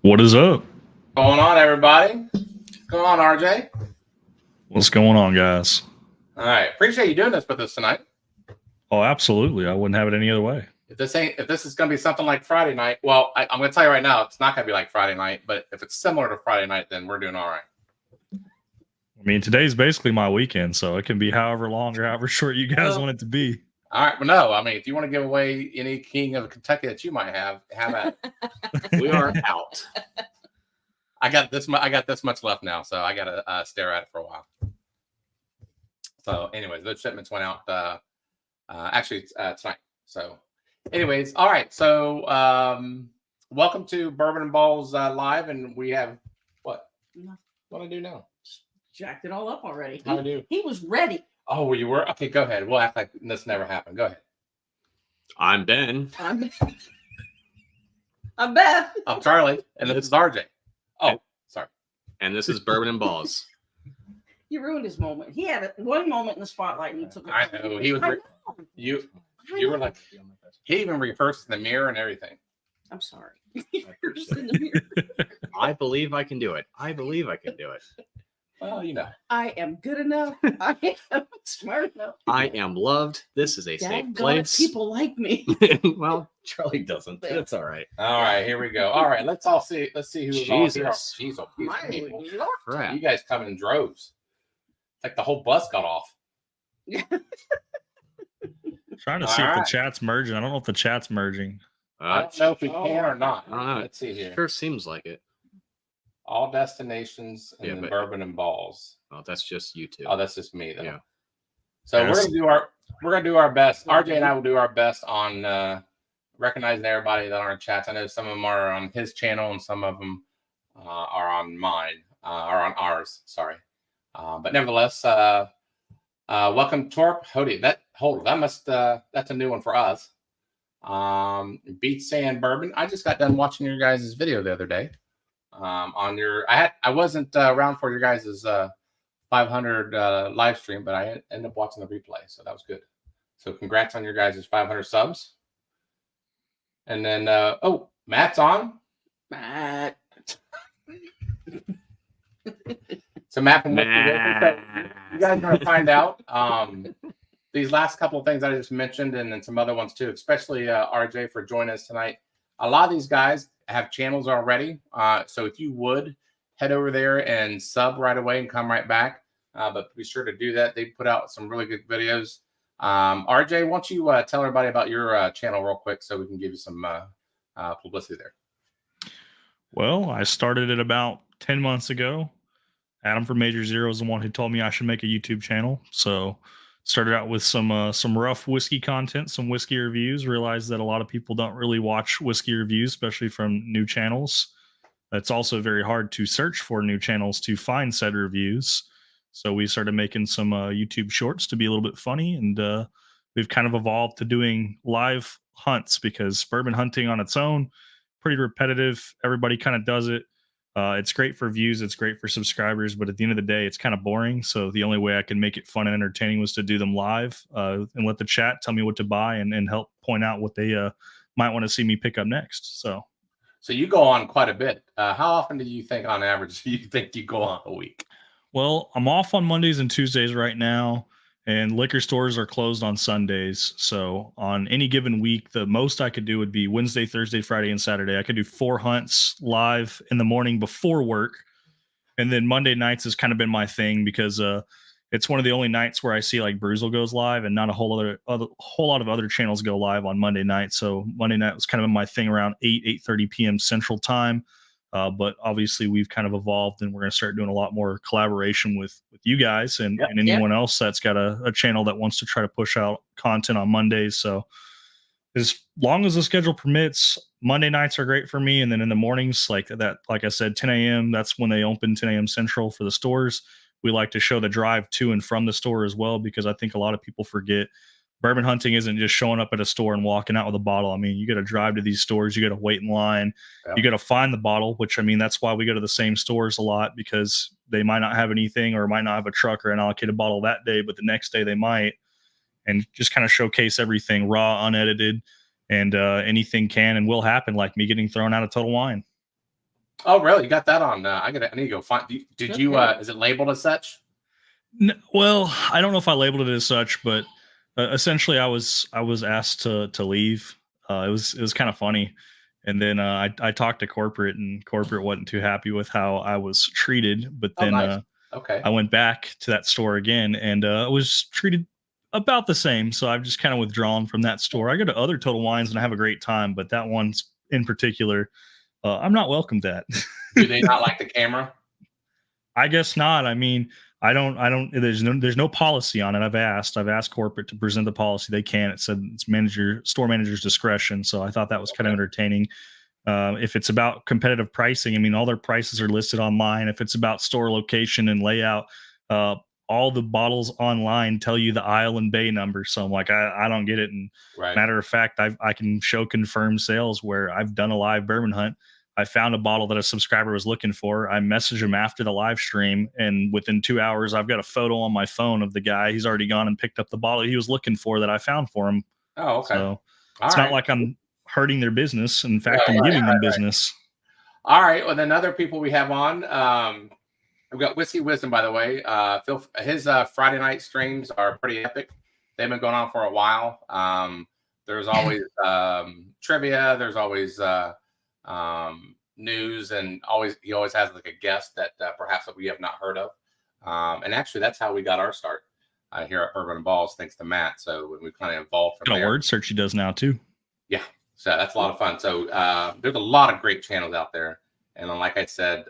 What is up? What's going on, everybody? What's going on, RJ? What's going on, guys? All right, appreciate you doing this with us tonight. Oh, absolutely. I wouldn't have it any other way. If this is going to be something like Friday night, well, I'm going to tell you right now, it's not going to be like Friday night. But if it's similar to Friday night, then we're doing all right. I mean, today's basically my weekend, so it can be however long or however short you guys want it to be. All right, but no, I mean, if you want to give away any King of Kentucky that you might have at it. We are out. I got this much left now, so I got to stare at it for a while. So, anyways, those shipments went out actually tonight. So, anyways, all right. So, welcome to Bourbon and Ballz Live, and we have what? What do I do now? Jacked it all up already. How do I do? He was ready. Oh, well, you were? Okay, go ahead. We'll act like this never happened. Go ahead. I'm Ben. I'm Beth. I'm Charlie, and this is RJ. Oh, sorry. And this is Bourbon and Ballz. You ruined his moment. He had one moment in the spotlight and you took it. I know. He was. You were like, he even rehearsed in the mirror and everything. I'm sorry. Rehearsed in the mirror. I believe I can do it. I believe I can do it. Well, you know. I am good enough. I am smart enough. I am loved. This is a safe place. People like me. Well, Charlie doesn't. That's all right. All right, here we go. All right, let's see who's Jesus. all here. Jeez, Crap. you guys come in droves. It's like the whole bus got off. Trying to see if the chat's merging. I don't know if the chat's merging. I don't know if we can or not. I don't know. Let's see here. Sure seems like it. All destinations and then Bourbon and Ballz. Oh, that's just you two. Oh, that's just me though. Yeah. So we're gonna do our best. RJ and I will do our best on recognizing everybody that are in chats. I know some of them are on his channel and some of them are on mine, are on ours. Sorry, but nevertheless, welcome Torp Hody. That's a new one for us. Beat Sand Bourbon. I just got done watching your guys' video the other day. I wasn't around for your guys' 500 live stream, but I ended up watching the replay, so that was good. So congrats on your guys' 500 subs. And then Matt's on. Matt. So Matt from you guys are gonna find out these last couple of things I just mentioned, and then some other ones too, especially RJ for joining us tonight. A lot of these guys have channels already, so if you would head over there and sub right away and come right back, but be sure to do that. They put out some really good videos. RJ, why don't you tell everybody about your channel real quick so we can give you some publicity there. Well, I started it about 10 months ago. Adam from Major Zero is the one who told me I should make a YouTube channel. So started out with some rough whiskey content, some whiskey reviews. Realized that a lot of people don't really watch whiskey reviews, especially from new channels. It's also very hard to search for new channels to find said reviews. So we started making some YouTube shorts to be a little bit funny, and we've kind of evolved to doing live hunts because bourbon hunting on its own, pretty repetitive. Everybody kind of does it. It's great for views. It's great for subscribers. But at the end of the day, it's kind of boring. So the only way I can make it fun and entertaining was to do them live and let the chat tell me what to buy and help point out what they might want to see me pick up next. So you go on quite a bit. How often do you think on average you go on a week? Well, I'm off on Mondays and Tuesdays right now, and liquor stores are closed on Sundays. So on any given week, the most I could do would be Wednesday, Thursday, Friday, and Saturday. I could do 4 hunts live in the morning before work. And then Monday nights has kind of been my thing because it's one of the only nights where I see like Bruzel goes live and not a whole lot of other channels go live on Monday night. So Monday night was kind of my thing around 8:30 p.m. Central Time. But obviously we've kind of evolved, and we're going to start doing a lot more collaboration with you guys and anyone else that's got a channel that wants to try to push out content on Mondays. So as long as the schedule permits, Monday nights are great for me. And then in the mornings, like I said, 10 a.m., that's when they open, 10 a.m. Central for the stores. We like to show the drive to and from the store as well, because I think a lot of people forget bourbon hunting isn't just showing up at a store and walking out with a bottle. I mean, you got to drive to these stores. You got to wait in line. Yeah. You got to find the bottle, which, I mean, that's why we go to the same stores a lot, because they might not have anything or might not have a truck or an allocated bottle that day, but the next day they might. And just kind of showcase everything raw, unedited, and anything can and will happen, like me getting thrown out of Total Wine. Oh, really? You got that on? I need to go find. Did you? Okay. Is it labeled as such? Well, I don't know if I labeled it as such, but essentially, I was asked to leave. It was kind of funny, and then I talked to corporate, and corporate wasn't too happy with how I was treated. But Oh, then nice. Okay. I went back to that store again, and was treated about the same. So I've just kind of withdrawn from that store. I go to other Total Wines and I have a great time, but that one's in particular, I'm not welcomed at. Do they not like the camera? I guess not. I mean, there's no policy on it. I've asked corporate to present the policy. They can't. It said it's store manager's discretion. So I thought that was kind of entertaining. If it's about competitive pricing, I mean, all their prices are listed online. If it's about store location and layout, all the bottles online tell you the aisle and bay number. So I'm like, I don't get it. And matter of fact, I can show confirmed sales where I've done a live bourbon hunt. I found a bottle that a subscriber was looking for. I messaged him after the live stream, and within 2 hours, I've got a photo on my phone of the guy. He's already gone and picked up the bottle he was looking for that I found for him. Oh, okay. So it's not like I'm hurting their business. In fact, I'm giving them business. All right. Well, then other people we have on, we've got Whiskey Wisdom, by the way. His Friday night streams are pretty epic. They've been going on for a while. There's always trivia. There's always news, and he always has like a guest that perhaps that we have not heard of. And actually, that's how we got our start here at Bourbon and Ballz, thanks to Matt. So we kind of evolved from there. Word search he does now too. Yeah, so that's a lot of fun. So there's a lot of great channels out there, and then, like I said,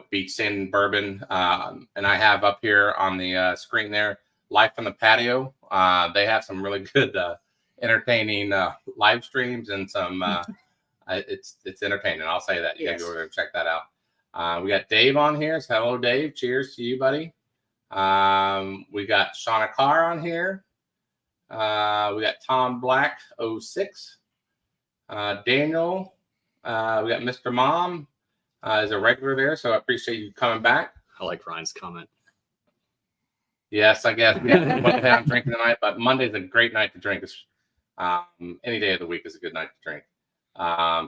Beach Sand Bourbon, and I have up here on the screen there, Life from the Patio. They have some really good, entertaining live streams and some. It's entertaining. I'll say that. You gotta go over and check that out. We got Dave on here. So hello, Dave. Cheers to you, buddy. We got Shauna Carr on here. We got Tom Black 06. Daniel. We got Mr. Mom is a regular there, so I appreciate you coming back. I like Ryan's comment. Yes, I guess. I'm drinking tonight, but Monday's a great night to drink. Any day of the week is a good night to drink.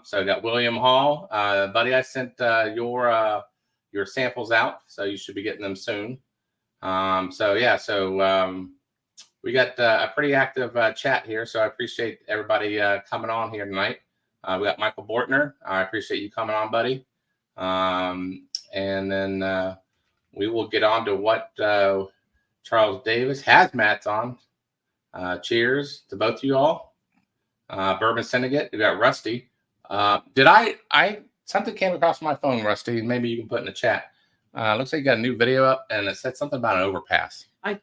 So I got William Hall, buddy. I sent your samples out, so you should be getting them soon. We got a pretty active chat here, so I appreciate everybody coming on here tonight. We got Michael Bortner. I appreciate you coming on, buddy. And then we will get on to what Charles Davis has. Matt's on. Cheers to both of you all. Bourbon Syndicate. We got Rusty. Did I something came across my phone, Rusty? Maybe you can put in the chat. Looks like you got a new video up, and it said something about an overpass. I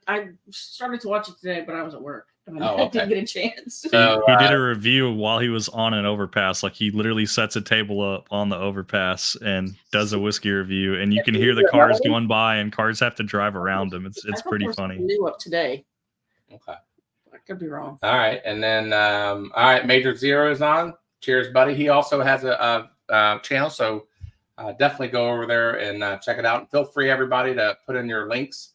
started to watch it today, but I was at work. I didn't get a chance. So, he did a review while he was on an overpass. Like, he literally sets a table up on the overpass and does a whiskey review, and you can hear the cars going by, and cars have to drive around them. It's pretty funny. New up today. Okay. I could be wrong. All right, and then all right, Major Zero is on. Cheers, buddy. He also has a channel, so definitely go over there and check it out. And feel free, everybody, to put in your links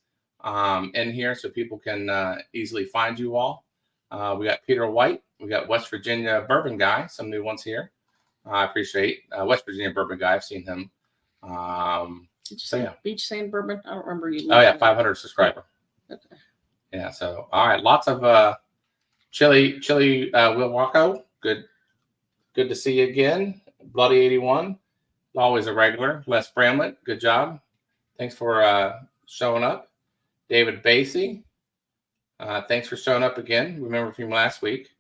in here so people can easily find you all. We got Peter White. We got West Virginia Bourbon Guy. Some new ones here. I appreciate West Virginia Bourbon Guy. I've seen him. Did you say Beach Sand Bourbon? I don't remember you. Oh yeah, 500 subscriber. Okay. Yeah. So all right, lots of Chili Wilwaco. Good to see you again. Bloody 81. Always a regular. Les Bramlett. Good job. Thanks for showing up. David Basie. Thanks for showing up again. Remember from last week.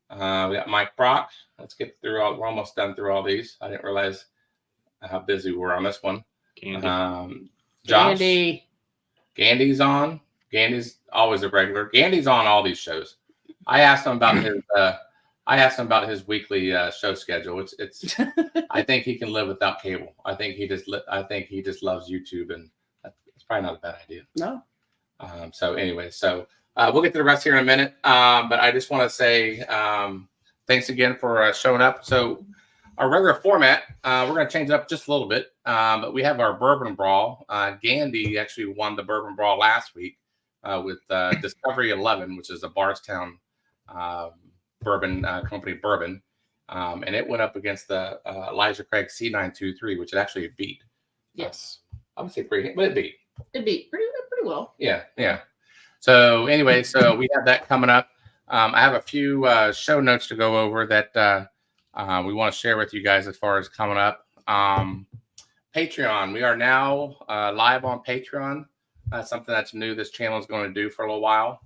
We got Mike Brock. Let's get through all. We're almost done through all these. I didn't realize how busy we were on this one. Candy. Josh. Gandy's on. Gandy's always a regular. Gandy's on all these shows. I asked him about his weekly show schedule. It's. I think he can live without cable. I think he just loves YouTube, and it's probably not a bad idea. No. So anyway, we'll get to the rest here in a minute. But I just want to say thanks again for showing up. So our regular format, we're going to change it up just a little bit. But we have our Bourbon Brawl. Gandy actually won the Bourbon Brawl last week with Discovery 11, which is a Bardstown bourbon company bourbon. and it went up against the Elijah Craig C923, which it actually beat. Yes. I would say pretty, but it beat. It beat pretty well. Yeah. So anyway, so we have that coming up. I have a few show notes to go over that we want to share with you guys as far as coming up. Patreon. We are now live on Patreon. Something that's new this channel is going to do for a little while.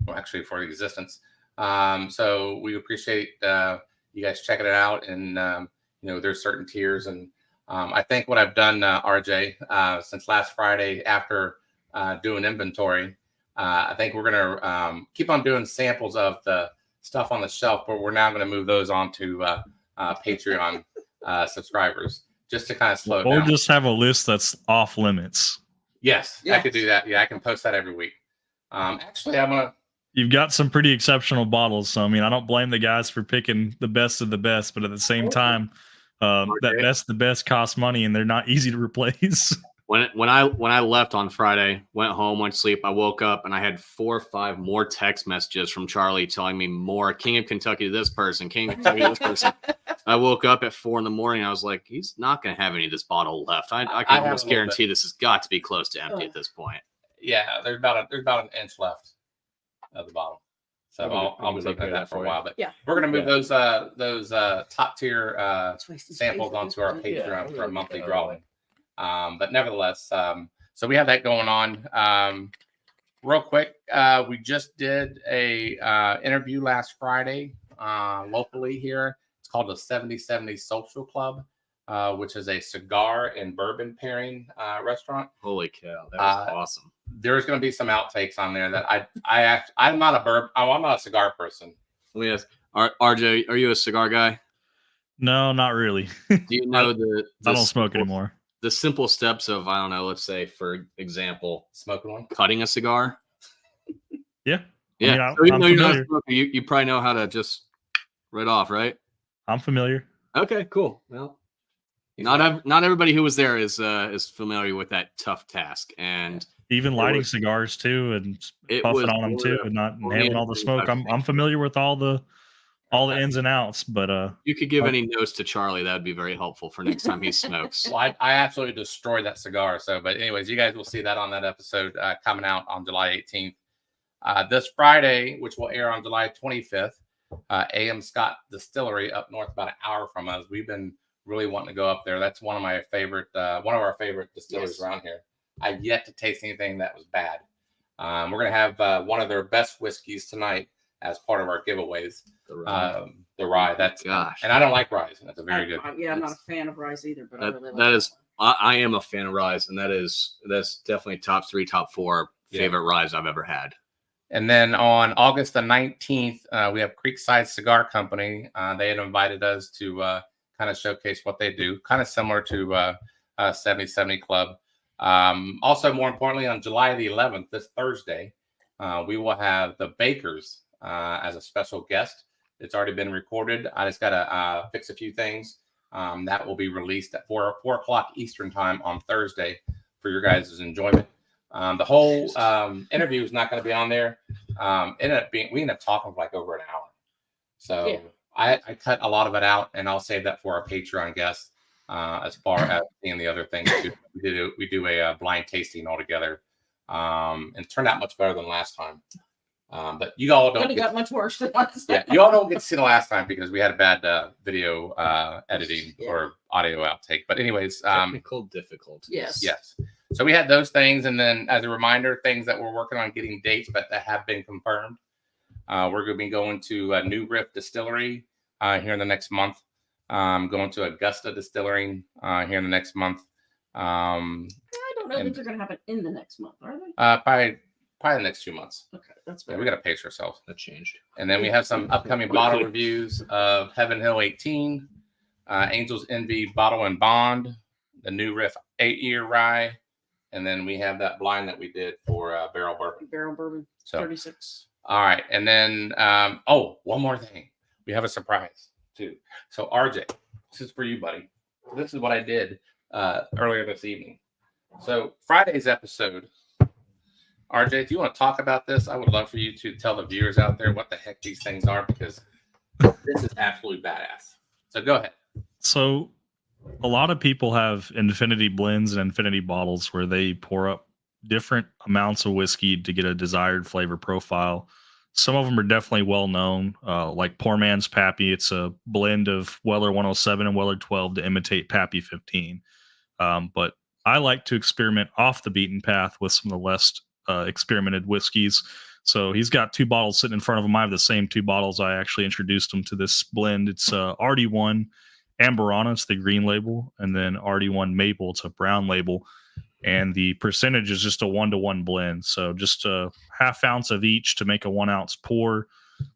Well, actually for existence. So we appreciate you guys checking it out. And, there's certain tiers. And I think what I've done, RJ, since last Friday after doing inventory, I think we're going to keep on doing samples of the stuff on the shelf, but we're now going to move those on to Patreon subscribers just to kind of slow it down. Or just have a list that's off limits. Yes, I could do that. Yeah, I can post that every week. Actually, I'm going to. You've got some pretty exceptional bottles. So, I mean, I don't blame the guys for picking the best of the best, but at the same time, that best the best costs money and they're not easy to replace. When I left on Friday, went home, went to sleep, I woke up and I had 4 or 5 more text messages from Charlie telling me more. King of Kentucky to this person, King of Kentucky to this person. I woke up at 4 a.m. I was like, he's not going to have any of this bottle left. I can almost guarantee this has got to be close to empty at this point. Yeah, there's about an inch left of the bottle. So I'll be looking at that for a while. But we're going to move those top tier samples onto our Patreon for a monthly drawing. But nevertheless, so we have that going on. Real quick, we just did a interview last Friday locally here. It's called the 70/70 Social Club, which is a cigar and bourbon pairing restaurant. Holy cow, that's awesome! There's going to be some outtakes on there that I'm not a cigar person. Let me ask, RJ, are you a cigar guy? No, not really. Do you know I don't smoke anymore. The simple steps of, I don't know, let's say, for example, smoking one, cutting a cigar. Yeah. Yeah. I mean, you probably know how to just right off, right? I'm familiar. Okay, cool. Well, not everybody who was there is familiar with that tough task, and even lighting cigars too, and puffing on them too, and not inhaling all the smoke. I'm familiar with all the ins and outs, but you could give any notes to Charlie. That would be very helpful for next time he smokes. Well, I absolutely destroyed that cigar. So, but anyways, you guys will see that on that episode coming out on July 18th. This Friday, which will air on July 25th, AM Scott Distillery up north, about an hour from us. We've been really wanting to go up there. That's one of our favorite distilleries around here. I've yet to taste anything that was bad. We're gonna have one of their best whiskeys tonight as part of our giveaways. The rye. That's gosh, and I don't like rye. That's a very good. I'm not a fan of rice either, but I really like that. I am a fan of ryes, and that's definitely top 3, top 4 favorite ryes I've ever had. And then on August the 19th, we have Creekside Cigar Company. They had invited us to kind of showcase what they do, kind of similar to 70/70 Club. Also, more importantly, on July the 11th, this Thursday, we will have the Bakers as a special guest. It's already been recorded. I just got to fix a few things. That will be released at 4 o'clock Eastern time on Thursday for your guys' enjoyment. The whole interview is not going to be on there. We ended up talking for like over an hour. So I cut a lot of it out, and I'll save that for our Patreon guests as far as seeing the other things. We do a blind tasting altogether, and it turned out much better than last time. But you all don't got much worse than last time. Yeah, you all don't get to see the last time because we had a bad video editing or audio outtake. But anyways, technical difficulties. Yes. So we had those things, and then as a reminder, things that we're working on getting dates, but that have been confirmed. We're going to be going to New Riff Distillery here in the next month. Going to Augusta Distillery here in the next month. I don't know if they're going to happen in the next month, are they? Probably the next 2 months. Okay, that's better. We got to pace ourselves. That changed. And then we have some upcoming bottle reviews of Heaven Hill 18, Angel's Envy Bottle and Bond, the New Riff 8-year rye, and then we have that blind that we did for Barrel Bourbon. Barrel Bourbon, so 36. All right, and then one more thing. We have a surprise too. So RJ, this is for you, buddy. This is what I did earlier this evening. So Friday's episode. RJ, do you want to talk about this? I would love for you to tell the viewers out there what the heck these things are, because This is absolutely badass. So go ahead. So a lot of people have infinity blends and infinity bottles where they pour up different amounts of whiskey to get a desired flavor profile. Some of them are definitely well known, like Poor Man's Pappy. It's a blend of Weller 107 and Weller 12 to imitate Pappy 15. But I like to experiment off the beaten path with some of the less experimented whiskeys. So he's got 2 bottles sitting in front of him. I have the same 2 bottles. I actually introduced him to this blend. It's RD1 Amberana, it's the green label, and then RD1 Maple, it's a brown label. And the percentage is just a 1-to-1 blend. So just a half ounce of each to make a 1 ounce pour.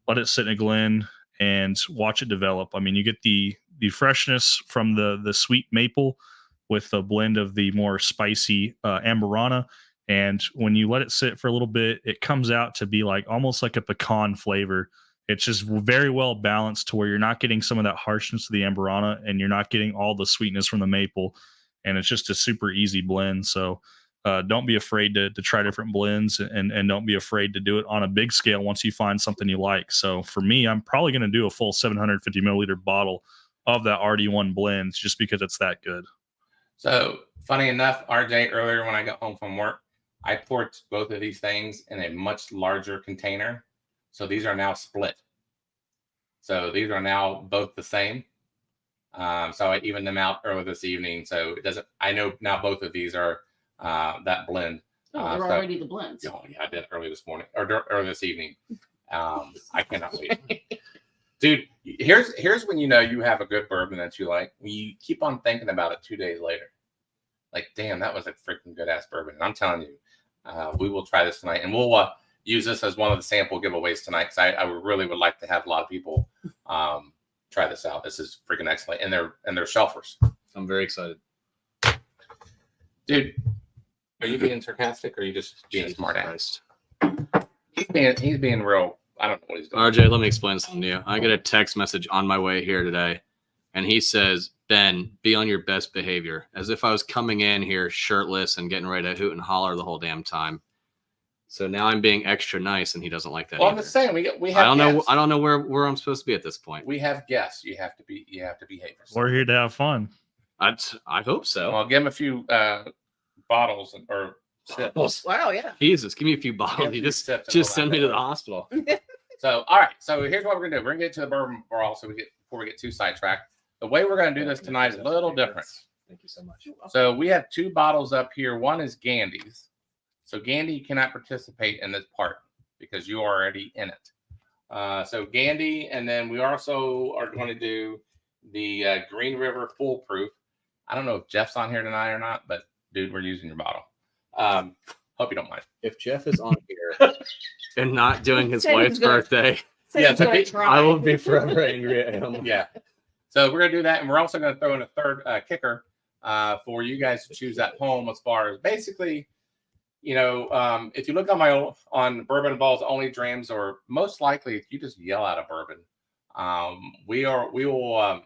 Let it sit in a glen and watch it develop. I mean, you get the freshness from the sweet maple with a blend of the more spicy Amberana. And when you let it sit for a little bit, it comes out to be like almost like a pecan flavor. It's just very well balanced to where you're not getting some of that harshness of the Amberana and you're not getting all the sweetness from the maple. And it's just a super easy blend. So don't be afraid to try different blends and don't be afraid to do it on a big scale once you find something you like. So for me, I'm probably going to do a full 750 milliliter bottle of that RD1 blend just because it's that good. So funny enough, RJ, earlier when I got home from work, I poured both of these things in a much larger container. So these are now split. So these are now both the same. So I evened them out earlier this evening. So it doesn't, I know now both of these are that blend. Oh, they're already the blends. Oh, yeah, I did early this morning or early this evening. I cannot wait. Dude, here's when you know you have a good bourbon that you like. When you keep on thinking about it 2 days later. Like, damn, that was a freaking good ass bourbon. And I'm telling you, we will try this tonight. And we'll use this as one of the sample giveaways tonight because I really would like to have a lot of people try this out. This is freaking excellent. And they're shelfers. I'm very excited. Dude, are you being sarcastic or are you just being a smart ass? He's being real. I don't know what he's doing. RJ, let me explain something to you. I get a text message on my way here today, and he says, Ben, be on your best behavior. As if I was coming in here shirtless and getting ready to hoot and holler the whole damn time. So now I'm being extra nice, and he doesn't like that. Well, either. I'm just saying we have. I don't know where I'm supposed to be at this point. We have guests. You have to behave yourself. We're here to have fun. I hope so. Well, give him a few bottles or sips. Wow, yeah. Jesus, give me a few bottles. You just send me to the hospital. So, all right. So here's what we're gonna do. We're gonna get to the bourbon brawl. So before we get too sidetracked. The way we're gonna do this tonight is a little different. Thank you so much. So we have 2 bottles up here. One is Gandy's. So Gandy, you cannot participate in this part because you are already in it. So Gandy, and then we also are going to do the Green River Foolproof. I don't know if Jeff's on here tonight or not, but dude, we're using your bottle. Hope you don't mind. If Jeff is on here and not doing his wife's birthday, I will be forever angry at him. Yeah. So we're going to do that. And we're also going to throw in a third kicker for you guys to choose at home as far as basically, you know, if you look on Bourbon and Ballz only dreams, or most likely if you just yell out a bourbon, we're going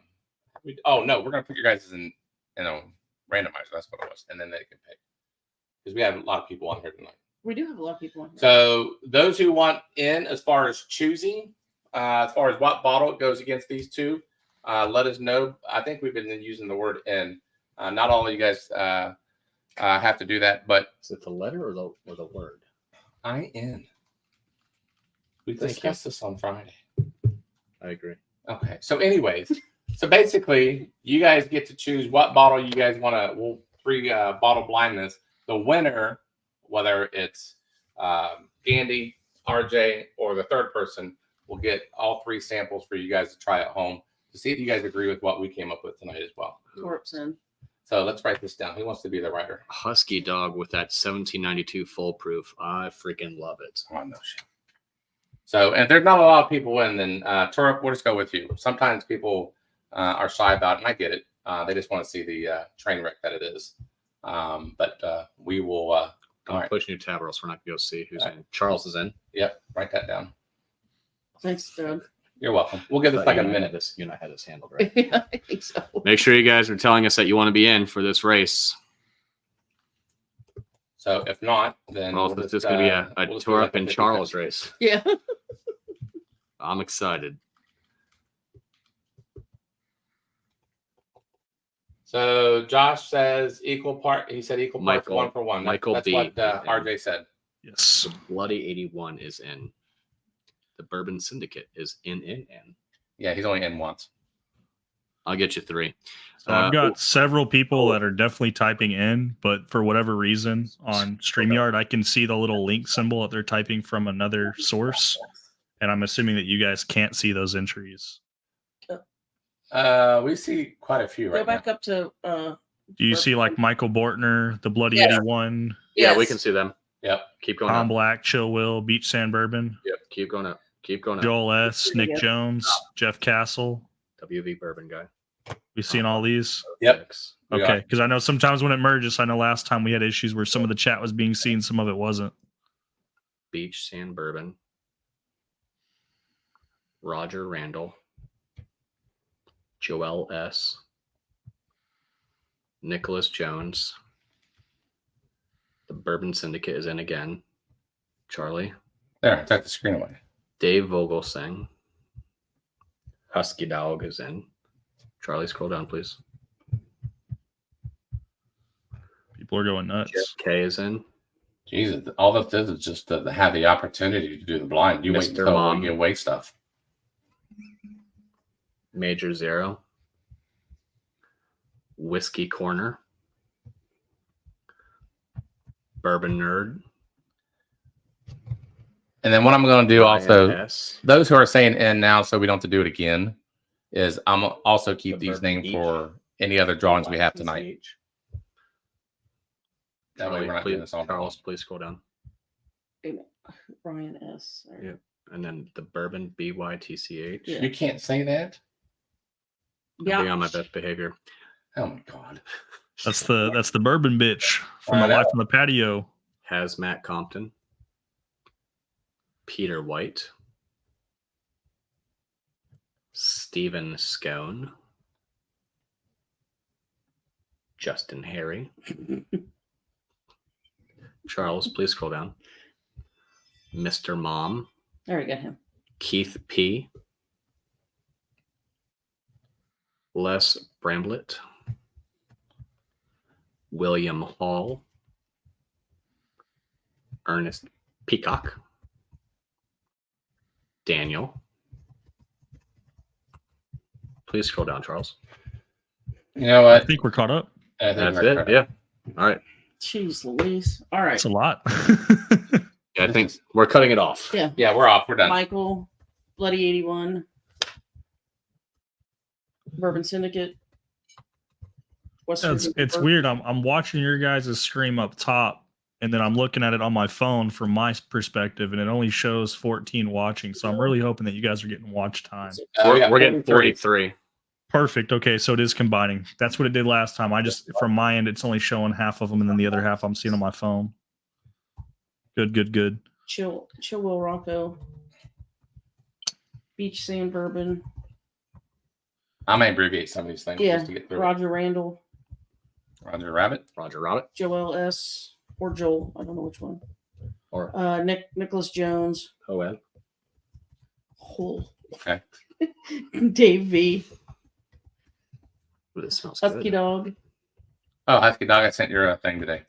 to put your guys in randomizer. That's what it was. And then they can pick because we have a lot of people on here tonight. We do have a lot of people on here. So those who want in as far as choosing, as far as what bottle it goes against these 2, let us know. I think we've been using the word "in." Not all of you guys have to do that, but is it the letter or the word? IN. We discussed this on Friday. I agree. Okay. So, anyways, basically, you guys get to choose what bottle you guys want to. We'll free bottle blindness. The winner, whether it's Gandy, RJ, or the third person, will get all 3 samples for you guys to try at home to see if you guys agree with what we came up with tonight as well. Corpson. So let's write this down. Who wants to be the writer? Husky dog with that 1792 foolproof. I freaking love it. Oh, no shit. So, and if there's not a lot of people in, then Turip, we'll just go with you. Sometimes people are shy about it, and I get it. They just want to see the train wreck that it is. But we will. Don't push new tab, or else we're not going to go see who's in. Charles is in. Yep, write that down. Thanks, Doug. You're welcome. We'll give this like a minute. You and I had this handled, right? Yeah, I think so. Make sure you guys are telling us that you want to be in for this race. So if not, then it's just going to be a tour up in Charles race. Yeah. I'm excited. So Josh says equal part. He said equal parts, Michael- 1 for 1. Michael That's B. what RJ said. Yes. Bloody 81 is in. The Bourbon Syndicate is in. Yeah, he's only in once. I'll get you 3. So I've got several people that are definitely typing in, but for whatever reason on StreamYard, I can see the little link symbol that they're typing from another source. And I'm assuming that you guys can't see those entries. We see quite a few Go right back now. up to. Do you see like Michael Bortner, the Bloody Yes. 81, Yeah, we can see them. Yep. Keep going Tom up. Black, Chill Will, Beach Sand Bourbon, Yep. Keep going up. Keep going up. Joel S, Nick Yeah. Jones, Jeff Castle. WV Bourbon guy. We seen all these? Yep. We Okay, are. because I know sometimes when it merges, I know last time we had issues where some of the chat was being seen, some of it wasn't. Beach Sand Bourbon. Roger Randall. Joel S. Nicholas Jones. The Bourbon Syndicate is in again. Charlie. There, take the screen away. Dave Vogelsang. Husky Dog is in. Charlie, scroll down, please. People are going nuts. Jeff K is in. Jesus, all this is just to have the opportunity to do the blind. You wait Mr. until Mom. we give away stuff. Major Zero. Whiskey Corner. Bourbon Nerd. And then what I'm going to do also, INS. those who are saying in now so we don't have to do it again, is I'm also keep The these Bourbon names Beach. for any other drawings we have tonight. That way Charlie, we're not doing this all Charles, please scroll down. Ryan S. Sorry. Yeah. And then the Bourbon BYTCH. Yeah. You can't say that? I'm being on my best behavior. Oh my God. That's the bourbon bitch from I the know. life on the patio. Hazmat Compton. Peter White. Stephen Scone. Justin Harry. Charles, please scroll down. Mr. Mom. There we got him. Keith P. Les Bramblett. William Hall. Ernest Peacock. Daniel. Please scroll down, Charles. You know I what? think we're caught up. I think That's we're- it. Yeah. All right. Jeez Louise. All right. That's a lot. Yeah, I think we're cutting it off. Yeah. Yeah, we're off. We're done. Michael, Bloody 81, Bourbon Syndicate. West it's Virginia it's Bourbon. weird. I'm watching your guys' stream up top, and then I'm looking at it on my phone from my perspective, and it only shows 14 watching. So I'm really hoping that you guys are getting watch time. We're getting 43. Perfect. Okay, so it is combining. That's what it did last time. I just from my end, it's only showing half of them, and then the other half I'm seeing on my phone. Good. Chill Will Rocco, Beach Sand Bourbon. I may abbreviate some of these things Yeah. just to get through. Roger Randall, Roger Rabbit. Roger Rabbit. Joel S. or Joel. I don't know which one. Or Nicholas Jones. Hoed. Hole. Okay. Dave V. Ooh, this smells Husky good. Dog. Oh, Husky Dog, I sent your thing today.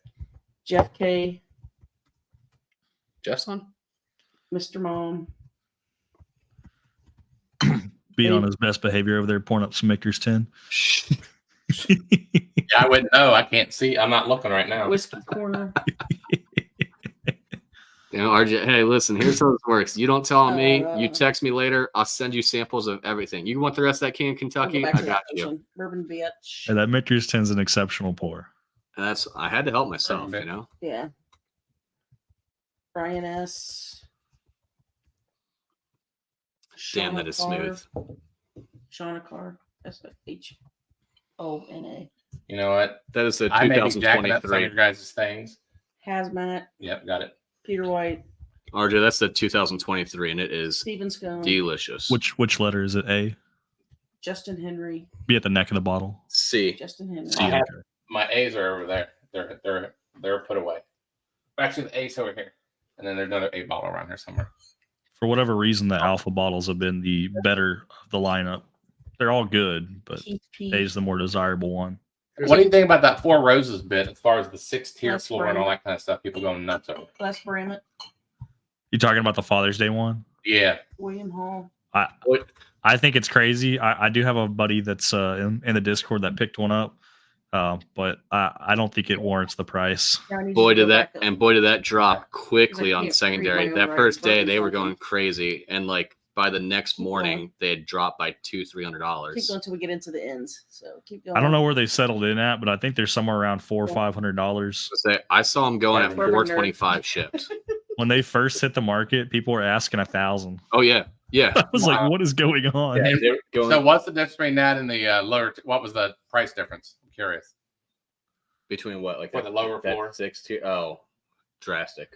Jeff K. Jeff's on? Mr. Mom. Being on his best behavior over there, pouring up some Mickers 10. Yeah, I wouldn't know. I can't see. I'm not looking right now. Whiskey Corner. You know, RJ, hey, listen, here's how this works. You don't tell me. You Uh, text me later. I'll send you samples of everything. You want the rest of that King of I'll Kentucky? go I back to got that you. one. Bourbon Bitch. And that Mickers 10 is an exceptional pour. And I had to help myself, Okay. you know? Yeah. Brian S. Damn, that is smooth. Shauna Carr. S-H-O-N-A. You know what? That is the I may be jacking up some of 2023. your guys' things. Hazmat. Yep, got it. Peter White. RJ, that's the 2023, and it is Stephen Scone. delicious. Which letter is it? A? Justin Henry. Be at the neck of the bottle. C. Justin Henry. See, have- okay. My A's are over there. They're put away. Actually, the A's over here, and then there's another A bottle around here somewhere. For whatever reason, the alpha bottles have been the better of the lineup. They're all good, but Keith P. A is the more desirable one. What do you think about that Four Roses bit as far as the 6-tier Less floor and all brand. that kind of stuff? People going nuts over. Les Bramett, You talking about the Father's Day one? Yeah. William Hall. I think it's crazy. I do have a buddy that's in the Discord that picked one up, but I don't think it warrants the price. Boy, did that drop quickly I on can't secondary. read my That own first writing. day, they were Bourbon going crazy, and like by the next morning, they had dropped by $200-300. Keep going until we get into the ends. So keep going. I don't know where they settled in at, but I think they're somewhere around $400 or $500. I saw them going at Bourbon nerd. $425 shipped. When they first hit the market, people were asking $1,000. Oh yeah. I was like, "What is going on?" Yeah, they're going So what's the difference between that and the lower? What was the price difference? I'm curious. between what, like For the lower floor? 6-tier? Oh, drastic.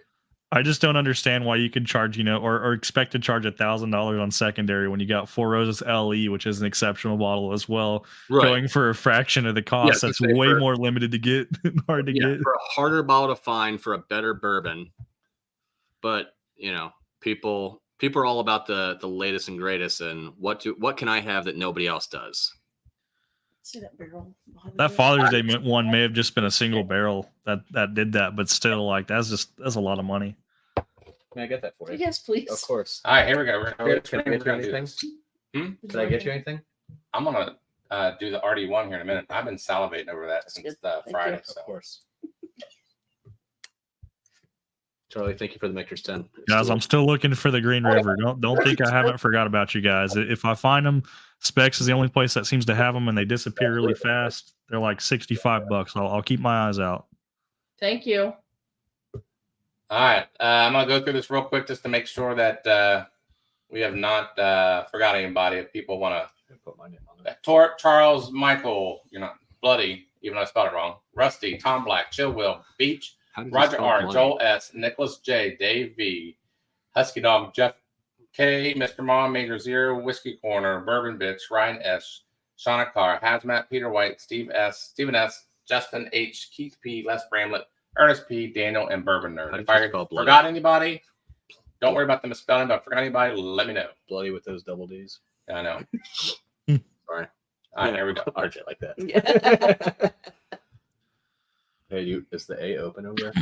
I just don't understand why you could charge, or expect to charge $1,000 on secondary when you got Four Roses LE, which is an exceptional bottle as well, going for a fraction of the cost. That's way more limited to get, hard to get. For a harder bottle to find for a better bourbon, but people are all about the latest and greatest, and what can I have that nobody else does? See that barrel? That Father's Day one may have just been a single barrel that did that, but still, like that's a lot of money. Can I get that for you? Yes, please. Of course. All right, here we go. Can I get you anything? Hmm? Did I get you anything? I'm gonna do the RD1 here in a minute. I've been salivating over that since Friday. you. So. Of course. Charlie, thank you for the Maker's 10. Guys, I'm still looking for the Green River. Don't think I haven't forgot about you guys. If I find them, Specs is the only place that seems to have them, and they disappear really fast. They're like $65. I'll keep my eyes out. Thank you. All right, I'm gonna go through this real quick just to make sure that we have not forgot anybody. If people want to put my name on it. Charles Michael, you're not Bloody, even though I spelled it wrong. Rusty, Tom Black, Chill Will, Beach, Roger R, Joel S, Nicholas J, Dave V, Husky Dog, Jeff K, Mr. Mom, Major Zero, Whiskey Corner, Bourbon Bitch, Ryan S, Shauna Carr, Hazmat, Peter White, Steve S, Stephen S, Justin H, Keith P, Les Bramlett, Ernest P, Daniel, and Bourbon Nerd. If I forgot anybody, don't worry about the misspelling, but if I forgot anybody, let me know. Bloody with those double D's. I know. Sorry. All right, here we go. RJ like that. Hey, is the A open over there?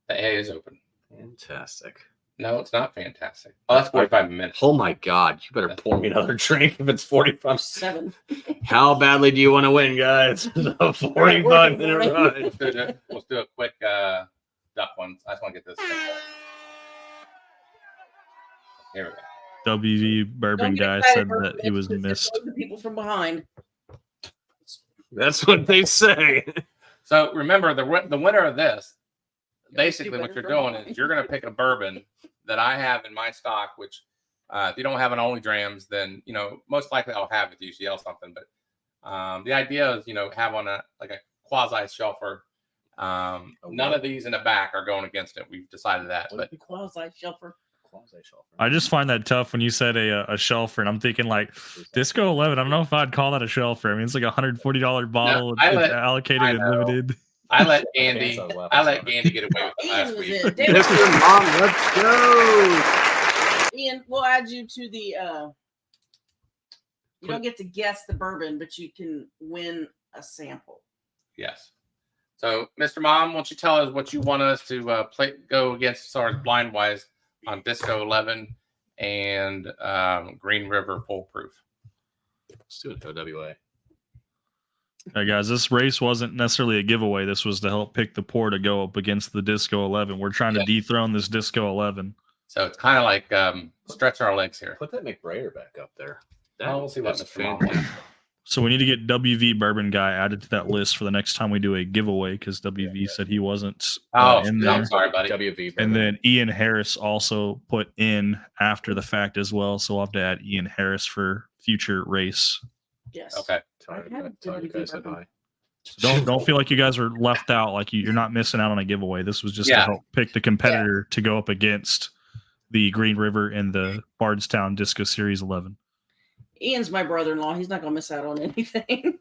The A is open. Fantastic. No, it's not fantastic. Oh, that's 45 minutes. Oh my God! You better pour me another drink if it's 45. 7. How badly do you want to win, guys? A 45-minute ride. Let's do a quick duck one. I just want to get this. Here we go. WV Bourbon guy said that he was missed. The people from behind. That's what they say. So remember, the winner of this, basically what you're doing is you're going to pick a bourbon that I have in my stock, which if you don't have an Only Drams, then, most likely I'll have with UCL something. But the idea is, have on a quasi shelfer. None of these in the back are going against it. We've decided that. But quasi shelfer. I just find that tough when you said a shelfer, and I'm thinking like Disco 11. I don't know if I'd call that a shelfer. I mean, it's like $140 bottle. No, it's allocated and limited. I let Andy get away with it last week. Mr. Mom, let's go. Ian, we'll add you to the. You don't get to guess the bourbon, but you can win a sample. Yes. So, Mr. Mom, why don't you tell us what you want us to go against as far as blind wise on Disco 11 and Green River Foolproof? Let's do it, OWA. Hey guys, this race wasn't necessarily a giveaway. This was to help pick the pour to go up against the Disco 11. We're trying to dethrone this Disco 11. So it's kind of like stretching our legs here. Put that McBrayer back up there. We'll see what Mr. Mom fantastic. So we need to get WV Bourbon guy added to that list for the next time we do a giveaway, because WV said he wasn't in there. I'm sorry, buddy. WV. And then Ian Harris also put in after the fact as well. So we'll have to add Ian Harris for future race. Yes. Okay. Don't feel like you guys are left out. Like you're not missing out on a giveaway. This was just to help pick the competitor to go up against the Green River and the Bardstown Disco Series 11. Ian's my brother-in-law. He's not going to miss out on anything.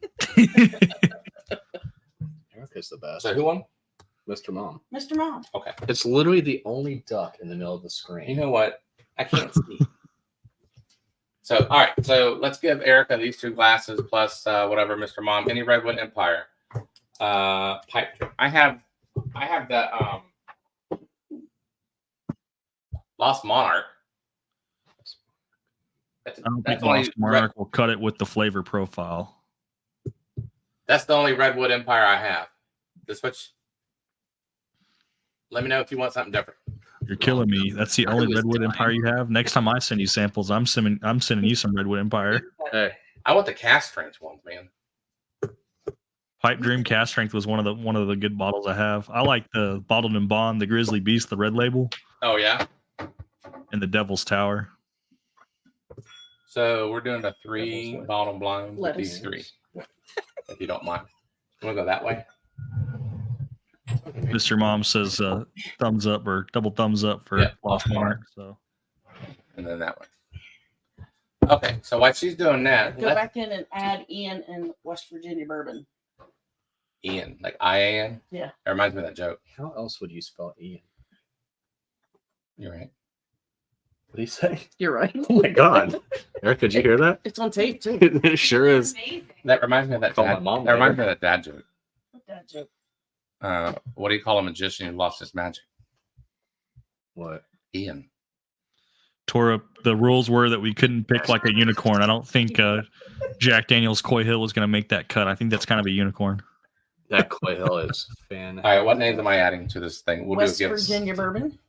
Erica's the best. So who won? Mr. Mom. Mr. Mom. Okay. It's literally the only duck in the middle of the screen. You know what? I can't see. So, all right. So let's give Erica these 2 glasses plus whatever, Mr. Mom. Any Redwood Empire pipe dream. I have the Lost Monarch. I don't think the Lost Monarch will cut it with the flavor profile. That's the only Redwood Empire I have. The switch. Let me know if you want something different. You're killing me. That's the only Redwood Empire you have. Next time I send you samples, I'm sending you some Redwood Empire. Hey, I want the cast strength ones, man. Pipe Dream Cast Strength was one of the good bottles I have. I like the Bottled and Bond, the Grizzly Beast, the red label, Oh yeah. and the Devil's Tower. So we're doing a 3 bottle blind with these 3, if you don't mind. You want to go that way? Mr. Mom says thumbs up or double thumbs up for Lost Monarch. So, And then that way. Okay, so while she's doing that, Go back in and add Ian and West Virginia bourbon. Ian, like IAN. Yeah. It reminds me of that joke. how else would you spell Ian? You're right. What do you say? You're right. Oh my God, Eric, did you hear that? It's on tape too. It sure is. That reminds me of that. Call my Dad, mom that reminds me later. of that dad joke. That joke. What do you call a magician who lost his magic? What? Ian. Tora, the rules were that we couldn't pick like a unicorn. I don't think Jack Daniel's Coy Hill was going to make that cut. I think that's kind of a unicorn. That Coy Hill is fan. All right, what names am I adding to this thing? We'll West do gifts. Virginia bourbon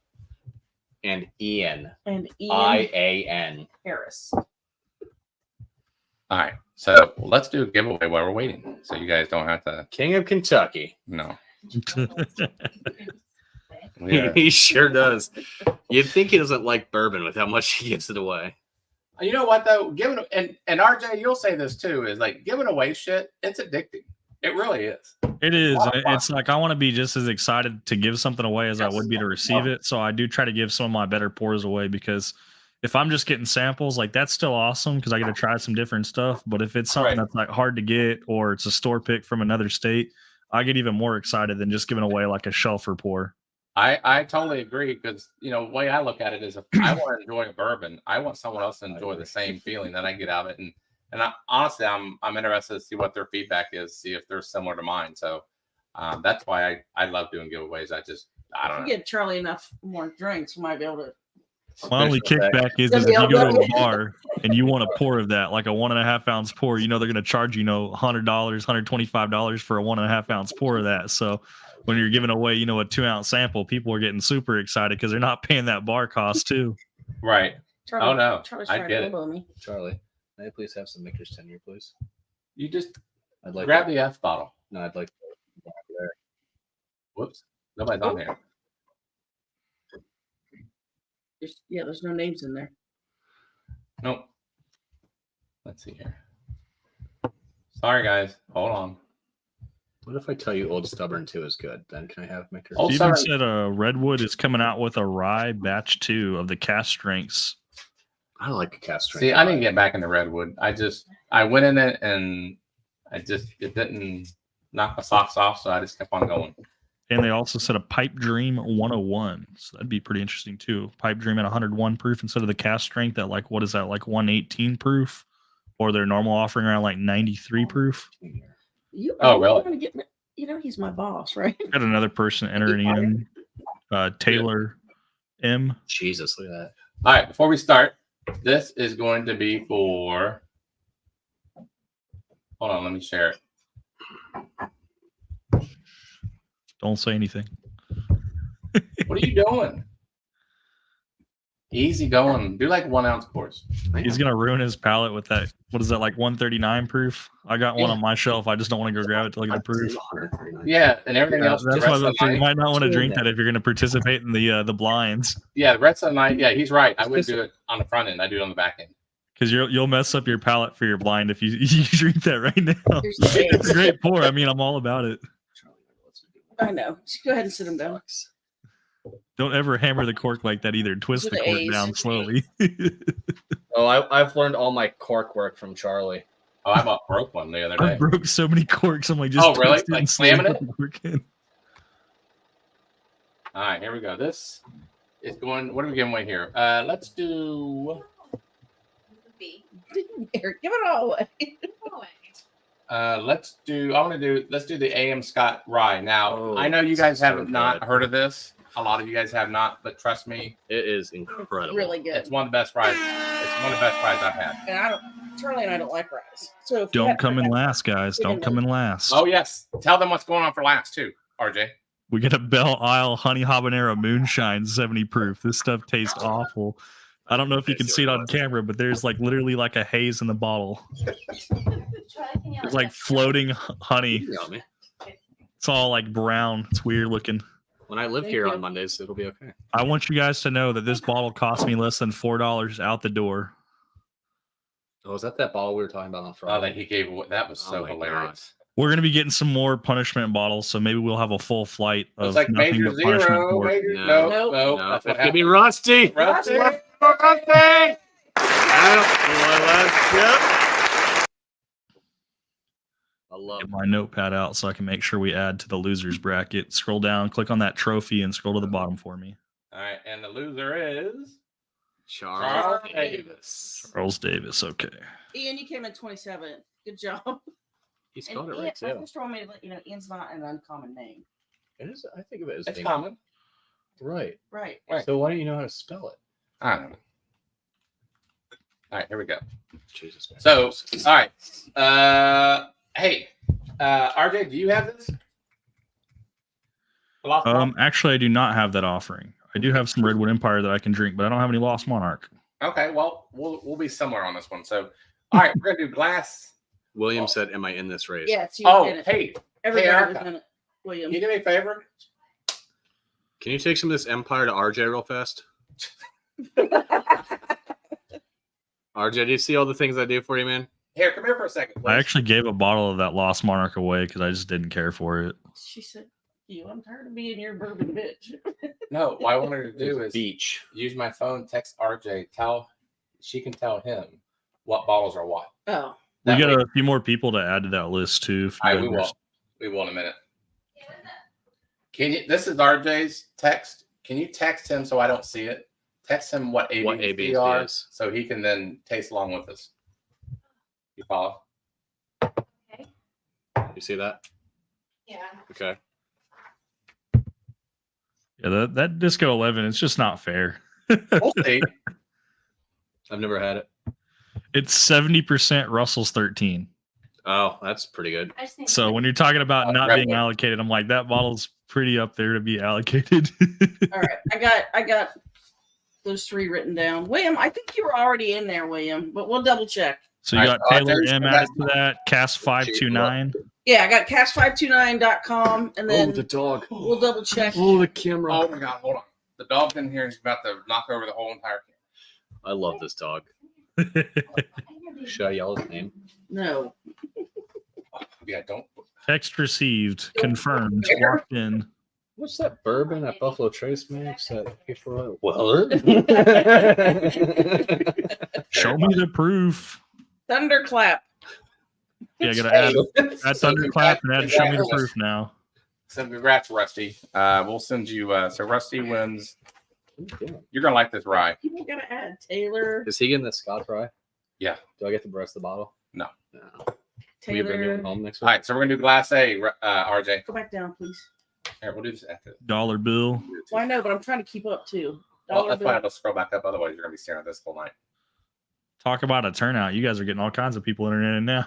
And Ian. and Ian IAN. Harris. All right, so let's do a giveaway while we're waiting, so you guys don't have to. King of Kentucky. No. He sure does. You'd think he doesn't like bourbon with how much he gives it away. You know what though? Giving and RJ, you'll say this too, is like giving away shit. It's addicting. It really is. It is. It's like I want to be just as excited to give something away as I would be to receive it. So I do try to give some of my better pours away because if I'm just getting samples, like that's still awesome because I get to try some different stuff. But if it's something that's like hard to get or it's a store pick from another state, I get even more excited than just giving away like a shelfer pour. I totally agree because the way I look at it is if I want to enjoy a bourbon, I want someone else to enjoy the same feeling that I get out of it. And honestly, I'm interested to see what their feedback is, see if they're similar to mine. So that's why I love doing giveaways. I don't know. Get Charlie enough more drinks, we might be able to. My only kickback is if you go to a bar and you want a pour of that, like a 1.5 ounce pour, they're going to charge $100, $125 for a 1.5 ounce pour of that. So when you're giving away, a 2 ounce sample, people are getting super excited because they're not paying that bar cost too. Right. Charlie, Oh no, Charlie's I trying get to it. elbow me. Charlie, may I please have some Maker's Tenure, please? You just I'd like grab the F bottle. No, I'd like there. Whoops, nobody's on here. There's no names in there. Nope. Let's see here. Sorry, guys. Hold on. What if I tell you Old Stubborn 2 is good? Then can I have Maker's? Old Steven Stubborn- said Redwood is coming out with a rye batch 2 of the cast strengths. I like a cast strength. See, I didn't get back into Redwood. I went in it and it didn't knock my socks off, so I just kept on going. And they also said a Pipe Dream 101. So that'd be pretty interesting too. Pipe Dream at 101 proof instead of the cast strength at like 118 proof, or their normal offering around like 93 proof. You Oh, really? Gonna get, he's my boss, right? Got another person entering in, Taylor M. Jesus, look at that. All right, before we start, this is going to be for. Hold on, let me share it. Don't say anything. What are you doing? Easy going. Do like 1 ounce pours. He's gonna ruin his palate with that. What is that, like 139 proof? I got one on my shelf. I just don't want to go grab it to look at the proof. Yeah, and everything else. That's the why rest of the you night, might not want to drink that if you're going to participate in the blinds, yeah, the rest of the night. Yeah, he's right. I wouldn't do it on the front end. I do it on the back end. because you'll mess up your palate for your blind if you drink that right now. Here's the It's a eggs. great pour. I mean, I'm all about it. I know. Just go ahead and sit him down. Don't ever hammer the cork like that either. Twist Those the are the cork A's. down slowly. Oh, I've learned all my cork work from Charlie. Oh, I broke one the other I day. broke so many corks. I'm like, just Oh, really? twist it Like and slowly slamming put the cork in. All right, here we go. This is going. What are we giving away here? Let's do be. Eric, give it all away. Oh, Let's do the AM Scott Rye. Now, Oh, I know you guys so have not good. heard of this. A lot of you guys have not, but trust me, It is incredible. Really good. it's one of the best fries. It's one of the best fries I've had. And Charlie and I don't like rice. So if you Don't hadn't come heard in that- last, guys. we Don't didn't come know. in last. Oh yes, tell them what's going on for last too, RJ. We get a Belle Isle Honey Habanero Moonshine 70 proof. This stuff tastes awful. I don't know if you can see it on camera, but there's like literally like a haze in the bottle. Charlie, can you It's like floating honey. Yummy. It's all like brown. It's weird looking. When I live Thank here you. on Mondays, it'll be okay. I want you guys to know that this bottle cost me less than $4 out the door. Oh, is that bottle we were talking about on Oh, Friday? that he gave. That was so my hilarious. We're gonna be getting some more punishment bottles, so maybe we'll have a full flight It's of like nothing Major but punishment Zero. for it. Major, No. no, Nope. no, No, that's what it's gonna be happened. Rusty. Rusty. Yep. I love Get my notepad out so I can make sure we add to the losers bracket. Scroll down, click on that trophy, and scroll to the bottom for me. All right, and the loser is Charles Charles Davis. Charles Davis. Okay. Ian, you came in 27th. Good job. He spelled it Ian, right I too. just told me to let you know Ian's not an uncommon name. It is. I think of it as it's being- common. Right. Right. Right. So why don't you know how to spell it? I don't know. All right, here we go. Jesus. man. So, all right. Hey, RJ, do you have this? The Lost Monarch? Actually, I do not have that offering. I do have some Redwood Empire that I can drink, but I don't have any Lost Monarch. Okay, well, we'll be somewhere on this one. So, all right, we're gonna do glass. William said, "Am I in this race?" Yeah, it's you. Oh, in it. hey, Everybody Erica. was in it. William. can you do me a favor? Can you take some of this Empire to RJ real fast? RJ, do you see all the things I do for you, man? Here, come here for a second. Please. I actually gave a bottle of that Lost Monarch away because I just didn't care for it. She said, I'm tired of being your bourbon bitch. No, what I want her to do is Beach. use my phone, text RJ, she can tell him what bottles are what. Oh. We That got way- a few more people to add to that list too. if you All right, guys we are- will. We will in a minute. Can you? This is RJ's text. Can you text him so I don't see it? Text him what ABs, What ABs are, is. so he can then taste along with us. You follow? You see that? yeah. Okay. Yeah, that Disco 11, it's just not fair. We'll see. I've never had it. It's 70% Russell's 13. Oh, that's pretty good. I just think So when you're talking about not being Redwood. allocated, I'm like, that bottle's pretty up there to be allocated. All right. I got those three written down. William, I think you were already in there, William, but we'll double check. So you got All right, Taylor there's M the added best to that, Cast529. Yeah, I got cast529.com and then dog. we'll double check. Oh, the camera. Oh my God! Hold on. The dog in here is about to knock over the whole entire camera. I love this dog. Should I yell his name? No. Yeah, don't. Text received, confirmed, locked in. What's that bourbon that Buffalo Trace makes? That well, Show me the proof. Thunderclap. Yeah, I gotta Hey, add so Thunderclap and add Show me the congrats. proof now. So congrats, Rusty. We'll send you. So Rusty wins. You're gonna like this rye. People gotta add Taylor. Is he getting the Scotch rye? Yeah. Do I get the rest of the bottle? No. Will you bring me Taylor. one home next All week? right, so we're gonna do glass A, RJ. Go back down, please. Here, we'll do this after. Dollar bill. Well, I know, but I'm trying to keep up too. Well, Dollar that's bill. fine. I'll scroll back up. Otherwise, you're gonna be staring at this whole night. Talk about a turnout. You guys are getting all kinds of people entering in now.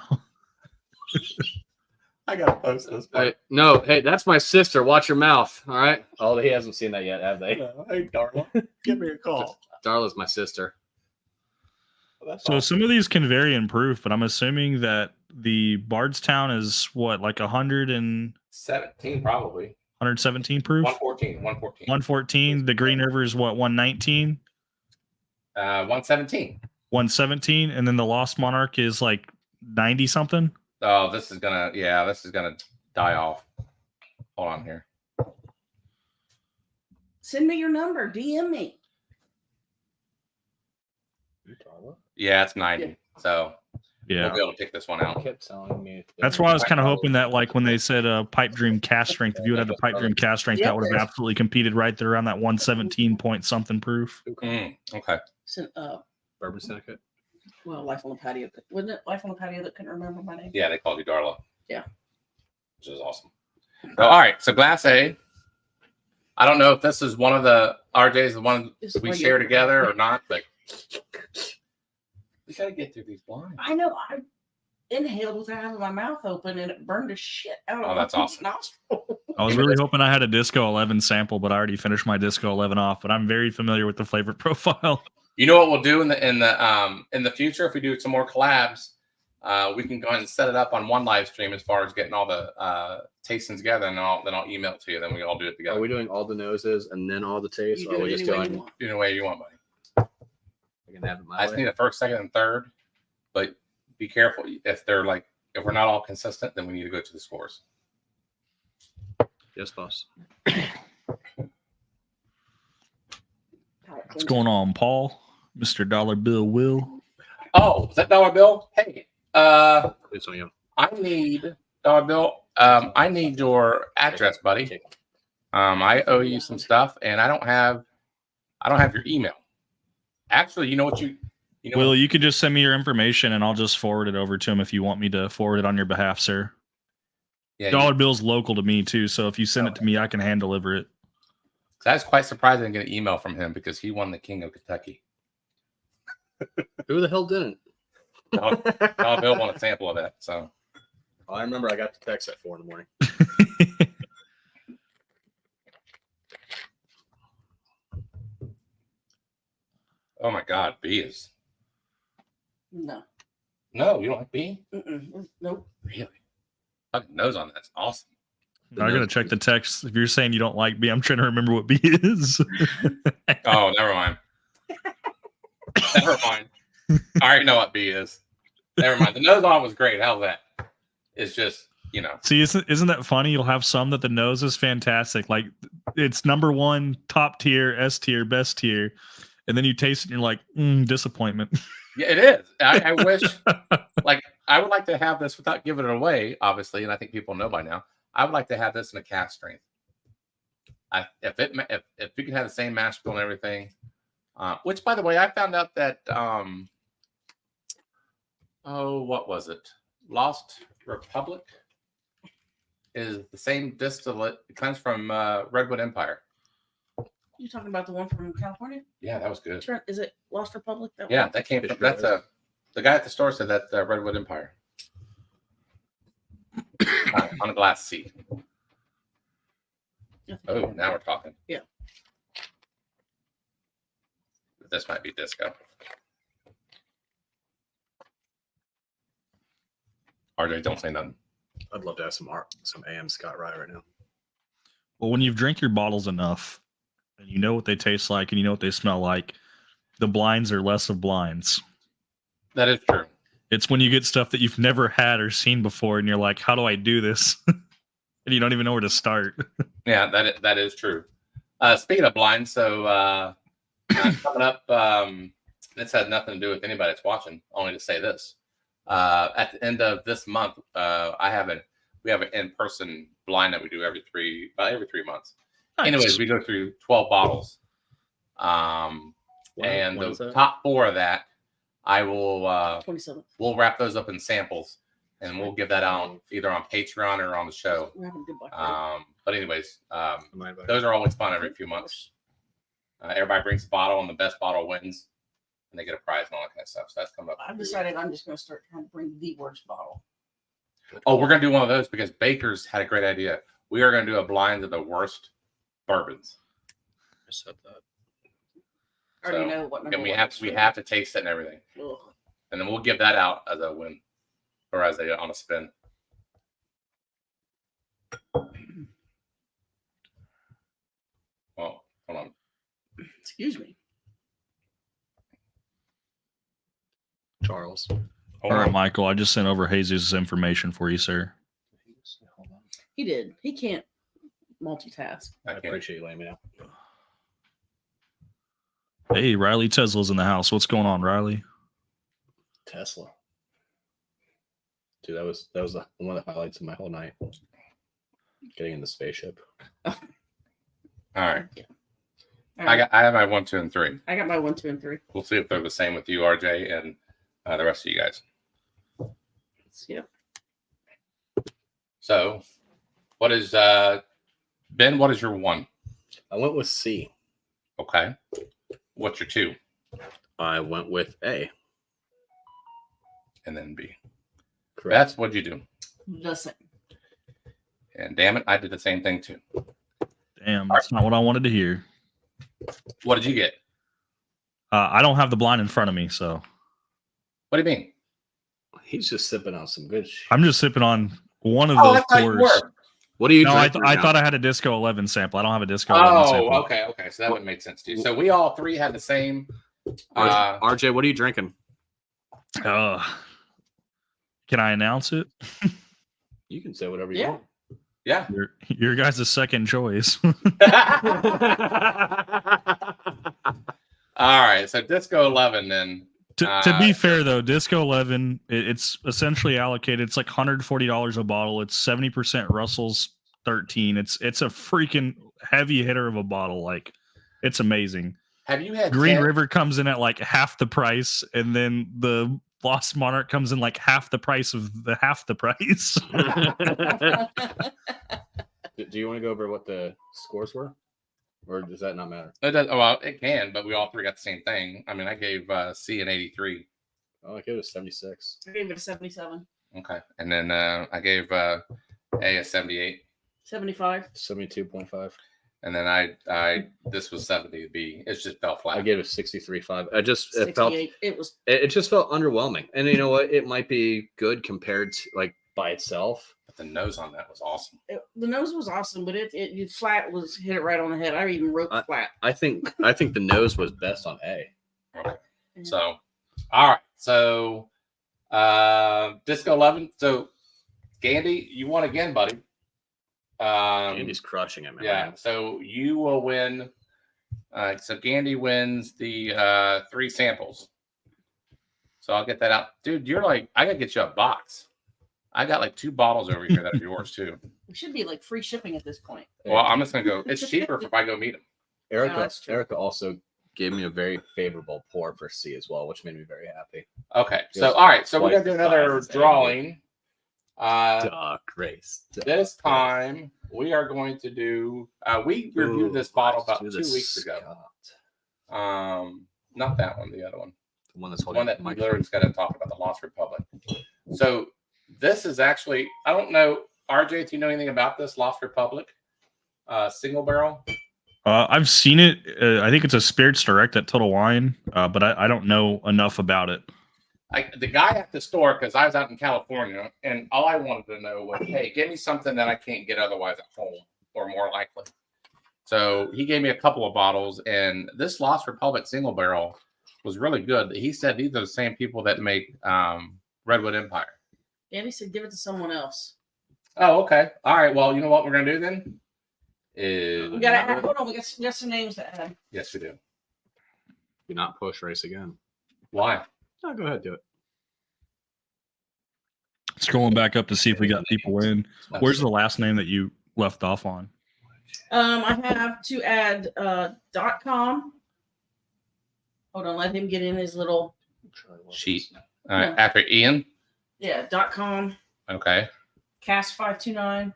I gotta post this. Hey, no, hey, that's my sister. Watch your mouth. All right. Oh, he hasn't seen that yet, have they? Hey, Darla, give me a call. Darla's my sister. So some of these can vary in proof, but I'm assuming that the Bardstown is what, like 17 probably. 117 proof? 114. 114. The Green River is what, 119? 117. 117. And then the Lost Monarch is like 90 something. Oh, this is gonna die off. Hold on here. Send me your number. DM me. Yeah, it's 90. Yeah. So Yeah. we'll be able to pick this one out. Kept telling me. That's why I was kind of hoping that, like, when they said Pipe Dream cast strength, if you would have the Pipe Dream cast strength, Yeah, that would have absolutely competed right there around that 117 point something proof. Okay. Send, Bourbon Syndicate. Well, Life on the Patio. Wasn't it Life on the Patio that couldn't remember my name? Yeah, they called you Darla. Yeah. Which is awesome. So, all right. So Glass A. I don't know if this is one of the RJ's the one This is we where share you- together or not, but we gotta get through these blinds. I know. I inhaled without having my mouth open, and it burned the shit out of Oh, my that's awesome. nostril. I was really hoping I had a Disco 11 sample, but I already finished my Disco 11 off. But I'm very familiar with the flavor profile. You know what we'll do in the future if we do some more collabs, we can go ahead and set it up on one live stream as far as getting all the tastings together, and then I'll email it to you. Then we all do it together. Are we doing all the noses and then all the tastes? You Or are do we it just any way you doing? want. Do the way you want, buddy. I can have it my I just way. need a first, second, and third, but be careful if they're like if we're not all consistent, then we need to go to the scores. Yes, boss. What's going on, Paul? Mr. Dollar Bill Will. Oh, is that Dollar Bill? Hey, It's on you. I need Dollar Bill. I need your address, buddy. I owe you some stuff, and I don't have your email. Actually, you know what you know. Will, you could just send me your information and I'll just forward it over to him if you want me to forward it on your behalf, sir. Yeah, Dollar Bill's local to me too, so if you send it to me, I can hand deliver it. I was quite surprised I didn't get an email from him because he won the King of Kentucky. Who the hell didn't? Dollar Bill won a sample of that. So I remember I got the text at 4 a.m. oh my God, B is No. no, you don't like B? Mm-mm. Nope. Really? Fucking nose on that's awesome. I gotta check the text. If you're saying you don't like B, I'm trying to remember what B is. Oh, never mind. Never mind. I already know what B is. Never mind. The nose on was great. How's that? It's just, you know. See, isn't that funny? You'll have some that the nose is fantastic, like it's number one, top tier, S tier, best tier, and then you taste it and you're like, disappointment. Yeah, it is. I wish, like, I would like to have this without giving it away, obviously, and I think people know by now. I would like to have this in a cast strength. If we could have the same mash bill and everything, which, by the way, I found out that what was it? Lost Republic is the same distillate. It comes from Redwood Empire. You talking about the one from California? Yeah, that was good. Is it Lost Republic? That Yeah, one? that came from. Fish That's Brothers. the guy at the store said that Redwood Empire on a glass seat. I think Oh, now we're talking. Yeah. This might be disco. RJ, don't say nothing. I'd love to have some AM Scott Rye right now. Well, when you've drank your bottles enough and you know what they taste like and you know what they smell like, the blinds are less of blinds. That is true. It's when you get stuff that you've never had or seen before and you're like, how do I do this? And you don't even know where to start. Yeah, that is true. Speaking of blind, so coming up, this has nothing to do with anybody that's watching. Only to say this: at the end of this month, we have an in-person blind that we do every 3 months. Nice. Anyways, we go through 12 bottles, and When is the that? top 4 of that, I will 27th. we'll wrap those up in samples, and we'll give that out either on Patreon or on the show. We're having a good Black Friday. But anyways, Am I invited? those are always fun every few months. Everybody brings a bottle, and the best bottle wins, and they get a prize and all that kind of stuff. So that's coming up. I've decided I'm just going to start trying to bring the worst bottle. Oh, we're gonna do one of those because Baker's had a great idea. We are gonna do a blind of the worst bourbons, I said that. I already So, know what number and we one have is we for. have to taste it and everything, Ugh. and then we'll give that out as a win or as a on a spin. Well, hold on. Excuse me. Charles. Hold All right, on. Michael, I just sent over Jesus' information for you, sir. He did. He can't multitask. I I can't. appreciate you letting me know. Hey, Riley Tesla's in the house. What's going on, Riley? Tesla. Dude, that was one of the highlights of my whole night. Getting in the spaceship. All right. All right. I have my 1, 2, and 3. I got my 1, 2, and 3. We'll see if they're the same with you, RJ, and the rest of you guys. Yeah. So, what is Ben? What is your 1? I went with C. Okay. What's your 2? I went with A. And then B. Correct. That's what'd you do? Listen. And damn it, I did the same thing too. Damn, that's not what I wanted to hear. What did you get? I don't have the blind in front of me, so What do you mean? He's just sipping on some good shit. I'm just sipping on one of Oh, those I thought you pours. were. What do you No, drink? I thought I had a Disco 11 sample. I don't have a Disco 11 sample. Oh, okay. So that would make sense too. So we all 3 had the same. RJ, what are you drinking? Can I announce it? You can say whatever you Yeah. want. Yeah. Your guys' second choice. All right. So Disco 11 then. To be fair though, Disco 11, it's essentially allocated. It's like $140 a bottle. It's 70% Russell's 13. It's a freaking heavy hitter of a bottle. Like, it's amazing. Have you had Green 10? River comes in at like half the price, and then the Lost Monarch comes in like half the price of the half the price. Do you want to go over what the scores were? Or does that not matter? It does, well, it can, but we all 3 got the same thing. I mean, I gave C an 83. Oh, I gave it a 76. I gave it a 77. Okay. And then I gave A a 78. 75. 72.5. And then I this was 70 B. It just fell flat. I gave it 63.5. It 68. felt It just felt underwhelming. And you know what? It might be good compared to like by itself. But the nose on that was awesome. the nose was awesome, but it flat was hit it right on the head. I even wrote flat. I think the nose was best on A. Okay. So, all right. So, Disco 11. So, Gandy, you won again, buddy. Andy's crushing it, man. Yeah. So you will win. So Gandy wins the 3 samples. So I'll get that out, dude. You're like, I gotta get you a box. I got like 2 bottles over here that are yours too. It should be like free shipping at this point. Well, I'm just gonna go. It's cheaper if I go meet him. No, that's true. Erica also gave me a very favorable pour for C as well, which made me very happy. Okay. So Yes. all right. So we're Twice gonna do the another size, drawing. Grace. This time we are going to do. We reviewed this bottle about 2 weeks ago. Not that one. The other one. The one that's The holding one that my we literally just got to talk about, the Lost Republic. So this is actually, I don't know, RJ, do you know anything about this Lost Republic single barrel? I've seen it. I think it's a Spirits Direct at Total Wine, but I don't know enough about it. The guy at the store, because I was out in California, and all I wanted to know was, hey, give me something that I can't get otherwise at home, or more likely. So he gave me a couple of bottles, and this Lost Republic single barrel was really good. He said these are the same people that make Redwood Empire. Andy said give it to someone else. Oh, okay. All right. Well, you know what we're gonna do then? We gotta add, hold on, we got some names to add. Yes, we do. Do not push race again. Why? No, go ahead, do it. Scrolling back up to see if we got people in. Where's the last name that you left off on? I have to add .com. Hold on, let him get in his little Sheet. All right. Yeah. After Ian. .com. Okay. Cast 529.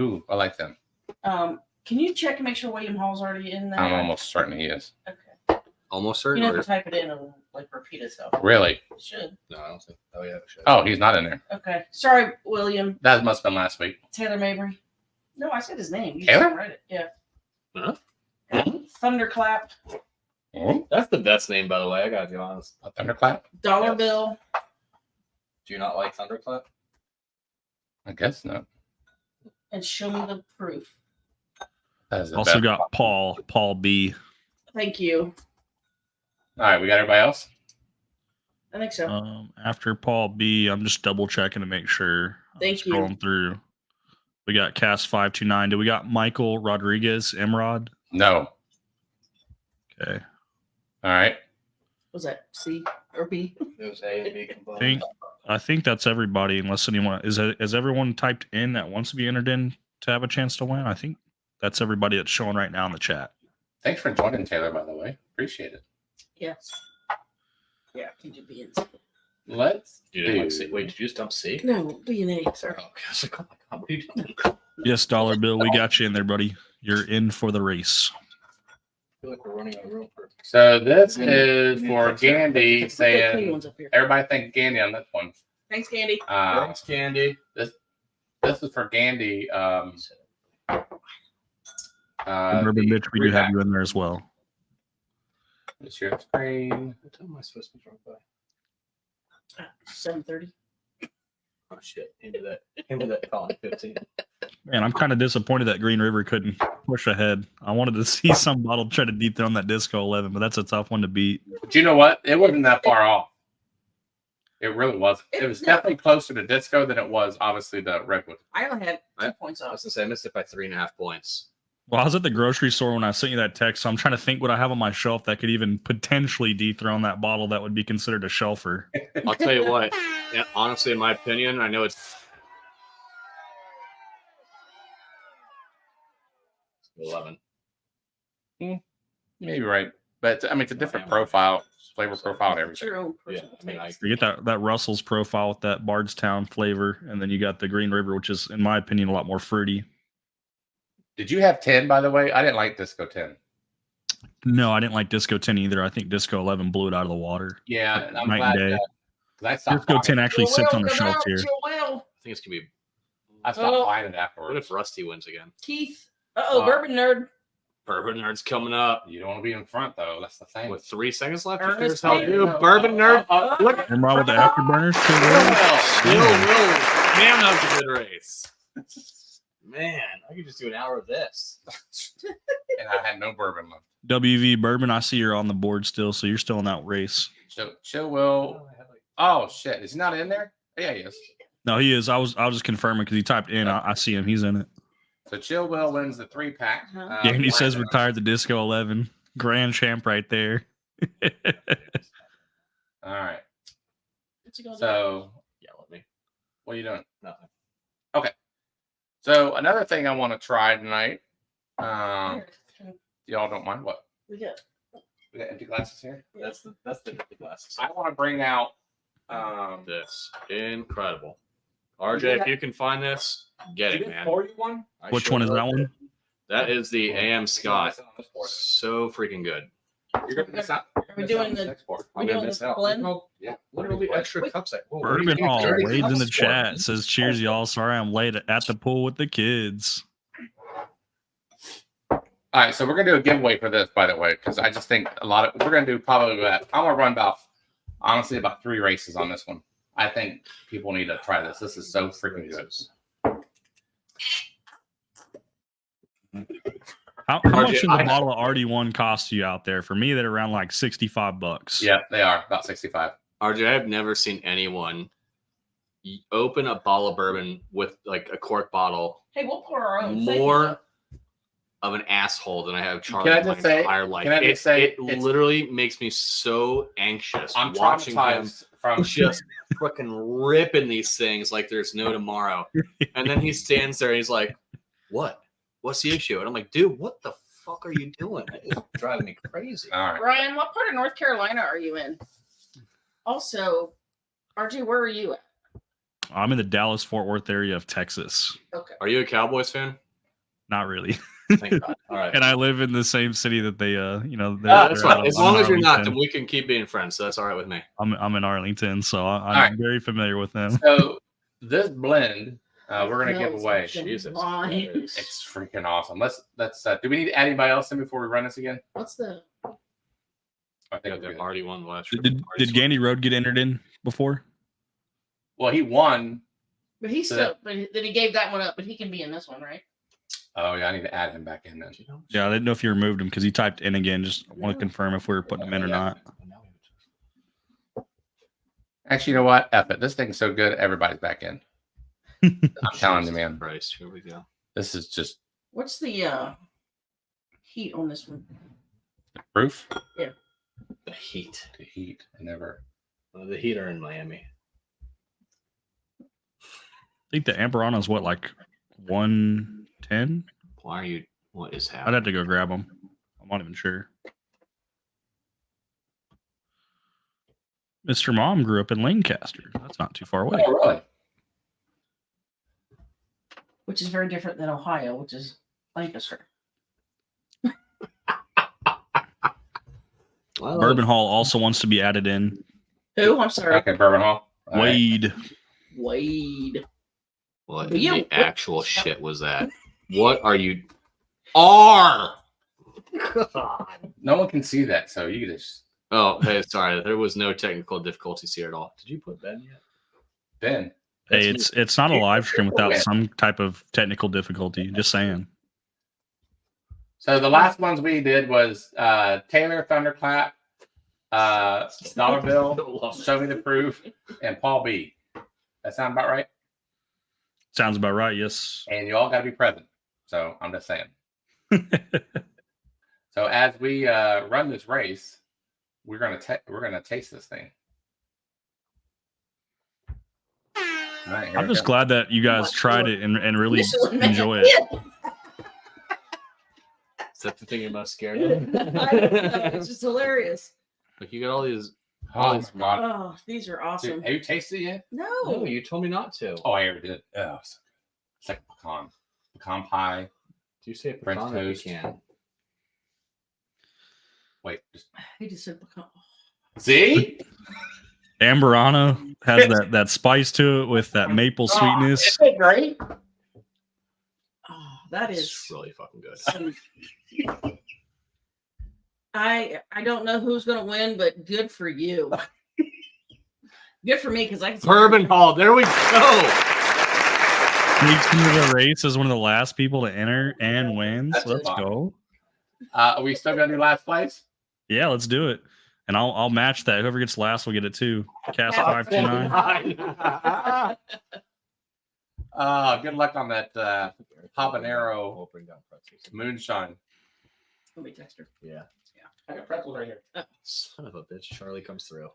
Ooh, I like them. Can you check and make sure William Hall's already in there? I'm almost certain he is. Okay. Almost You certain. don't have Or, to type it in and like repeat itself. Really? It should. no, I don't think. Oh yeah. Shit. Oh, he's not in there. Okay. Sorry, William. That must have been last week. Taylor Mabry. No, I said his name. You Taylor? just write it. Yeah. Huh? Thunderclap. That's the best name, by the way. I gotta be honest. A thunderclap? Dollar Yes. bill. Do you not like Thunderclap? I guess not. And show me the proof. That is the Also best. got Paul B. Thank you. All right, we got everybody else. I think so. After Paul B, I'm just double checking to make sure. Thank you. Scrolling through. We got Cast 529. Do we got Michael Rodriguez, Emrod? No. Okay. All right. Was that C or B? It was A and B combined. I think that's everybody, unless anyone has everyone typed in that wants to be entered in to have a chance to win. I think that's everybody that's showing right now in the chat. Thanks for joining, Taylor, by the way. Appreciate it. Yes. Yeah, can you be in? Let's do. Wait, did you just dump C? No, B&A. Sorry. Oh, gosh, like, oh my God, what are you doing? Yes, Dollar Bill, we got you in there, buddy. You're in for the race. I feel like we're running out of room for. So this is for Gandy Clean saying ones up here. everybody thank Gandy on this one. Thanks, Candy. Thanks, Candy. This is for Gandy. Bourbon Bitch, we do have you in there as well. Let's share the screen. What time am I supposed to be drunk by? 7:30. Oh shit! Into that column 15. Man, I'm kind of disappointed that Green River couldn't push ahead. I wanted to see some bottle try to dethrone that Disco 11, but that's a tough one to beat. But you know what? It wasn't that far off. It really wasn't. It was definitely closer to Disco than it was, obviously, the Redwood. I only had 2 points I off. was gonna say I missed it by 3.5 points. Well, I was at the grocery store when I sent you that text, so I'm trying to think what I have on my shelf that could even potentially dethrone that bottle that would be considered a shelfer. I'll tell you what. Yeah, honestly, in my opinion, I know it's 11. Maybe right. But, I mean, it's a different profile, flavor profile, and everything. Your own Yeah, personal I mean, taste. You get that Russell's profile with that Bardstown flavor, and then you got the Green River, which is, in my opinion, a lot more fruity. Did you have 10, by the way? I didn't like Disco 10. No, I didn't like Disco 10 either. I think Disco 11 blew it out of the water. Yeah, and I'm Night glad and day. that 'cause I stopped Disco buying 10 it. actually sits on the shelf here. I think it's gonna be. I stopped buying it What afterwards. if Rusty wins again? Keith. Bourbon nerd. Bourbon Nerd's coming up You don't want to be in front, though. That's the thing. with 3 seconds left. Ernest You sure as hell Payne. do. Bourbon Nerd. Look. Nothing wrong with the afterburners. Chill Will. Will. Man, that was a good race. Man, I could just do an hour of this. And I had no bourbon left. WV Bourbon, I see you're on the board still, so you're still in that race. Chill Will. Oh, shit. Is he not in there? Yeah, he is. No, he is. I was just confirming because he typed in. I see him. He's in it. So Chill Will wins the 3-pack. Uh-huh. Danny says blind retired the Disco 11. Grand champ right there. All right. What's he gonna do? So Yell at me. what are you doing? Nothing. So another thing I want to try tonight. Here. Y'all don't mind what? We got We got empty glasses here. That's the glasses. I want to bring out. This incredible. RJ, if you can find this, get Did it, it man. pour you one? I Which sure one is will. that one? That is the AM Scott. On this board. So freaking good. You're gonna miss out. Are we Miss out doing on this the- next board. we I'm doing gonna this miss out. blend? Yeah. Look at all the extra Wait. cups. Bourbon Hall. Dirty Wade's in the cups for it. chat. Says, cheers, y'all. Sorry I'm late at the pool with the kids. All right, so we're gonna do a giveaway for this, by the way, because I just think we're gonna do probably about. I want to run honestly about 3 races on this one. I think people need to try this. This is so freaking good. How much does a bottle of RD1 cost you out there? For me, they're around like $65. Yeah, they are about 65. RJ, I've never seen anyone open a bottle of bourbon with like a cork bottle Hey, we'll pour our own. Thank you, more though. of an asshole than I have Charlie Can I in my just say- entire life. can I just say it it's- literally makes me so anxious I'm watching him traumatized from. just freaking ripping these things like there's no tomorrow. And then he stands there and he's like, "What? What's the issue?" And I'm like, "Dude, what the fuck are you doing? It's driving me crazy." All right. Ryan, what part of North Carolina are you in? Also, RJ, where are you at? I'm in the Dallas-Fort Worth area of Texas. Okay. Are you a Cowboys fan? Not really. Thank God. All right. And I live in the same city that they, That's they're out fine. of. As I'm long in as you're not, Arlington. then we can keep being friends. So that's all right with me. I'm in Arlington, so I'm right. very familiar with them. So this blend, we're gonna give Smells away. like Jesus. wine. It's freaking awesome. Let's. Do we need to add anybody else in before we run this again? What's the? I think Yeah, we're they've good. already won the last. Did Gandy Road get entered in before? Well, he won. But he's So still. But then he gave that one up. But he can be in this one, right? Oh yeah, I need to add him back in then. Yeah, I didn't know if you removed him because he typed in again. Just want to confirm if we were putting him in or Yeah. not. Actually, you know what? F it. This thing's so good. Everybody's back in. I'm telling you, man. Christ, here we go. This is just What's the heat on this one? proof. The Heat. The heat. I never. Well, the Heat are in Miami. I think the Amperana is what, like 110? Why are you? What is I'd happening? have to go grab them. I'm not even sure. Mr. Mom grew up in Lancaster. That's not too far away. Oh, really? Which is very different than Ohio, which is Lancaster. Well, Bourbon Hall also wants to be added in. Who? I'm sorry. Okay, Bourbon Hall. All right. Wade. Wade. What Yeah, the what- actual shit was that? What are you? God. No one can see that, so you just Oh, hey, sorry. There was no technical difficulties here at all. Did you put Ben yet? Ben. Hey, it's not a live stream without Yeah. some type of technical difficulty. Just saying. So the last ones we did was Taylor Thunderclap, Dollar Bill, Show Me the Proof, and Paul B. That sound about right? Sounds about right. Yes. And you all got to be present. So I'm just saying. So as we run this race, we're gonna taste this thing. All right, here I'm we just go. glad that you guys tried it and really This is what made enjoy me it. Is that the thing you're most scared of? It's just hilarious. Like you got all these. Oh my god! Oh, these are awesome. Dude, have you tasted it yet? No. No, you told me not to. Oh, I already did. Oh, it's like pecan pie. Do you say French pecan or toast. pecan? Wait, just He just said pecan. see. Amberana has that spice to it with that maple sweetness. Isn't it great? Oh, that is. It's really fucking good. I don't know who's gonna win, but good for you. Good for me because I can. Bourbon Hall. There we go. Sneaks into the race as one of the last people to enter and wins. That's Let's fun. go. Are we still gonna do last place? Yeah, let's do it. And I'll match that. Whoever gets last will get it too. Cast 529. Good luck on that habanero We'll bring down pretzels. moonshine. Let me text her. Yeah. I got pretzels right here. Son of a bitch. Charlie comes through.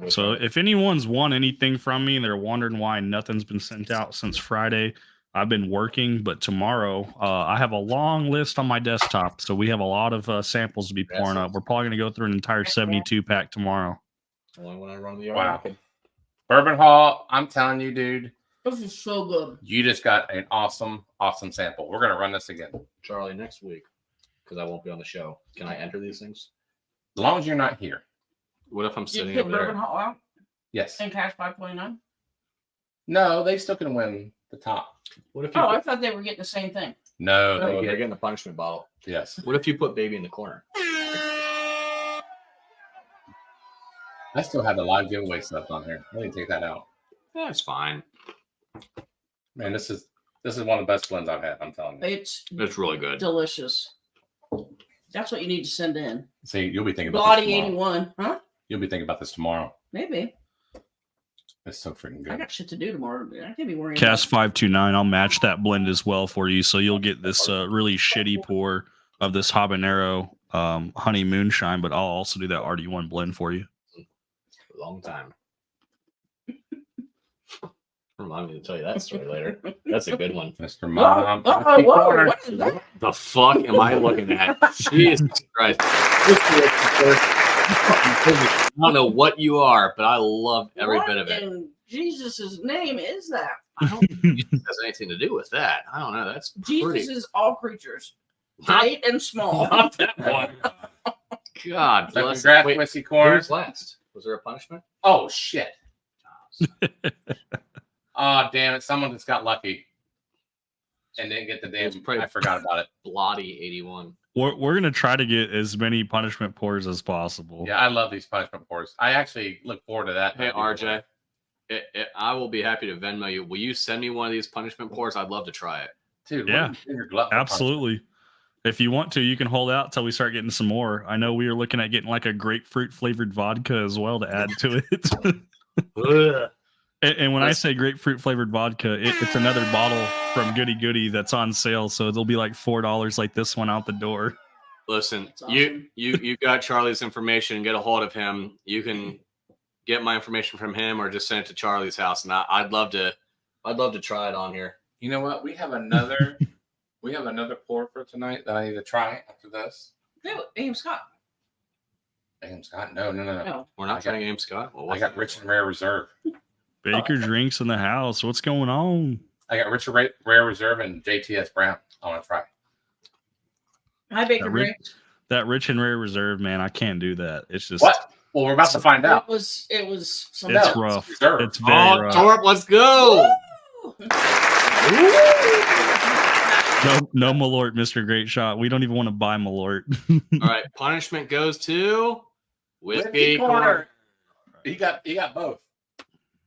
So if anyone's won anything from me, they're wondering why nothing's been sent out since Friday. I've been working, but tomorrow I have a long list on my desktop. So we have a lot of samples to be pouring up. We're probably going to go through an entire 72 pack tomorrow. Only when I run the Wow. Bourbon Hall, I'm telling you, dude, This is so good. you just got an awesome sample. We're gonna run this again. Charlie, next week, because I won't be on the show. Can I enter these things? As long as you're not here. What if I'm Did you sitting pick over Bourbon there? Hall out Yes. and cash 529? No, they still can win the top. What if you? Oh, I Put, thought they were getting the same thing. No, oh, they they're get getting a punishment bottle. yes. What if you put baby in the corner? I still have the live giveaway stuff on here. Let me take that out. That's fine. Man, this is one of the best blends I've had. I'm telling you. It's It's really good. delicious. That's what you need to send in. See, you'll be thinking about Body this tomorrow. 81. Huh? You'll be thinking about this tomorrow. Maybe. It's so freaking I good. got shit to do tomorrow. I can't be worrying. Cast 529. I'll match that blend as well for you. So you'll get this really shitty pour of this habanero honey moonshine, but I'll also do that RD1 blend for you. Long time. Remind me to tell you that story later. That's a good one. Mr. Mom. Whoa, what is that? The fuck am I looking at? Jesus Christ. I don't know what you are, but I love every bit of it. In Jesus' name is that? I don't think it has anything to do with that. I don't know. That's Jesus pretty. is all creatures, Not- great and small. Not that one. God So bless. congrats, Wait, Whiskey who Corn. was last? Was there a punishment? Oh shit. Oh damn it! Someone just got lucky and didn't get the damn. It's pretty- I forgot about it. Bloody 81. We're going to try to get as many punishment pours as possible. Yeah, I love these punishment pours. I actually look forward to that. Hey, RJ, I will be happy to Venmo you. Will you send me one of these punishment pours? I'd love to try it. Dude, Yeah, what is in your glove for Absolutely. If you want to, you can hold out till we start getting some more. I know we are looking at getting like a grapefruit flavored vodka as well to add to it. Ugh. And when I say grapefruit flavored vodka, it's another bottle from Goody Goody that's on sale. So it'll be like $4 like this one out the door. Listen, That's awesome. you got Charlie's information. Get a hold of him. You can get my information from him or just send it to Charlie's house. And I'd love to try it on here. You know what? We have another pour for tonight that I need to try after this. Do it, Aim Scott. Damn, Scott. No. No. We're not I trying to game Scott. Well, I what's got that? Rich and Rare Reserve. Baker drinks in the house. What's going on? I got Rich and Rare Reserve and JTS Brown. I want to try. Hi, Baker That rich, Drink. that rich and rare reserve, man. I can't do that. It's just What? Well, we're about to find out. It was some It's No, rough. reserve. It's very Oh, rough. Torp, let's go. No Malort, Mr. Great Shot. We don't even want to buy Malort. All right, punishment goes to Whiskey Corner. Corner. He got both.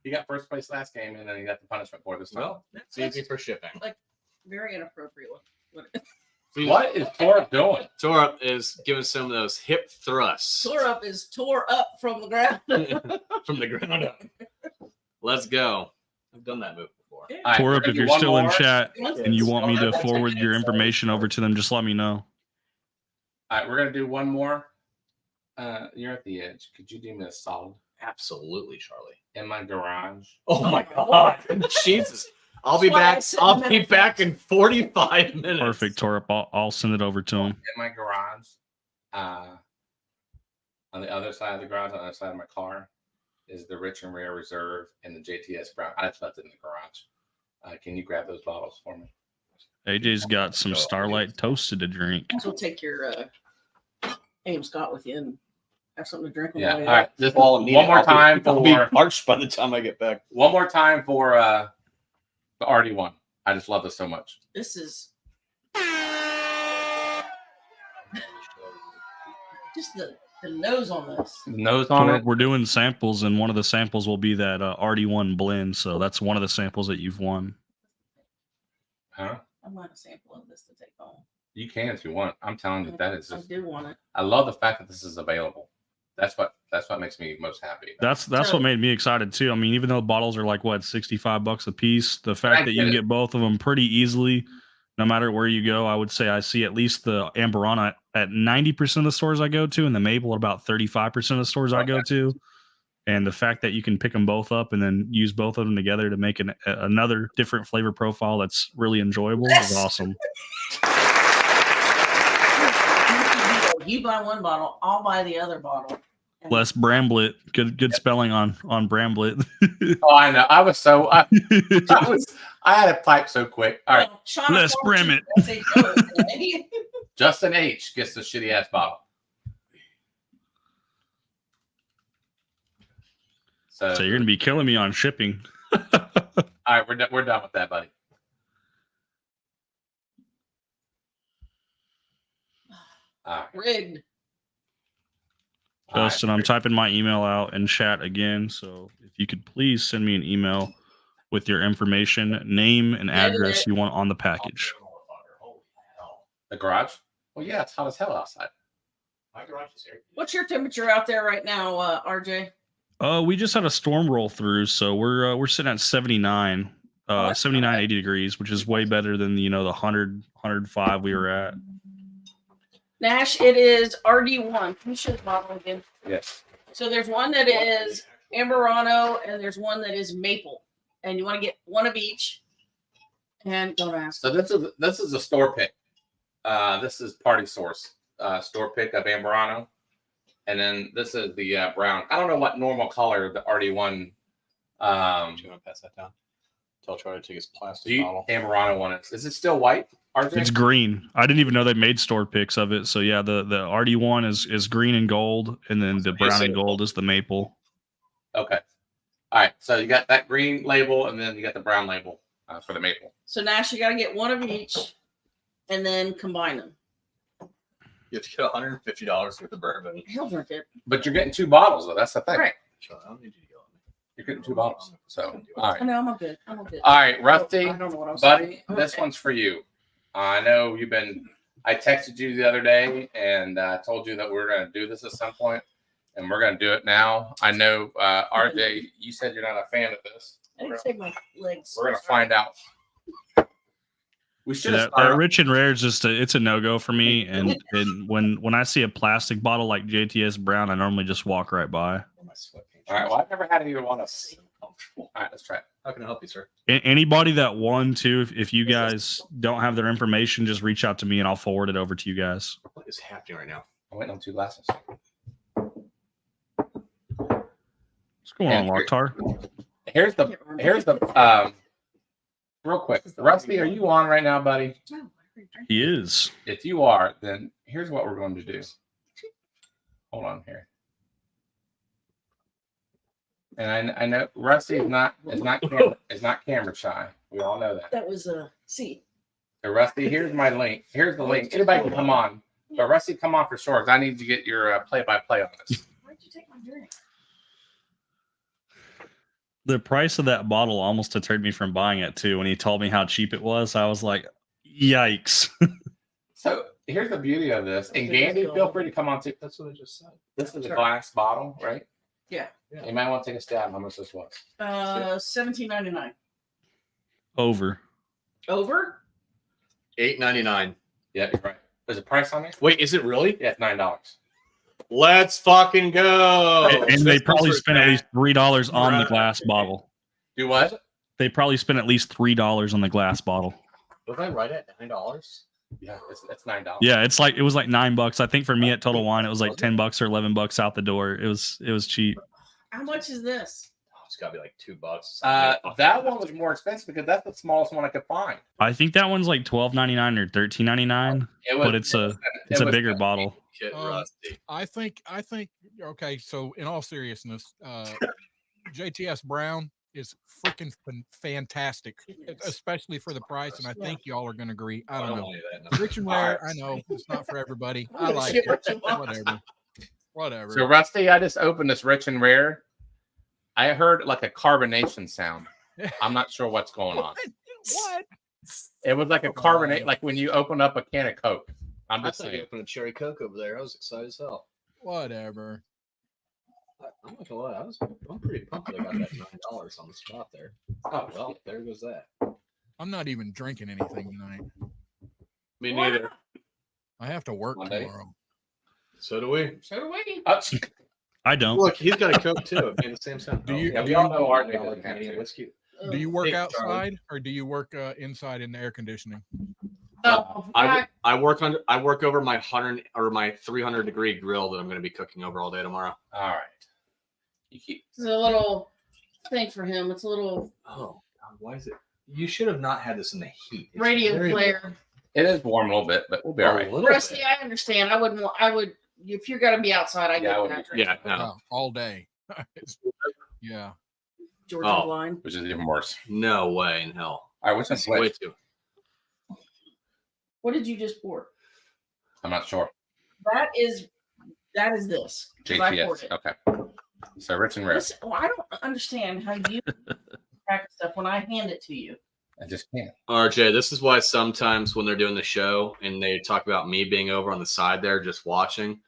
He got first place last game, and then he got the punishment for this time. Well, that's easy for shipping. very inappropriate. What is Torp doing? Torp is giving some of those hip thrusts Tore up is tore up from the ground. from the ground up. Let's go. I've done that move before. All right, we're Torp, gonna if do you're one still in more. chat Once and you it's- want me to Don't forward your take it. information over to them, just let me know. All right, we're gonna do one more. You're at the edge. Could you do me a solid Absolutely, Charlie. in my garage? Oh my God. Jesus. I'll be That's why I back. said I'll the be minute back fence. in 45 minutes. Perfect, Torp. I'll send it over to him. In my garage, on the other side of the garage, on the other side of my car, is the Rich and Rare Reserve and the JTS Brown. I just left it in the garage. Can you grab those bottles for me? AJ's got some Starlight Toasted to drink. So take your AM Scott with you and have something to drink. on the Yeah. way All right. out. Just one more time I'll be for parched by the time I get back. one more time for the RD1. I just love this so much. This is just the nose on this. Nose on Torp, it. we're doing samples, and one of the samples will be that RD1 blend. So that's one of the samples that you've won. Huh? I want a sample of this to take home. You can if you want. I'm telling you, that is I just. do want it. I love the fact that this is available. That's what makes me most happy. That's So- what made me excited too. I mean, even though bottles are like what $65 a piece, the I fact that you get can it. get both of them pretty easily, no matter where you go, I would say I see at least the Amberana at 90% of the stores I go to, and the Maple at about 35% of the stores I go to. And the fact that you can pick them both up and then use both of them together to make another different flavor profile that's really enjoyable is awesome. You buy one bottle, I'll buy the other bottle. And Less Bramblet, good spelling on Bramblet. Oh, I know. I was so. I had to type so quick. All right. Well, Shauna Let's told brim you it. to say no today. Justin H gets the shitty ass bottle. So So you're gonna be killing me on shipping. all right, we're done with that, buddy. All right. Rigged. Justin, I'm typing my email out in chat again. So if you could please send me an email with your information, name, and address you want on the package. The garage. Well, yeah, it's hot as hell outside. My garage is here. What's your temperature out there right now, RJ? We just had a storm roll through, so we're sitting at 79, 79, 80 degrees, which is way better than the 100, 105 we were at. Nash, it is RD1. Can you show the bottle again? Yes. So there's one that is Amberano and there's one that is Maple. And you want to get one of each. And don't ask. So this is a store pick. This is Party Source store pick of Amberano, and then this is the brown. I don't know what normal color the RD1. Do you want to pass that down? Tell Charlie to take his plastic bottle. Amberano one is it still white? RJ? It's green. I didn't even know they made store picks of it. So yeah, the RD1 is green and gold, and then the brown and gold is the maple. Okay. All right. So you got that green label, and then you got the brown label for the maple. So Nash, you got to get one of each and then combine them. You have to get $150 worth of bourbon. He'll drink it. But you're getting two bottles, though. That's the thing. Right. Charlie, I don't need you to yell at me. You're getting two bottles. So all right. I know, I'm all good. I'm all good. All right, Rusty, I don't know what I'm buddy, saying. this Okay. one's for you. I know I texted you the other day and told you that we were going to do this at some point, and we're going to do it now. I know, RJ, you said you're not a fan of this. I didn't take my legs. We're going to find out. We should have That rich and rare is just it's a no-go for me. And when I see a plastic bottle like JTS Brown, I normally just walk right by. All right, well, I've never had either one of them. All right, let's try it. How can I help you, sir? Anybody that won too, if you guys don't have their information, just reach out to me and I'll forward it over to you guys. What is happening right now? I'm waiting on two glasses. What's going on, And Locktar? Here's the real quick. Rusty, are you on right now, buddy? He is. If you are, then here's what we're going to do. Hold on here. And I know Rusty is not camera shy. We all know that. That was a C. So Rusty, here's my link. Here's the link. Anybody can come on, but Rusty, come on for sure. 'Cause I need to get your play-by-play on this. Why'd you take my drink? The price of that bottle almost deterred me from buying it too. When he told me how cheap it was, I was like, "Yikes!" So here's the beauty of this. And Gandy, feel free to come on too. That's what I just said. This is a glass bottle, right? Yeah. You might want to take a stab. How much this was? $17.99. Over. Over? $8.99. Yeah, you're right. There's a price on it. Wait, is it really? Yeah, it's $9. Let's fucking go. And they probably spent at least $3 on the glass bottle. Do what? They probably spent at least $3 on the glass bottle. Was I right at $9? Yeah, it's $9. Yeah, it was like $9. I think for me at Total Wine, it was like $10 or $11 out the door. It was cheap. How much is this? Oh, it's got to be like $2. That one was more expensive because that's the smallest one I could find. I think that one's like $12.99 or $13.99, but it's a bigger bottle. Kid Um, Rusty. I think okay, so in all seriousness, JTS Brown is freaking fantastic, especially for the price, and I think y'all are going to agree. I don't know. Rich and rare, I know it's not for everybody. I like it. Whatever. So Rusty, I just opened this Rich and Rare. I heard like a carbonation sound. I'm not sure what's going on. What? It was like a carbonate, like when you open up a can of Coke. I'm I just thought you saying. opened a cherry Coke over there. I was excited as hell. Whatever. I'm not gonna lie, I'm pretty pumped that I got that $9 on the spot there. Oh well, there goes that. I'm not even drinking anything tonight. Me neither. I have to work Monday? tomorrow. So do we. So do we. I don't. Look, he's got a Coke too. It made the same sound. Do you- Yeah, do we all you- know RJ doesn't have Canadian to. whiskey. Do you work Hey, Charlie. outside or do you work inside in the air conditioning? I work over my 100 or my 300-degree grill that I'm going to be cooking over all day tomorrow. All right. You keep. It's a little thing for him. It's a little Oh, God, why is it? You should have not had this in the heat. It's radio very- flare. It is warm a little bit, but we'll be all A right. little Rusty, bit. I understand. I would if you're gonna be outside, I Yeah, I get would that be. drink. Yeah, no, Oh, all day. Yeah. Georgia Oh. line. Which is even worse. no way in hell. All right, which one's Way which? too. What did you just pour? I'm not sure. That is this. 'Cause I poured JTS. it. Okay. So Rich and Rare. Listen, well, I don't understand how you crack stuff when I hand it to you. I just can't. RJ, this is why sometimes when they're doing the show and they talk about me being over on the side there just watching,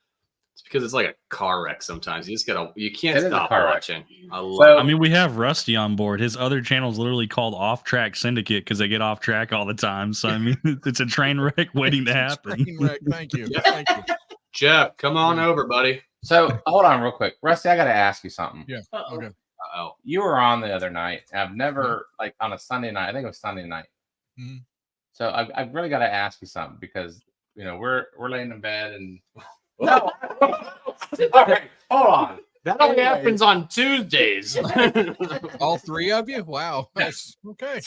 it's because it's like a car wreck sometimes. You can't It is a stop car wreck. watching. I love So I mean, we have Rusty on board. His other channel is literally called Off Track Syndicate because they get off track all the time. So I mean, it's a train wreck waiting to happen. Train wreck. Thank you. Thank you. Jeff, come on over, buddy. So hold on real quick. Rusty, I gotta ask you something. Yeah. Uh-oh. Okay. Uh-oh. You were on the other night. I've never like on a Sunday night. I think it was Sunday night. Mhm. So I've really got to ask you something because we're laying in bed and No. all right, hold on. That only Anyway. happens on Tuesdays. All three of you? Wow. That's okay.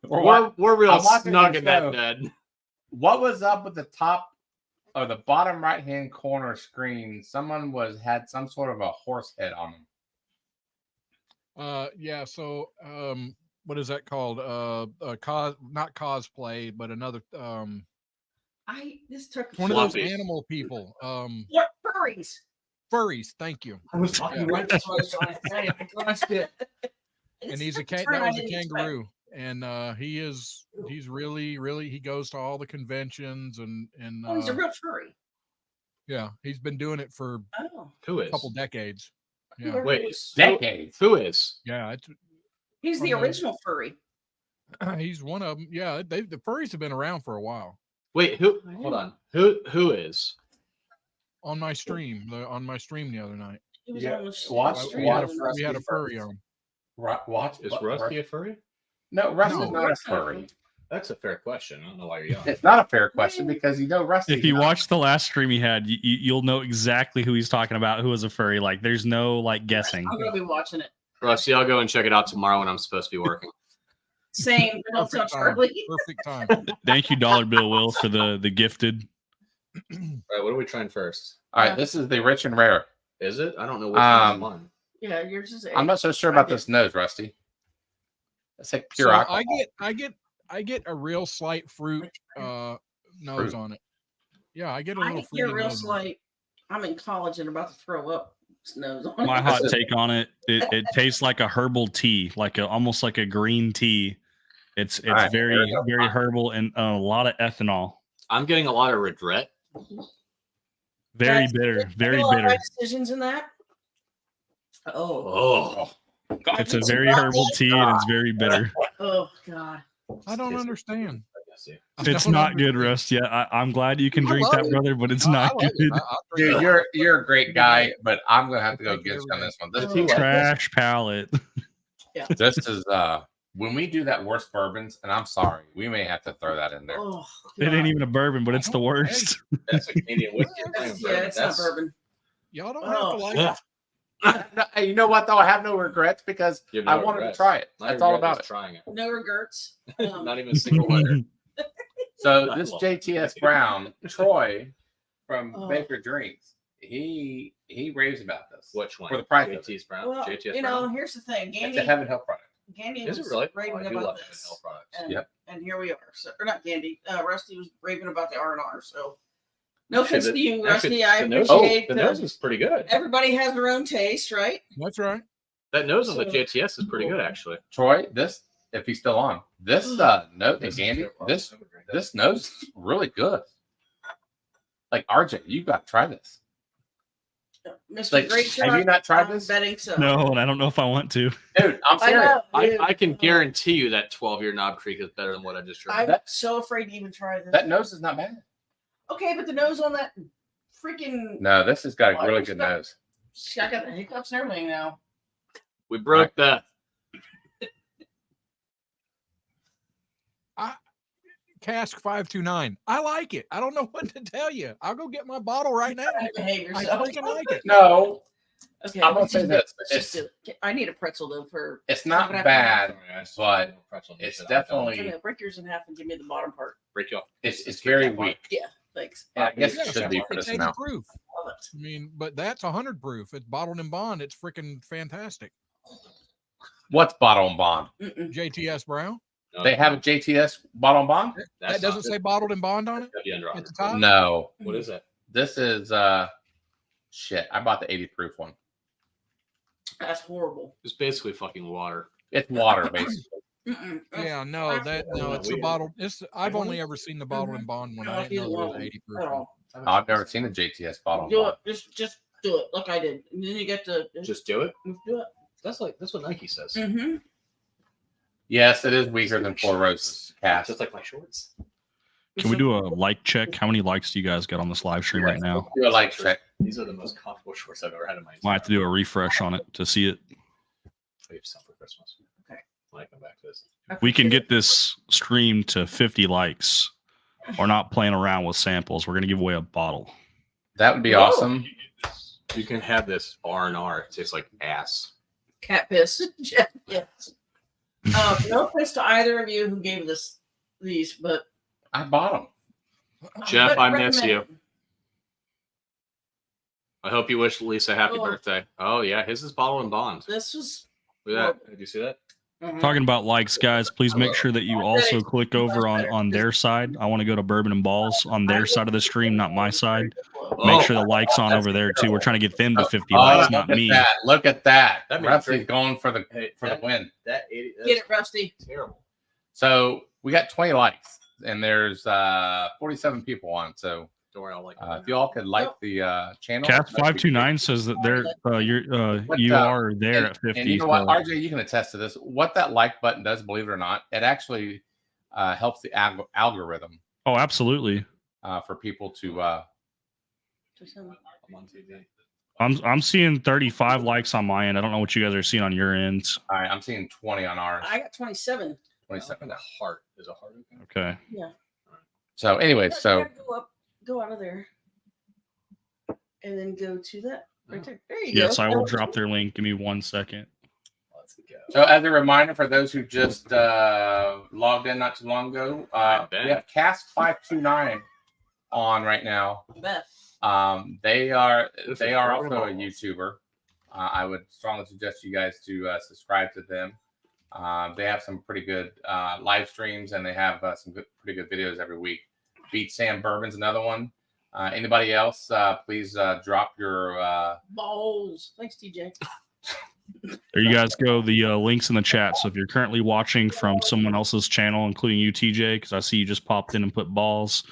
we're real I'm watching snug the in that show. bed. What was up with the top or the bottom right hand corner screen? Someone had some sort of a horse head on them. Yeah, so what is that called? Not cosplay, but another This took one of those Fluffy. animal people. What furries? Furries, thank you. I was talking right. That's what I was trying to say. I crushed it. And he's a Turn that I was a didn't expect. kangaroo. And he's really he goes to all the conventions and Oh, he's a real furry. yeah, he's been doing it for Oh, Who a is? couple decades. Yeah. Who are Wait, these? Decades. who is? Yeah, it's He's the from the- original furry. he's one of them. Yeah, the furries have been around for a while. Wait, who? Hold on. Who is? On my stream, the other night. He was Yeah, on the watch- street We had, the other we had a night. furry on. Watch. Is Rusty a furry? No, Rusty's No. not a furry. That's a fair question. I don't know why you're yelling. It's not a fair question because you know Rusty. If you watch the last stream he had, you'll know exactly who he's talking about. Who is a furry? Like, there's no like guessing. I'm gonna be watching it. Rusty, I'll go and check it out tomorrow when I'm supposed to be working. Same. Don't tell Perfect time. Charlie. Perfect time. Thank you, Dollar Bill Will, for the gifted. All right, what are we trying first? All right, this is the rich and rare. Is it? I don't know which one's mine. Yeah, yours is. I'm not so sure about this nose, Rusty. It's like pure So alcohol. I get a real slight fruit nose Fruit. on it. Yeah, I get a I little think you're fruity real nose on it. slight. I'm in college and about to throw up. Nose on My it. hot take on it: it tastes like a herbal tea, almost like a green tea. It's All right, very there we go. very herbal and a lot of ethanol. I'm getting a lot of regret. Very Guys, bitter, did I very make a lot of bitter. right decisions in that. Oh, It's a very herbal tea and it's very bitter. oh God. I don't understand. I guess, yeah. I It's don't not good, understand. Rust. Yeah, I'm glad you can I drink love that, it. brother, but it's I not love it. good. I'll drink Dude, it. you're a great guy, but I'm gonna have to go Thank you, against you on this one. This, everything. Trash palate. this is when we do that worst bourbons, and I'm sorry, we may have to throw that in there. Oh, It God. ain't even a bourbon, but it's the worst. That's a Canadian whiskey. Yeah, it's not bourbon. Y'all don't have to Oh, like yeah. it. No, hey, you know what though? I have no regrets because You have I no wanted regrets. to try it. My That's all regret about is it. Trying it. No regrets. Not even a single letter. So Not this long. JTS Brown, Troy from Oh. Baker Drinks, he raves about this. Which one? For the price of it. JT's Brown. Well, JTS you know, Brown. here's the thing. It's Gandy, a Heaven Hill product. Gandy Is was it really? raving I do about love Heaven this. Hill products. And, Yep. and here we are. So, or not Gandy. Rusty was raving about the R&R. So, no Actually, offense to you, actually, Rusty. I the nose, appreciate the nose is pretty good. everybody has their own taste, right? That's right. That nose on the So- JTS is pretty good, actually. Troy, this if he's still on, this note, This is Gandy, their product. this I would drink that. this nose is really good. Like RJ, you got to try this. Mr. Like, Great have you Shot, not tried I'm this? betting so. No, and I don't know if I want to. Dude, I'm I serious. know. I, dude. I can guarantee you that 12-year Knob Creek is better than what I just drank. I'm that- so afraid to even try this. That nose is not bad. Okay, but the nose on that freaking. No, this has got a Why really was good that- nose. I got the hiccups and everything now. We broke the Cask 529. I like it. I don't know what to tell you. I'll go get my bottle right now. Behave I yourself. freaking like it. No, Okay, I'm gonna let's say just- this. let's just do it. I need a pretzel though for. It's not I'm gonna have bad. Sorry, I but saw the pretzel and it's said, I don't. definitely- I'm gonna break yours in half and give me the bottom part. break you off. It's very weak. Thanks. I guess Yeah, it should be for it's this 80 amount. proof. Love it. I mean, but that's 100 proof. It's bottled in bond. It's freaking fantastic. What's bottle and bond? Mm-mm. JTS Brown. No, They have a JTS bottle and bond? that's That not doesn't good. say bottled in bond on it That'd be under at 100. the top. No. What is it? This is shit. I bought the 80 proof one. That's horrible. It's basically fucking water. It's water basically. Mm-mm. Yeah, no, that no, it's the Weird. bottle. It's I've only ever seen the bottled in bond one. I didn't know there was 80 proof. At one. all. I've never seen a JTS bottle and Do bond. it. Just do it like I did. And then you get to Just do it. do it. That's what Nike says. Mm-hmm. Yes, it is weaker than Four Roses cast. Just like my shorts. Can we do a like check? How many likes do you guys got on this live stream right now? Do a like check. These are the most comfortable shorts I've ever had in my Might have to do a refresh on it to see it. I have some for Christmas. Okay. When I come back to this. We can get this stream to 50 likes. We're not playing around with samples. We're gonna give away a bottle. That would be Whoa. awesome. You can have this R&R. It tastes like ass. Cat piss. Yes. No offense to either of you who gave these, but I bought them. Jeff, I miss recommend you. it. I hope you wish Lisa happy Oh. birthday. Oh yeah, his is bottled in bond. This was. Look at that. Did you see that? Mhm. Talking about likes, guys, please make sure that you also click over on their side. I want to go to Bourbon and Balls on their side of the stream, not my side. Make sure the likes on over there too. We're trying to get them to 50 likes, not look me. at that. Look at that. That means Rusty's three. going for the Hey, for the win. That 80. Get it, Rusty. Terrible. So we got 20 likes and there's 47 people on. So Don't worry, I'll like if you all could like the channel. Cast that'd be 529 says that they're What, you are there at 50. And you know what, so- RJ, you can attest to this. What that like button does, believe it or not, it actually helps the algorithm Oh, absolutely. for people to. I'm on TV. I'm seeing 35 likes on my end. I don't know what you guys are seeing on your end. All right, I'm seeing 20 on ours. I got 27. 27 The now. heart is a heart. Okay. Okay. So anyway, You so gotta go out of there, and then go to that right there. There you Yes, go. I will drop their link. Give me 1 second. Let's go. so as a reminder for those who just logged in not too long ago, we have Cast 529 on right now. Beth. They are This they is are Bourbon also a and Ballz. YouTuber. I would strongly suggest you guys to subscribe to them. They have some pretty good live streams, and they have some pretty good videos every week. Beat Sam Bourbon's another one. Anybody else? Please drop your. Balls. Thanks, TJ. There you guys go. The links in the chat. So if you're currently watching from someone else's channel, including you, TJ, because I see you just popped in and put balls,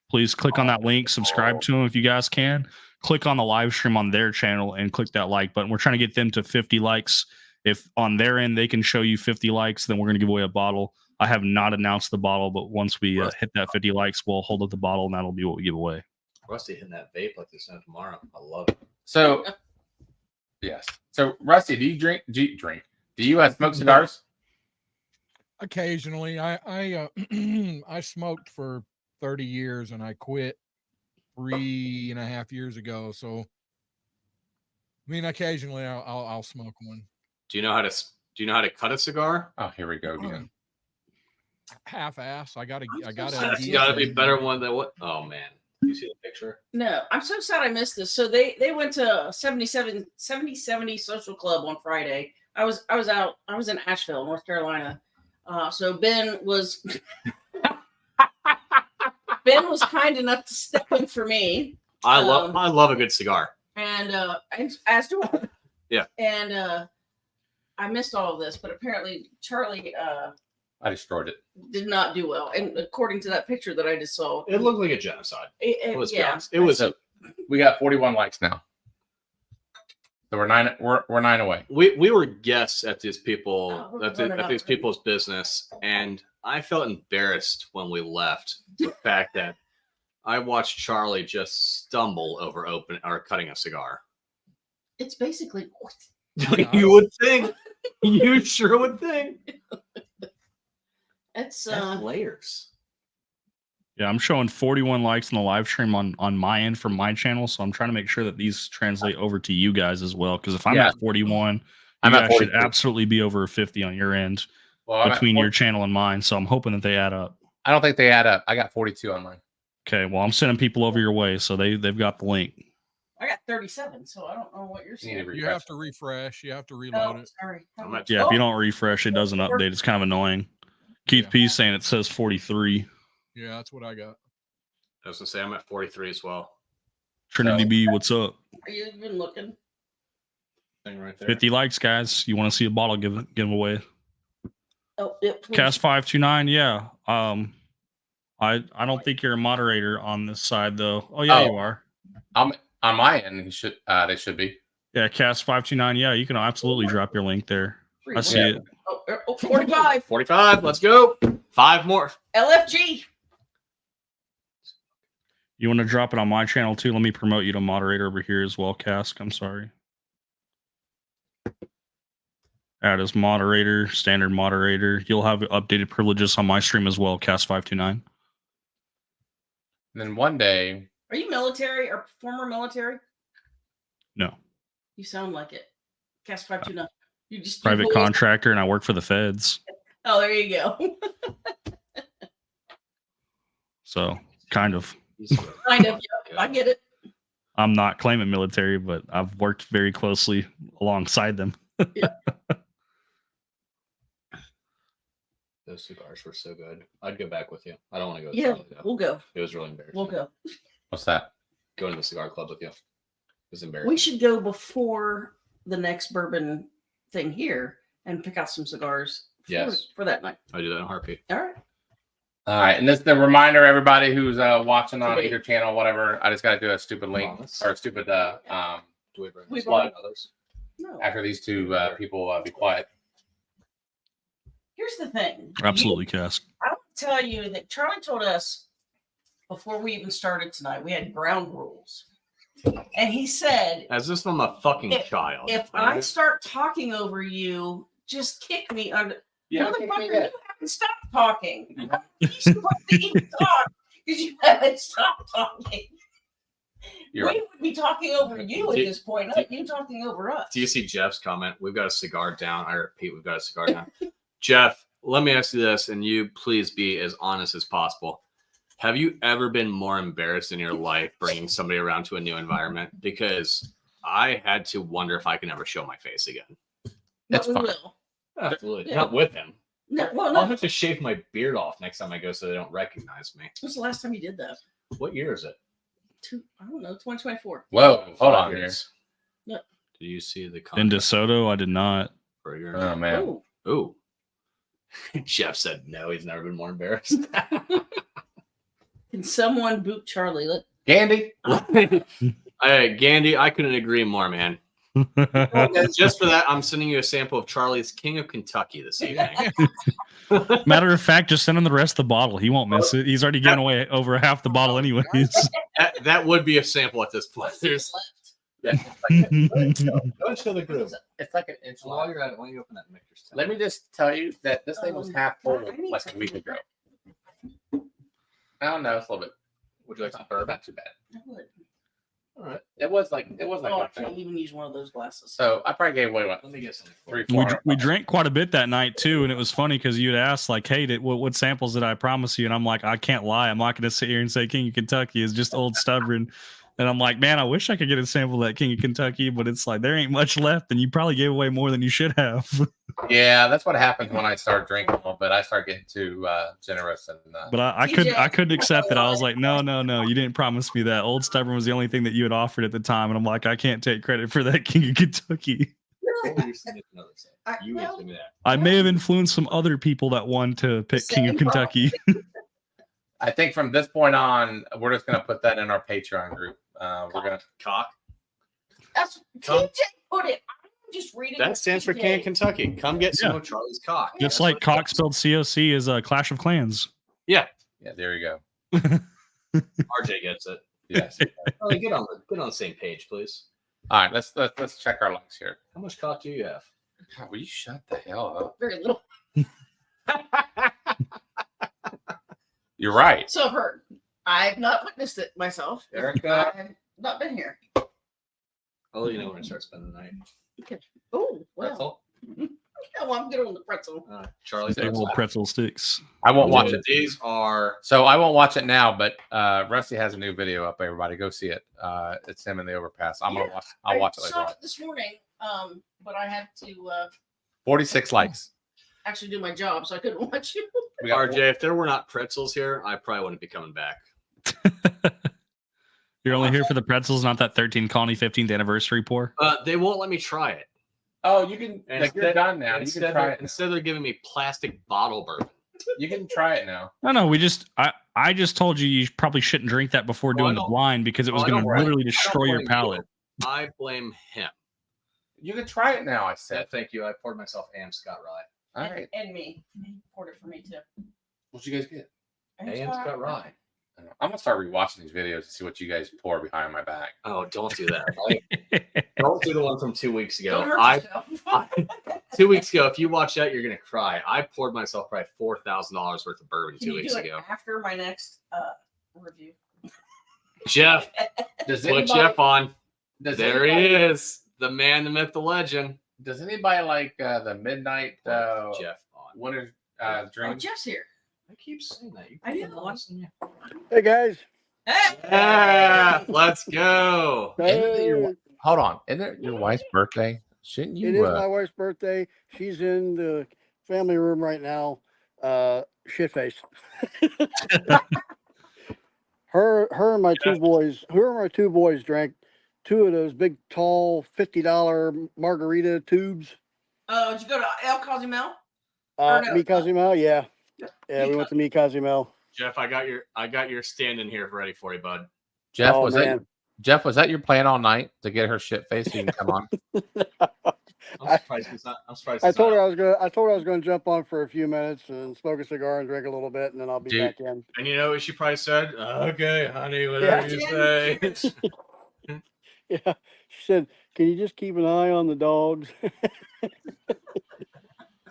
please click on that link. Subscribe to them if you guys can. Click on the live stream on their channel and click that like button. We're trying to get them to 50 likes. If on their end they can show you 50 likes, then we're going to give away a bottle. I have not announced the bottle, but once we hit that 50 likes, we'll hold up the bottle, and that'll be what we give away. Rusty hitting that vape like there's no tomorrow. I love it. So yes. So Rusty, do you drink? Do you smoke cigars? Occasionally, I I smoked for 30 years and I quit 3.5 years ago. So, I mean, occasionally I'll smoke one. Do you know how to cut a cigar? Oh, here we go again. Half-ass. I gotta. It's got to be better one than what? Oh man, you see the picture? No, I'm so sad I missed this. So they went to 70 social club on Friday. I was in Asheville, North Carolina. So Ben was kind enough to step in for me. I love a good cigar. And as do I. Yeah. And I missed all of this, but apparently Charlie I destroyed it. did not do well. And according to that picture that I just saw, It looked like a genocide. Let's be yeah. honest. It was. So we got 41 likes now. So we're 9 away. We were guests at these people Oh, we're at running these out. people's business, and I felt embarrassed when we left. The fact that I watched Charlie just stumble over cutting a cigar. It's basically You would think. You sure would think. it's That's layers. Yeah, I'm showing 41 likes on the live stream on my end from my channel, so I'm trying to make sure that these translate over to you guys as well. Because if I'm Yeah. at 41, I'm you at guys should 42. absolutely be over 50 on your end Well, I'm at between your 40 channel and mine. So I'm hoping that they add up. I don't think they add up. I got 42 on mine. Okay, well I'm sending people over your way, so they've got the link. I got 37, so I don't know what you're You need saying. to You refresh. have to refresh. You have to reload Oh, it. sorry. I'm at- Yeah, if you don't refresh, it doesn't update. It's kind of annoying. Keith Yeah. P saying it says 43. Yeah, that's what I got. I was gonna say I'm at 43 as well. Trinity So- B, what's up? Are you even looking? Thing right there. 50 likes, guys. You want to see a bottle give away? Oh, yep. please. Cast 529, yeah. I don't think you're a moderator on this side though. Oh yeah, Oh. you are. I'm on my end. They should be. Yeah, Cast 529. Yeah, you can absolutely drop your link there. I see Yeah. it. Oh, 45. 45. Let's go. 5 more. LFG. You want to drop it on my channel too? Let me promote you to moderator over here as well, Cask. I'm sorry. Add as moderator, standard moderator. You'll have updated privileges on my stream as well, Cast 529. And then one day, Are you military or former military? No. You sound like it. Cast 529. You just Private your voice- contractor, and I work for the feds. Oh, there you go. So kind of. Kind of. Yep, I get it. I'm not claiming military, but I've worked very closely alongside them. Those cigars were so good. I'd go back with you. I don't want to go. With Yeah, Charlie, though. we'll go. It was really embarrassing. We'll go. what's that? Going to the cigar club with you. It was embarrassing. We should go before the next bourbon thing here and pick out some cigars Yes. for that night. I do that in a heartbeat. All right. All right, and this is the reminder, everybody who's watching on Wait. either channel, whatever. I just got to do a stupid link Promise. or a stupid Do we bring We've this already- to others? No. after these two people be quiet. Here's the thing. Absolutely, Cask. I will tell you that Charlie told us before we even started tonight, we had ground rules. And he said, As if I'm a fucking if child. I start talking over you, just kick me under. Yeah, Motherfucker, you have Stop talking. You're supposed to even talk because you haven't stopped talking. You're We would be talking over you at this point, not you talking over us. Do you see Jeff's comment? We've got a cigar down. I repeat, we've got a cigar down. Jeff, let me ask you this, and you please be as honest as possible. Have you ever been more embarrassed in your life bringing somebody around to a new environment? Because I had to wonder if I can ever show my face again. That's But we fine. will. Absolutely. Yeah. Not with him. No, well, I'll no. have to shave my beard off next time I go so they don't recognize me. When's the last time you did that? What year is it? I don't know, 2024. Whoa, hold 5 on here. years. Yeah. Did you see the In comment? DeSoto, I did not. Oh man. Oh, Oh. Jeff said no, he's never been more embarrassed. can someone boot Charlie? Gandy. Hey, Gandhi, I couldn't agree more, man. Just for that, I'm sending you a sample of Charlie's King of Kentucky this evening. Matter of fact, just send him the rest of the bottle. He won't miss it. He's already given away over half the bottle anyways. That would be a sample at this point. There's Go ahead, show the group. It's like an inch While long. you're at it, why don't you open that mixer's tab? Let me just tell you that this thing was half full I need like a some. week ago. I don't know, it's a little bit. Would you like some Not, bourbon? not too bad. I would. All right. It was like Oh, I one can't thing. even use one of those glasses. So I probably gave away what Let me get something for 3, you. 400. we drank quite a bit that night too, and it was funny because you'd ask like, "Hey, what samples did I promise you?" And I'm like, "I can't lie. I'm not going to sit here and say King of Kentucky is just old stubborn." And I'm like, "Man, I wish I could get a sample of that King of Kentucky, but it's like there ain't much left, and you probably gave away more than you should have." Yeah, that's what happens when I start drinking a little bit. I start getting too generous and But I couldn't accept it. I was like, no, you didn't promise me that. Old Stubborn was the only thing that you had offered at the time, and I'm like, I can't take credit for that King of Kentucky. What were you saying? Another thing? You well, answer me that. I may have influenced some other people that won to pick King of Same Kentucky. I think from this point on, we're just gonna put that in our Patreon group. We're gonna Cock. that's Come. TJ put it. I'm just reading. That what stands for TJ. King of Kentucky. Come get some Yeah. of Charlie's cock. Just like Cock spelled COC is a Clash of Clans. yeah, there you go. RJ gets it. Yes. Oh, get on the same page, please. All right, let's check our likes here. How much cock do you have? God, will you shut the hell up? Very little. You're right. So I've heard. I've not witnessed it myself. Erica. I've not been here. I'll let you know when I start spending the night. Oh, That's well. all. Yeah, well, I'm good on the pretzel. Charlie, Big old pretzel sticks. I won't watch it. These are So I won't watch it now, but Rusty has a new video up. Everybody, go see it. It's him in the overpass. I'm gonna watch. I'll watch it later I on. saw it this morning, but I had to 46 likes. actually do my job, so I couldn't watch you. We got RJ. If there were not pretzels here, I probably wouldn't be coming back. You're only here for the pretzels, not that 13 Colony 15th anniversary pour. They won't let me try it. Oh, you can. And Like, you're done now. You Instead, can try it. instead they're giving me plastic bottle bourbon. You can try it now. No, I just told you probably shouldn't drink that before Well, I doing the don't- blind because it was well, I going to don't- literally I don't destroy your blame palate. you. I blame him. You can try it now. I Yeah, said. thank you. I poured myself AM Scott Rye. All right. And me. He poured it for me too. What'd you guys get? AM Scott Rye. I don't know. I'm gonna start rewatching these videos to see what you guys pour behind my back. Oh, don't do that. Don't do the one from 2 weeks ago. Don't hurt I- yourself. 2 weeks ago, if you watch that, you're gonna cry. I poured myself probably $4,000 worth of bourbon Can 2 you weeks do it ago. after my next review? Jeff, Does put anybody? Jeff on. Does There anybody, he is, the man, the myth, the legend. Does anybody like the midnight Jeff on. winter Oh, drink? Jeff's here. I keep saying that. You I keep know. listen, yeah. Hey guys. Hey! Yeah, let's go. Isn't it your- Hey, Hold on. Isn't it your wife's birthday? Shouldn't it is you? my wife's birthday. She's in the family room right now. Shit face. her and my two boys drank two of those big tall $50 margarita tubes. Oh, did you go to El Cozumel? Or no, Mi Cozumel, yeah. Yeah, we went to Mi Cozumel. Jeff, I got your stand in here ready for you, bud. Jeff, Oh, was man. that your plan all night to get her shit face so you can come on? I'm surprised it's not. I'm surprised. I It's told her not. I told her I was gonna jump on for a few minutes and smoke a cigar and drink a little bit and then I'll be Dude. back in. And you know what she probably said? Okay, honey, whatever you say. Yeah. She said, "Can you just keep an eye on the dogs?"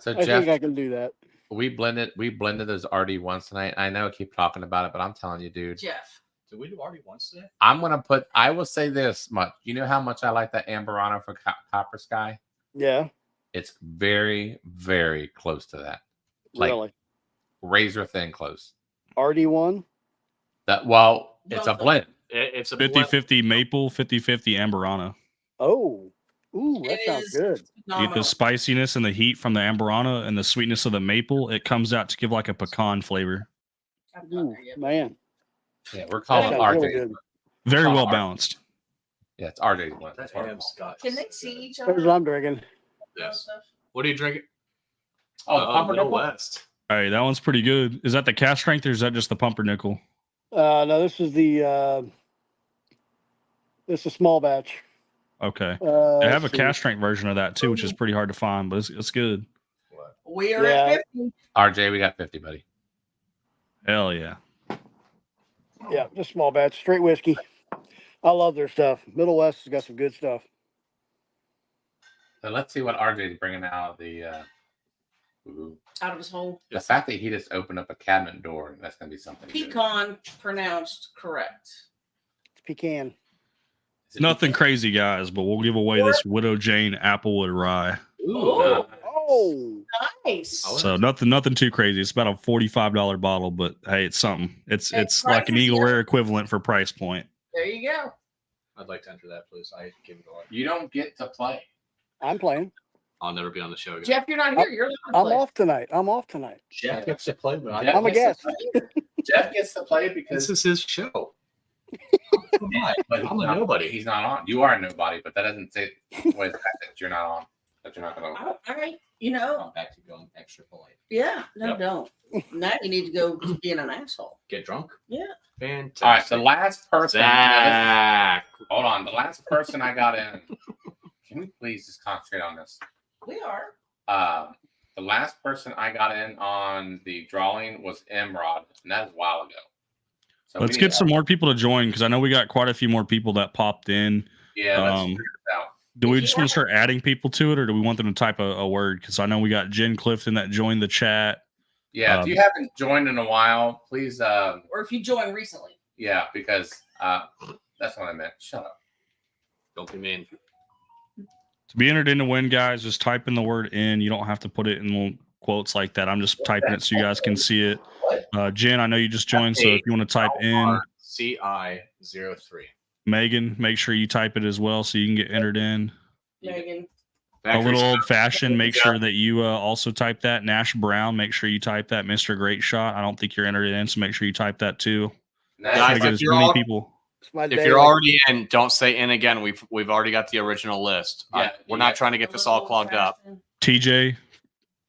So I Jeff, think I can do that. we blended those RD1s tonight. I know I keep talking about it, but I'm telling you, dude. Jeff. Did we do already once today? I will say this much. You know how much I like that Amberano for Copper Sky? Yeah, It's very, very close to that. Like really. razor thin close. RD1. It's a blend. It's a 50-50 maple, 50-50 Amberana. Oh, ooh, that It sounds is good. Get phenomenal. the spiciness and the heat from the Amberana and the sweetness of the maple. It comes out to give like a pecan flavor. I'm not Ooh, there yet. man, Yeah, we're that calling sounds RJ. really good. Very Oh, well our- balanced. Yeah, it's RJ's blend. That That's what ham scotch. Can is they so see good. each That's what other? I'm drinking. Yes. What are you drinking? Oh, Middle pumpernickel? West. All right, that one's pretty good. Is that the cast strength or is that just the pumpernickel? No, this is the this is small batch. Okay. They Let's have a see. cast strength version of that too, which is pretty hard to find, but it's good. What? We are Yeah. at 50. RJ, we got 50, buddy. Hell yeah. Yeah, just small batch, straight whiskey. I love their stuff. Middle West has got some good stuff. So let's see what RJ's bringing out of the. Out of his hole. The fact that he just opened up a cabinet door, that's gonna be something. good. Pecan pronounced correct. It's pecan. Is it Nothing pecan? crazy, guys, but we'll give away this Widow Jane Applewood Rye. Ooh, Oh, nice. So nothing too crazy. It's about a $45 bottle, but hey, it's something. It's It's like an pricey, Eagle yeah. Rare equivalent for price point. There you go. I'd like to enter that, please. I give it away. You don't get to play. I'm playing. I'll never be on the show again. Jeff, you're not here. You're allowed to I'm play. off tonight. I'm off tonight. Jeff gets to play, but Jeff I'm a gets guest. to play. Jeff gets to play because This is his show. but I'm a nobody. He's not on. You are a nobody, but that doesn't say away the fact that you're not on. That you're not gonna. All right. You know, I'm back to going extra polite. yeah. No, Yep. don't. Now you need to go to being an asshole. Get drunk? Yeah. Fantastic. All right, the last person. Zach. Hold on, the last person I got in. Can we please just concentrate on this? We are. The last person I got in on the drawing was Emrod, and that was a while ago. So Let's we get need some more people to join because I know we got quite a few more people that popped in. Yeah, let's Um, figure this out. Do we just want to start adding people to it, or do we want them to type a word? Because I know we got Jen Clifton that joined the chat. Yeah, if you haven't joined in a while, please. Or if you joined recently. Yeah, because that's what I meant. Shut up. Don't be mean. To be entered in to win, guys, just type in the word in. You don't have to put it in little quotes like that. I'm just typing it so you guys can see it. Jen, I know you just joined, so if you want to type in CI03. Megan, make sure you type it as well so you can get entered in. Megan. A little old fashioned, make sure that you also type that. Nash Brown, make sure you type that. Mr. Great Shot, I don't think you're entered in, so make sure you type that too. Nice. Try to Guys, get if as you're many all- people. It's my If day. you're already in, don't say in again. We've already got the original list. Yeah, We're yeah. not trying to get this all clogged up. TJ,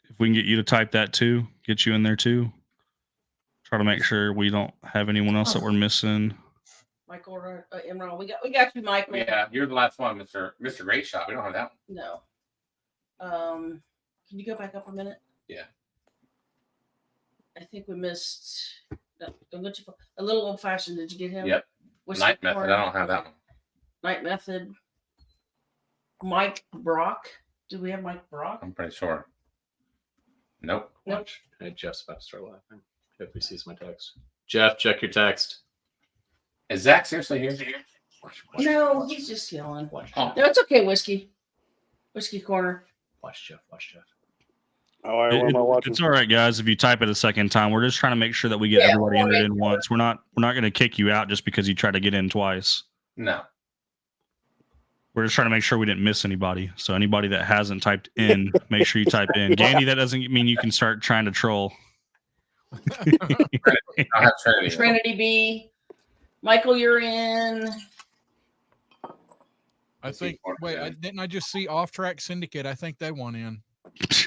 if we can get you to type that too, get you in there too. Try to make sure we don't have anyone else that we're missing. Michael, Imran. We got you, Michael. Yeah, you're the last one, Mr. Great Shot. We don't have that one. No. Can you go back up a minute? Yeah. I think we missed. No, don't go too far. A little old fashioned. Did you get him? Yep. What's Night the Method. corner? I don't have that one. Night Method. Mike Brock. Do we have Mike Brock? I'm pretty sure. Nope. Nope. Watch. Hey, Jeff's about to start laughing. If he sees my text. Jeff, check your text. Is Zach seriously here? No, he's just yelling. Watch, Oh. No, it's okay, Whiskey. Whiskey Corner. watch Jeff. Watch Jeff. All right, what am I watching? It's all right, guys. If you type it a second time, we're just trying to make sure that we get Yeah, everybody we'll entered make in once. We're not going to kick you out just because you try to get in twice. No. We're just trying to make sure we didn't miss anybody. So anybody that hasn't typed in, make sure you type in. Gandy, that doesn't mean you can start trying to troll. I don't have Trinity. Trinity B. Michael, you're in. I think. Wait, didn't I just see Off Track Syndicate? I think they won in.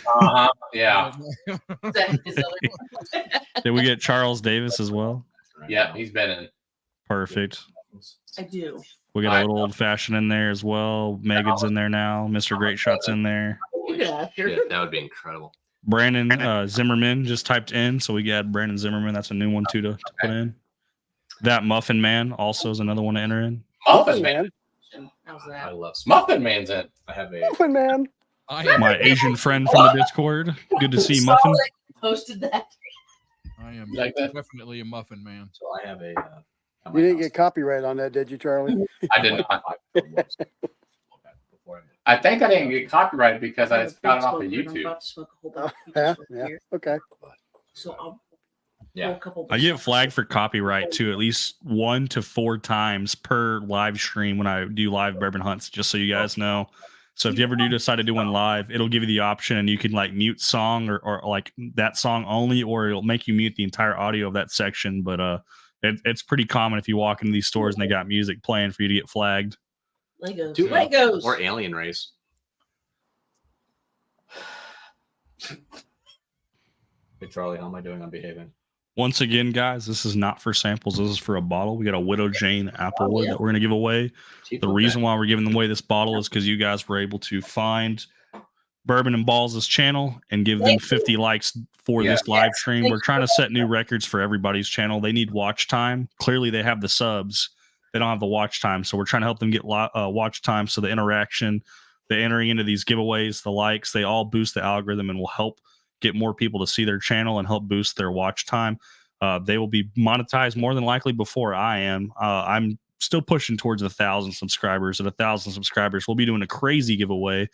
Uh-huh. Yeah. That is other- Did we get Charles Davis as well? Yeah, he's been in. Perfect. I do. We got a little old fashioned in there as well. Megan's in there now. Mr. Great Shot's in there. You can ask her. Yeah, that would be incredible. Brandon Zimmerman just typed in, so we got Brandon Zimmerman. That's a new one too to put in. That Muffin Man also is another one to enter in. Muffin Man. How's I that? love Muffin Man's in. I have a Muffin Man. I have, My Asian friend from the Discord. Good to see you, Muffin. posted that. I am Like that? definitely a muffin man. So I have a. You didn't get copyright on that, did you, Charlie? I did not. I think I didn't get copyrighted because I just got it off of I'm YouTube. about to smoke a whole Oh, bunch of yeah, smoke yeah. here. Okay. So I'll Yeah. pull a couple. I get flagged for copyright too at least 1 to 4 times per live stream when I do live bourbon hunts, just so you guys know. So if you ever do decide to do one live, it'll give you the option and you can like mute song or like that song only, or it'll make you mute the entire audio of that section. But it's pretty common if you walk into these stores and they got music playing for you to get flagged. Legos. Dude, Legos. or Alien Race. Hey, Charlie, how am I doing on behaving? Once again, guys, this is not for samples. This is for a bottle. We got a Widow Jane Applewood that we're going to give away. The reason why we're giving away this bottle is because you guys were able to find Bourbon and Ballz' channel and give them 50 likes for this live stream. We're trying to set new records for everybody's channel. They need watch time. Clearly, they have the subs. They don't have the watch time. So we're trying to help them get watch time. So the interaction, the entering into these giveaways, the likes, they all boost the algorithm and will help get more people to see their channel and help boost their watch time. They will be monetized more than likely before I am. I'm still pushing towards 1,000 subscribers. At 1,000 subscribers, we'll be doing a crazy giveaway.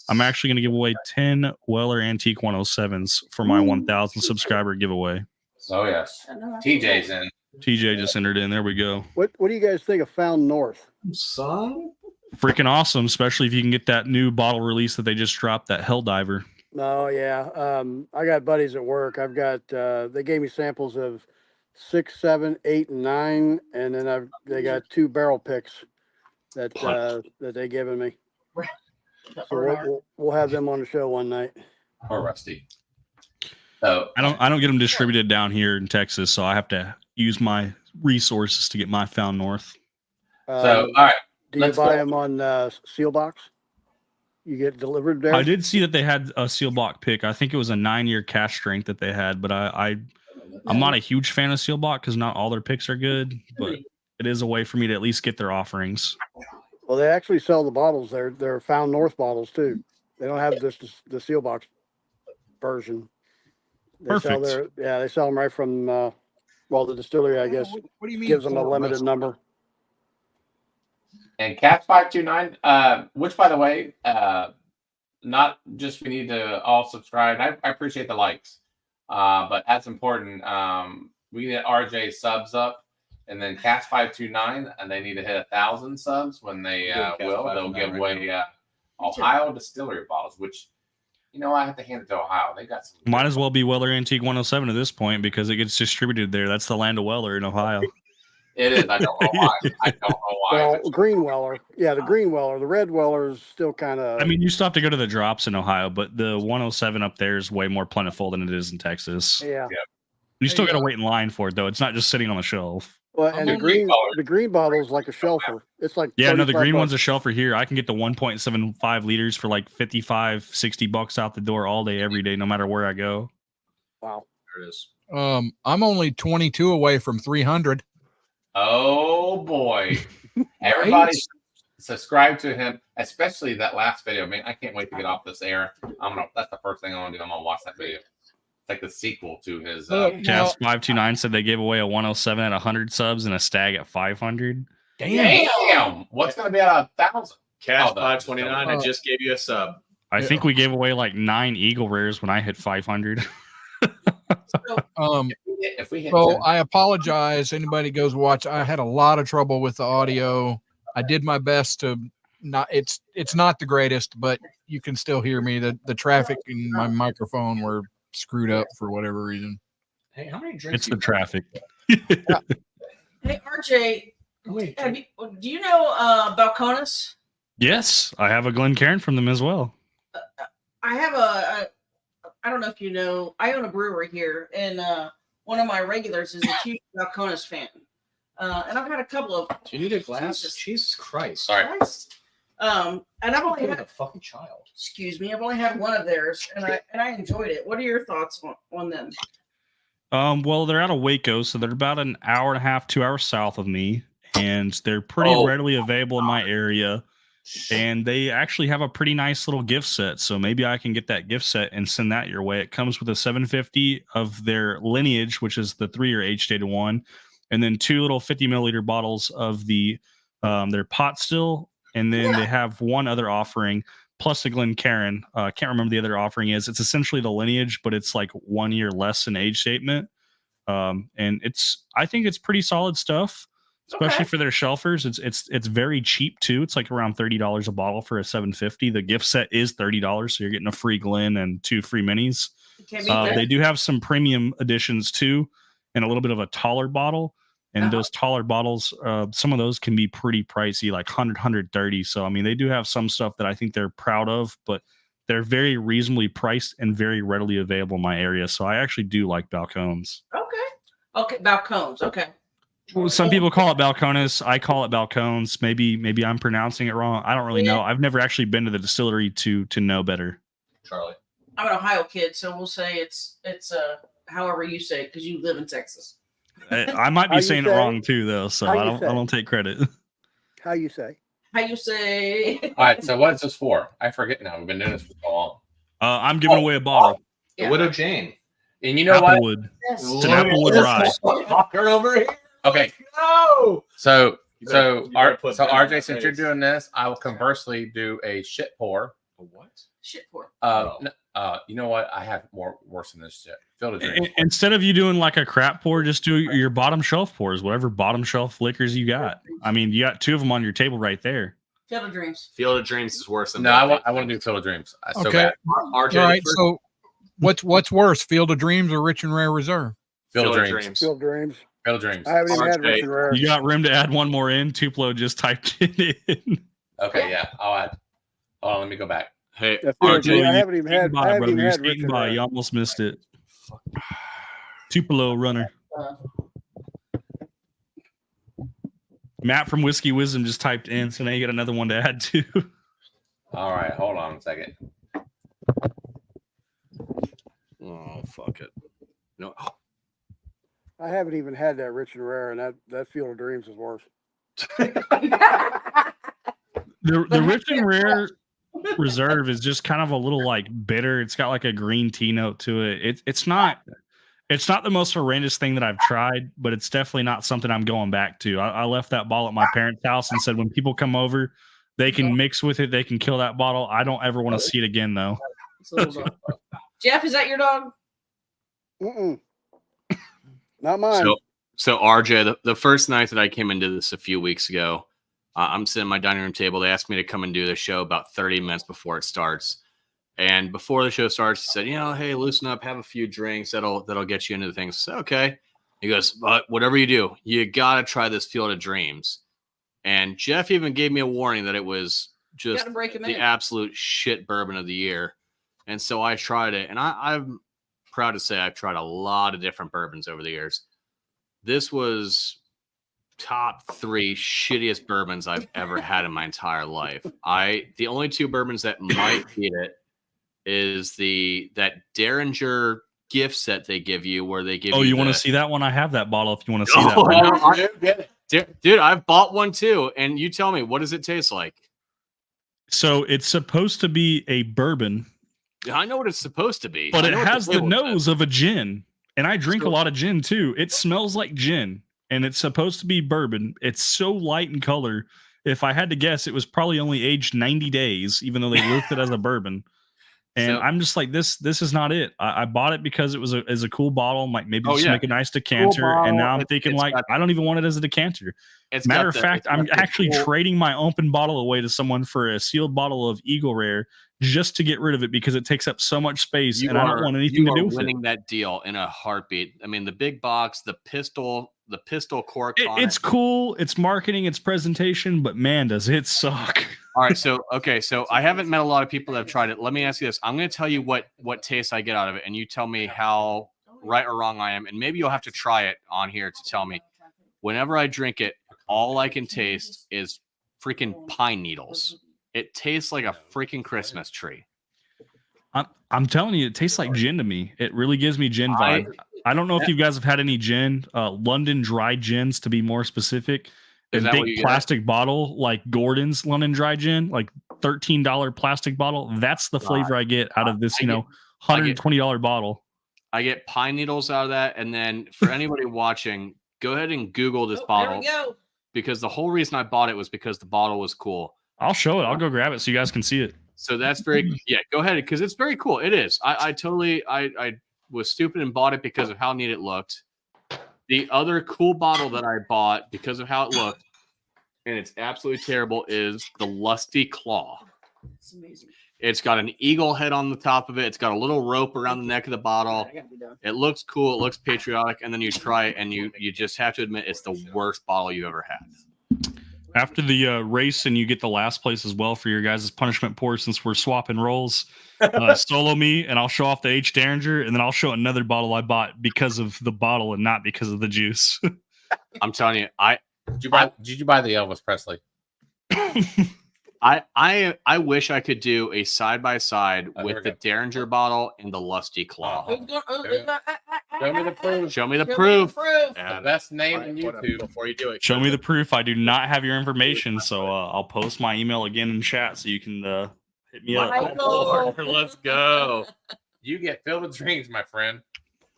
I'm actually going to give away 10 Weller Antique 107s for my 1,000 subscriber giveaway. Oh yes, TJ's in. TJ just entered in. There we go. What do you guys think of Found North? Son? Freaking awesome, especially if you can get that new bottle release that they just dropped, that Helldiver. Oh yeah. I got buddies at work. I've got they gave me samples of 6, 7, 8, and 9, and then they got 2 barrel picks that they given me. So we'll have them on the show one night. Or Rusty. So I don't get them distributed down here in Texas, so I have to use my resources to get my Found North. all right. Do you buy them on Seal Box? You get delivered there? I did see that they had a seal block pick. I think it was a 9-year cash strength that they had, but I'm not a huge fan of seal block because not all their picks are good, but it is a way for me to at least get their offerings. Well, they actually sell the bottles. They're Found North bottles too. They don't have just the Seal Box version. They sell they sell them right from the distillery, I guess, What do you mean? gives them a limited number. And Cat 529, which by the way, not just we need to all subscribe. I appreciate the likes, but that's important. We need RJ subs up, and then Cat 529, and they need to hit 1,000 subs when they they'll give away Ohio distillery bottles, which I have to hand it to Ohio. They got some. Might as well be Weller Antique 107 at this point because it gets distributed there. That's the land of Weller in Ohio. It is. I don't know why. Well, Green Weller. Yeah, the Green Weller. The Red Weller is still kind of. I mean, you still have to go to the drops in Ohio, but the 107 up there is way more plentiful than it is in Texas. Yeah. You still got to wait in line for it, though. It's not just sitting on the shelf. Well, and the green bottle is like a shelfer. It's like the green $35. one's a shelfer here. I can get the 1.75 liters for like $55-$60 out the door all day, every day, no matter where I go. Wow. There it is. I'm only 22 away from 300. Oh boy! Everybody subscribe to him, especially that last video. Man, I can't wait to get off this air. That's the first thing I want to do. I'm gonna watch that video. It's like the sequel to his. Jazz 529 said they gave away a 107 at 100 subs and a stag at 500. Damn! What's gonna be at 1,000? Cash 529. I just gave you a sub. I think we gave away like 9 Eagle Rares when I hit 500. If we hit So 10. I apologize. Anybody goes watch. I had a lot of trouble with the audio. I did my best to not. It's not the greatest, but you can still hear me. The traffic and my microphone were screwed up for whatever reason. Hey, how many drinks? It's the traffic. Hey, RJ, do you know Balcones? Yes, I have a Glencairn from them as well. I have I don't know if you know, I own a brewery here, and one of my regulars is a huge Balcones fan. And I've had a couple of. Do you need a glass? Jesus Christ! Sorry. And I've only had a fucking child. Excuse me. I've only had one of theirs, and I enjoyed it. What are your thoughts on them? Well, they're out of Waco, so they're about an hour and a half, 2 hours south of me, and they're pretty readily available in my area. and they actually have a pretty nice little gift set. So maybe I can get that gift set and send that your way. It comes with a 750 of their Lineage, which is the 3-year age dated one, and then 2 little 50 milliliter bottles of the their pot still, and then they have one other offering plus a Glencairn. Can't remember the other offering is. It's essentially the Lineage, but it's like 1 year less in age statement. And I think it's pretty solid stuff, especially for their shelfers. It's very cheap too. It's like around $30 a bottle for a 750. The gift set is $30, so you're getting a free Glen and 2 free minis. They do have some premium editions too, and a little bit of a taller bottle. And those taller bottles, some of those can be pretty pricey, like 100, 130. So, I mean, they do have some stuff that I think they're proud of, but they're very reasonably priced and very readily available in my area. So I actually do like Balcones. Okay, Balcones. Okay. Well, some people call it Balcones. I call it Balcones. Maybe I'm pronouncing it wrong. I don't really know. I've never actually been to the distillery to know better. Charlie. I'm an Ohio kid, so we'll say it's however you say it because you live in Texas. I might be saying it wrong too, though, so I don't take credit. How you say? How you say? All right. So what is this for? I forget now. We've been doing this for so long. I'm giving away a bottle. The Widow Jane. And you know what? Applewood. It's an Applewood rye. Fucker over here. Okay. No. So better put that in RJ, my since you're face. doing this, I will conversely do a shit pour. A what? Shit pour. You know what? I have worse than this shit. Fill the drink. Instead of you doing like a crap pour, just do your bottom shelf pours, whatever bottom shelf liquors you got. I mean, you got 2 of them on your table right there. Field of Dreams. Field of Dreams is worse than No, I want to do Fill of Dreams. So Okay. bad. RJ. All right. So what's worse, Field of Dreams or Rich and Rare Reserve? Fill of Dreams. Field Dreams. Fill of Dreams. I haven't even had RJ, Rich and Rare. You got room to add one more in. Tupelo just typed it in. Okay, yeah. I'll add. Hold on, let me go back. Hey, Yeah, Field of RJ, Dreams. I you haven't even had. by, I haven't brother. even You're had Rich skating and by. Rare. You almost missed it. Tupelo runner. Matt from Whiskey Wisdom just typed in, so now you got another one to add to. All right, hold on a second. oh fuck it. No. I haven't even had that Rich and Rare, and that Field of Dreams is worse. The Rich and Rare Reserve is just kind of a little like bitter. It's got like a green tea note to it. It's not the most horrendous thing that I've tried, but it's definitely not something I'm going back to. I left that bottle at my parents' house and said when people come over, they can mix with it. They can kill that bottle. I don't ever want to see it again, though. Jeff, is that your dog? Mm-mm. Not mine. So RJ, the first night that I came into this a few weeks ago, I'm sitting at my dining room table. They asked me to come and do the show about 30 minutes before it starts. And before the show starts, he said, hey, loosen up, have a few drinks. That'll get you into the things. I said, okay. He goes, but whatever you do, you got to try this Field of Dreams. And Jeff even gave me a warning that it was just the absolute shit bourbon of the year. And so I tried it. And I'm proud to say I've tried a lot of different bourbons over the years. This was top 3 shittiest bourbons I've ever had in my entire life. The only 2 bourbons that might beat it is that Derringer gift set they give you where they give you want to see that one? I have that bottle if you want to see that one. Dude, I've bought one too. And you tell me, what does it taste like? So it's supposed to be a bourbon. I know what it's supposed to be. But it has the nose of a gin. And I drink a lot of gin too. It smells like gin. And it's supposed to be bourbon. It's so light in color. If I had to guess, it was probably only aged 90 days, even though they listed it as a bourbon. And I'm just like, this is not it. I bought it because it was a cool bottle, like maybe just make a nice decanter. Cool, and now I'm thinking I don't even want it as a decanter. Matter of fact, I'm actually trading my open bottle away to someone for a sealed bottle of Eagle Rare just to get rid of it because it takes up so much space and I don't want anything to do with it. Winning that deal in a heartbeat. I mean, the big box, the pistol cork. It's cool. It's marketing, it's presentation, but man, does it suck. All right. So I haven't met a lot of people that have tried it. Let me ask you this. I'm going to tell you what taste I get out of it. And you tell me how right or wrong I am. And maybe you'll have to try it on here to tell me. Whenever I drink it, all I can taste is freaking pine needles. It tastes like a freaking Christmas tree. I'm telling you, it tastes like gin to me. It really gives me gin vibe. I don't know if you guys have had any gin, London dry gins to be more specific. A Is that what big you get? plastic bottle like Gordon's London Dry Gin, like $13 plastic bottle. That's the flavor I get out of this, I get- $120 bottle. I get pine needles out of that. And then for anybody watching, go ahead and Google this There bottle we go. because the whole reason I bought it was because the bottle was cool. I'll show it. I'll go grab it so you guys can see it. So that's very go ahead because it's very cool. It is. I was stupid and bought it because of how neat it looked. The other cool bottle that I bought because of how it looked, and it's absolutely terrible, is the Lusty Claw. It's amazing. It's got an eagle head on the top of it. It's got a little rope around the neck of the bottle. I gotta be done. It looks cool. It looks patriotic, and then you try it, and you just have to admit it's the worst bottle you ever had. After the race, and you get the last place as well for your guys' punishment pour, since we're swapping roles. Solo me, and I'll show off the H. Derringer, and then I'll show another bottle I bought because of the bottle and not because of the juice. I'm telling you, Did you buy the Elvis Presley? I wish I could do a side by side Oh, with the Derringer bottle and the Lusty Claw. Show me the proof. Show me the proof. The And best name on Hold on, YouTube. before you do it. Show me the proof. I do not have your information, so I'll post my email again in chat so you can hit me up. Michael. Let's go. You get filled with dreams, my friend.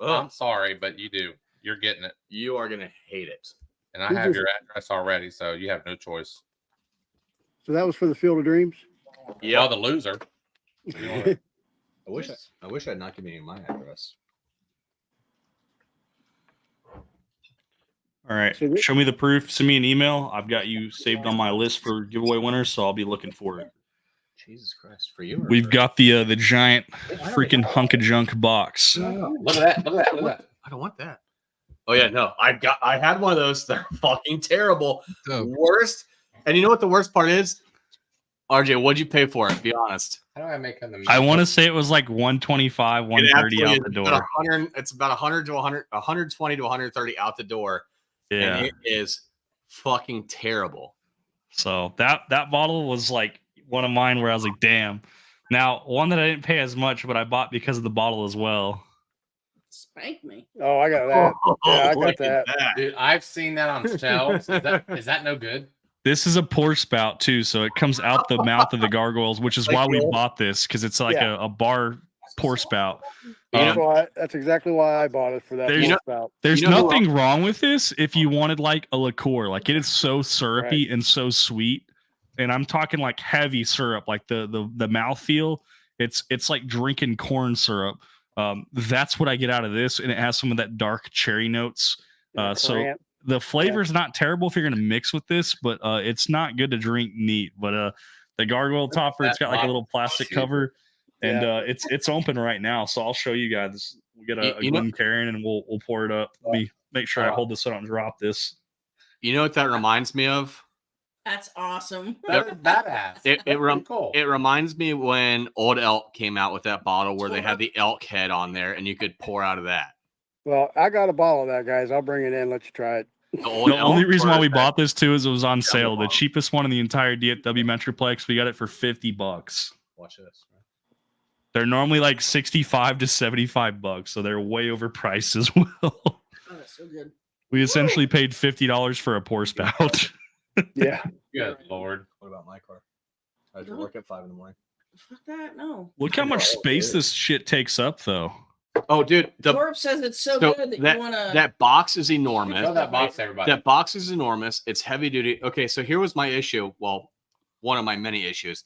I'm sorry, but you do. You're getting it. You are gonna hate it. And I have your address already, so you have no choice. So that was for the Field of Dreams. Yeah, the loser. I wish I'd not given you my address. All right. So Show me the proof. Send me an email. I've got you saved on my list for giveaway winners, so I'll be looking for it. Jesus Christ, for you. or We've for- got the giant freaking hunk of junk box. No. Look at that. Look at that. Look at that. I don't want that. Oh yeah, no. I had one of those. They're fucking terrible. So, Worst. And you know what the worst part is? RJ, what'd you pay for it? Be honest. How do I make them? I want to say it was like 125, 130 out the door. It's about 100 to 100, 120 to 130 out the door. Yeah. And it is fucking terrible. So that bottle was like one of mine where I was like, damn. Now, one that I didn't pay as much, but I bought because of the bottle as well. Spank me. Oh, I got that. Yeah, I Look got at that. Dude, I've seen that on shelves. Is that no good? This is a pour spout too, so it comes out the mouth of the gargoyles, which is Like why we yours? bought this, because it's like Yeah. a bar pour spout. That's exactly why I bought it for that. There's- little spout. There's You know who nothing wrong with this if you wanted like a liqueur. Like it is so syrupy and so sweet. And I'm talking like heavy syrup, like the mouthfeel. It's like drinking corn syrup. That's what I get out of this, and it has some of that dark cherry notes. So Cran- the flavor is not terrible if you're gonna mix with this, but it's not good to drink neat. But the gargoyle topper, it's got like a little plastic cover, and it's open right now. So I'll show you guys. We get a You know- Glencairn, and we'll pour it up. Let me make sure I hold this so I don't drop this. You know what that reminds me of? That's awesome. That's badass. It That's rem- cool. It reminds me when Old Elk came out with that bottle where they had the elk head on there and you could pour out of that. Well, I got a bottle of that, guys. I'll bring it in. Let you try it. Old The only Elk reason why we or- bought this too is it was on sale. The bomb. cheapest one in the entire DFW Metroplex. We got it for $50. Watch this. They're normally like 65 to $75, so they're way overpriced as well. Oh, that's so good. We essentially paid $50 for a pour spout. Yeah. Good Lord. What about my car? I had to work at 5 in the morning. Fuck that. No. Look how much space this shit takes up, though. Oh, dude, Torb says it's so so good that, that- you want to. that box is enormous. Show that box, to everybody. That box is enormous. It's heavy duty. Okay, so here was my issue. Well, one of my many issues.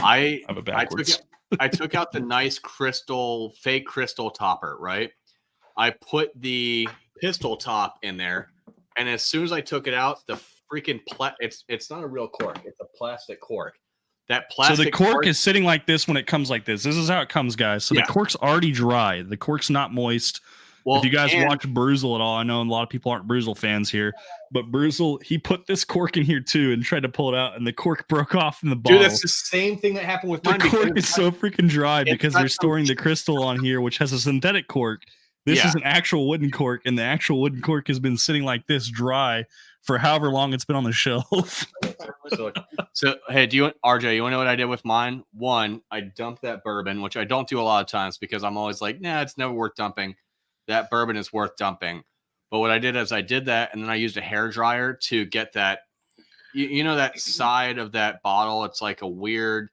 I Have it I took, backwards. I took out the nice fake crystal topper, right? I put the pistol top in there, and as soon as I took it out, the freaking it's not a real cork, it's a plastic cork. That So plastic the cork is sitting like this when it comes like this. This is how it comes, guys. So Yeah. the cork's already dry. The cork's not moist. well, If you guys and- watch Bruzel at all, I know a lot of people aren't Bruzel fans here, but Bruzel, he put this cork in here too and tried to pull it out, and the cork broke off in the bottle. dude, that's the same thing that happened with The mine. because cork is so freaking dry because got they're some- storing the crystal on here, which has a synthetic cork. This Yeah. is an actual wooden cork, and the actual wooden cork has been sitting like this dry for however long it's been on the shelf. So hey, RJ, you want to know what I did with mine? One, I dumped that bourbon, which I don't do a lot of times because I'm always like, nah, it's never worth dumping. That bourbon is worth dumping. But what I did is I did that, and then I used a hair dryer to get that you know that side of that bottle? It's like a weird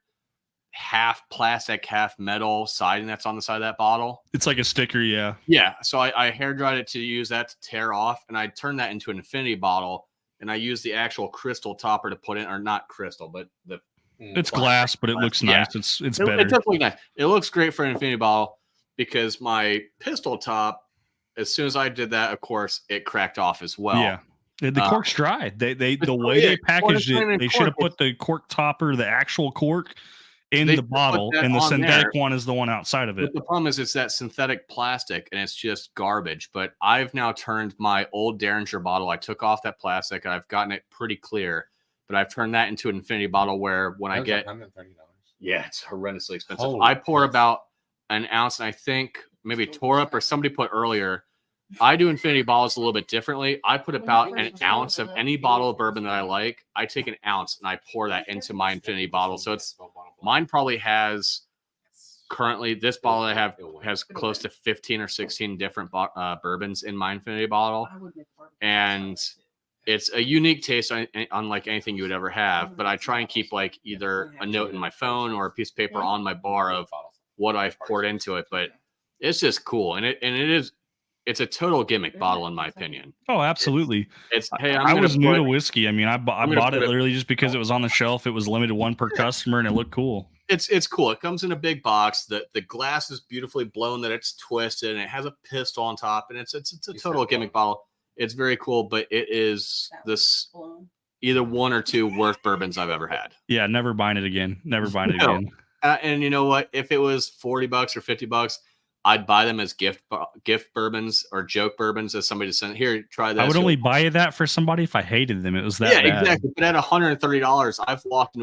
half plastic, half metal siding that's on the side of that bottle. It's like a sticker, yeah. Yeah. So I hair dried it to use that to tear off, and I turned that into an infinity bottle, and I used the actual crystal topper to put in, or not crystal, but the It's glass, but it looks Yeah. nice. It's It better. does look nice. It looks great for an infinity bottle because my pistol top, as soon as I did that, of course, it cracked off as well. Yeah. The cork's dry. The way yeah, they packaged cork it, and they should have cork. put the cork topper, the actual cork, in They the should put bottle, that and the on synthetic there. one is the one outside of it. But the problem is it's that synthetic plastic and it's just garbage. But I've now turned my old Derringer bottle. I took off that plastic. I've gotten it pretty clear, but I've turned that into an infinity bottle where when I get, $130. yeah, it's horrendously expensive. Holy I pour piss. about an ounce, and I think maybe Torup or somebody put earlier. I do infinity bottles a little bit differently. I put about an ounce of any bottle of bourbon that I like. I take an ounce and I pour that into my infinity bottle. So it's mine probably has currently this bottle I have has close to 15 or 16 different bourbons in my infinity bottle. And it's a unique taste, unlike anything you would ever have. But I try and keep like either a note in my phone or a piece of paper on my bar of what I've poured into it. But it's just cool, and it's a total gimmick bottle in my opinion. Oh, absolutely. It's hey, I was new put, to whiskey. I mean, I gonna bought it put it- literally just because it was on the shelf. It was limited one per customer, and it looked cool. It's cool. It comes in a big box. The glass is beautifully blown, that it's twisted, and it has a pistol on top, and it's a total gimmick bottle. It's very cool, but it is this either one or two worst bourbons I've ever had. Yeah, never buying it again. Never buying it No. again. And you know what? If it was $40 or $50, I'd buy them as gift bourbons or joke bourbons as somebody to send here. Try this. I would only buy that for somebody if I hated them. It was that bad. Exactly. But at $130, I've walked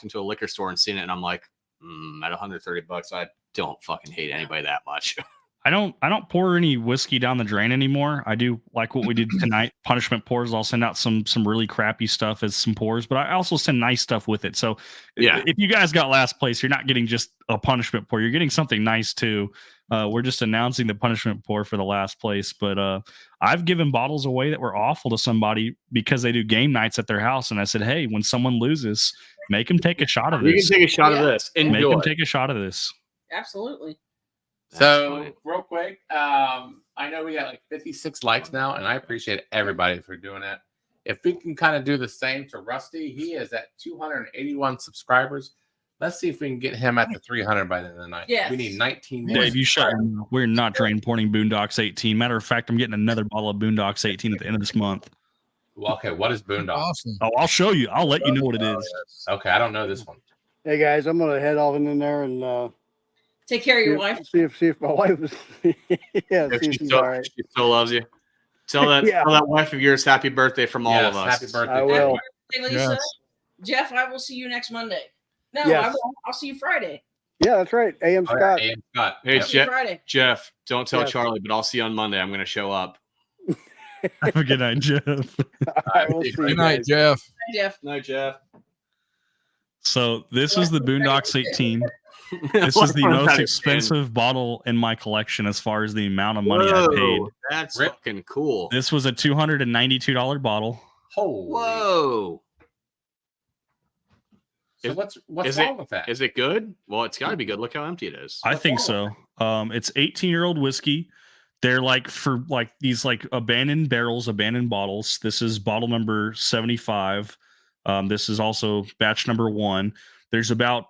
into a liquor store and seen it, and I'm like, at $130, I don't fucking hate anybody that much. I don't pour any whiskey down the drain anymore. I do like what we did tonight, punishment pours. I'll send out some really crappy stuff as some pours, but I also send nice stuff with it. So Yeah. if you guys got last place, you're not getting just a punishment pour. You're getting something nice too. We're just announcing the punishment pour for the last place, but I've given bottles away that were awful to somebody because they do game nights at their house. And I said, hey, when someone loses, make them take a shot of You this. can take a shot of Yeah. this. Make Enjoy. them take a shot of this. Absolutely. So real quick, I know we got like 56 likes now, and I appreciate everybody for doing that. If we can kind of do the same to Rusty, he is at 281 subscribers. Let's see if we can get him at the 300 by the end of the night. Yes. We need 19 more. Dave, you shut. We're not drain pouring Boondocks 18. Matter of fact, I'm getting another bottle of Boondocks 18 at the end of this month. Well, okay, what is Boondock? Awesome. Oh, I'll show you. I'll let you know what it is. Okay, I don't know this one. Hey guys, I'm gonna head off in there and Take care of your wife. see if my wife is yeah, If see if she, she's still, all right. she still loves you. Tell that Yeah. tell that wife of yours happy birthday from all of us. Happy birthday. I Dave. will. Hey, Lisa. Yes. Jeff, I will see you next Monday. No, Yes. I won't. I'll see you Friday. Yeah, that's right. AM All Scott. right, and Scott. Hey, I'll see you Jeff, Friday. don't tell Yes. Charlie, but I'll see you on Monday. I'm going to show up. Have a good night, Jeff. All right, we'll see you Good night, guys. Jeff. Hi, Jeff. Night, Jeff. So this is the Boondocks 18. This is the most expensive bottle in my collection as far as the amount of money I paid. That's Rip. fucking cool. This was a $292 bottle. Holy. Whoa. So Is- what's is wrong with that? Is it good? Well, it's got to be good. Look how empty it is. I think so. It's 18-year-old whiskey. They're like for like these like abandoned barrels, abandoned bottles. This is bottle number 75. This is also batch number 1. There's about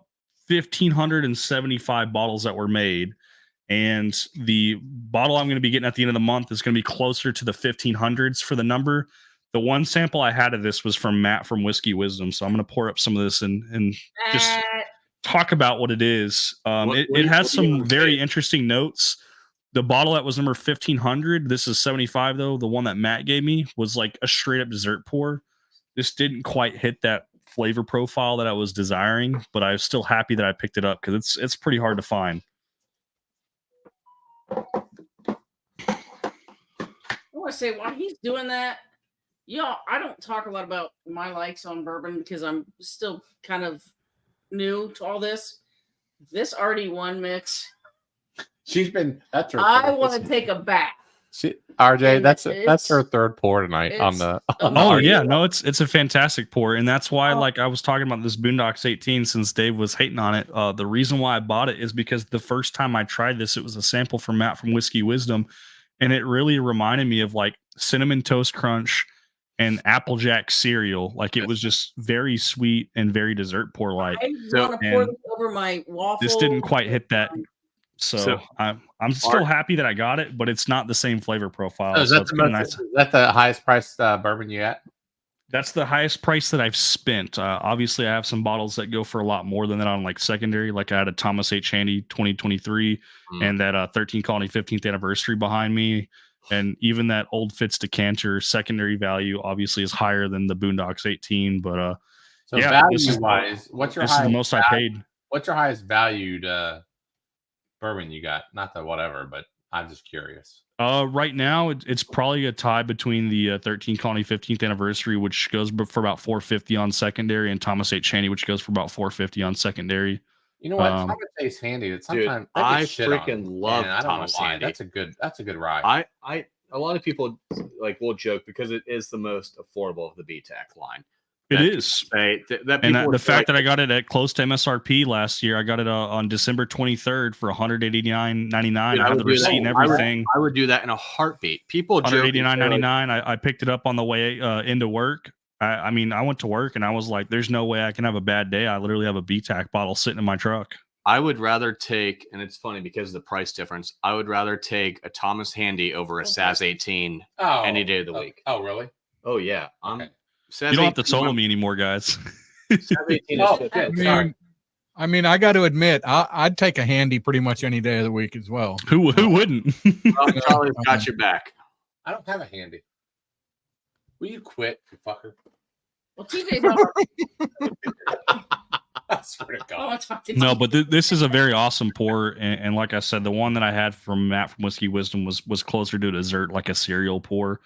1,575 bottles that were made. And the bottle I'm going to be getting at the end of the month is going to be closer to the 1,500s for the number. The one sample I had of this was from Matt from Whiskey Wisdom. So I'm going to pour up some of this and just talk about what it is. It has some very interesting notes. The bottle that was number 1,500, this is 75 though. The one that Matt gave me was like a straight up dessert pour. This didn't quite hit that flavor profile that I was desiring, but I was still happy that I picked it up because it's pretty hard to find. I want to say while he's doing that, y'all, I don't talk a lot about my likes on bourbon because I'm still kind of new to all this. This RD1 mix, She's been. That's her. I want to take a bath. RJ, that's it's- her third pour tonight on it's the. Oh amazing. yeah, no, it's a fantastic pour, and that's why like I was talking about this Boondocks 18 since Dave was hating on it. The reason why I bought it is because the first time I tried this, it was a sample from Matt from Whiskey Wisdom, and it really reminded me of like Cinnamon Toast Crunch and Applejack cereal. Like it was just very sweet and very dessert pour like. I So- want to pour and this over my waffle. This didn't quite hit that. So I'm still happy that I got it, but it's not the same flavor profile. Is so that, it's been nice. is that the highest priced bourbon you got? That's the highest price that I've spent. Obviously, I have some bottles that go for a lot more than that on like secondary. Like I had a Thomas H. Handy 2023 and that 13 Colony 15th anniversary behind me. And even that Old Fitz decanter secondary value obviously is higher than the Boondocks 18. But So yeah, value this is wise, what's your this is the highest most I paid. What's your highest valued bourbon you got? Not the whatever, but I'm just curious. Right now, it's probably a tie between the 13 Colony 15th anniversary, which goes for about $450 on secondary, and Thomas H. Handy, which goes for about $450 on secondary. You know what? Um, Thomas H. Handy. It's dude, sometimes I freaking love I don't Thomas know why. Handy. That's a good ride. A lot of people like will joke because it is the most affordable of the BTAC line. It That is. Say, that And people the would fact like, that I got it at close to MSRP last year, I got it on December 23rd for $189.99. dude, I have the would do receipt that. and everything. I would do that in a heartbeat. People joke and say, like, $189.99. I picked it up on the way into work. I mean, I went to work and I was like, "There's no way I can have a bad day." I literally have a BTAC bottle sitting in my truck. I would rather take, and it's funny because of the price difference. I would rather take a Thomas Handy over a SAS 18 any day of the week. Oh, really? Oh yeah, Okay. SAS You don't have to 18 solo me anymore, guys. SAS 18 is Oh, good. good. I Sorry. mean, I got to admit, I'd take a Handy pretty much any day of the week as well. Who wouldn't? Charlie's got your back. I don't have a handy. Will you quit, you fucker? Well, TJ's over. I swear to I God. want to talk to No, TJ. but this is a very awesome pour, and like I said, the one that I had from Matt from Whiskey Wisdom was closer to a dessert, like a cereal pour.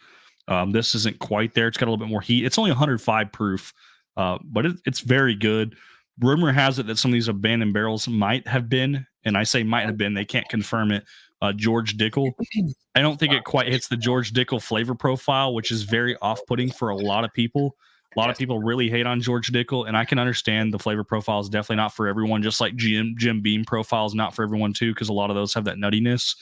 This isn't quite there. It's got a little bit more heat. It's only 105 proof, but it's very good. Rumor has it that some of these abandoned barrels might have been, and I say might have been, they can't confirm it, George Dickel. I don't think it quite hits the George Dickel flavor profile, which is very off-putting for a lot of people. A lot of people really hate on George Dickel, and I can understand the flavor profile is definitely not for everyone, just like Jim Beam profile is not for everyone too, because a lot of those have that nuttiness.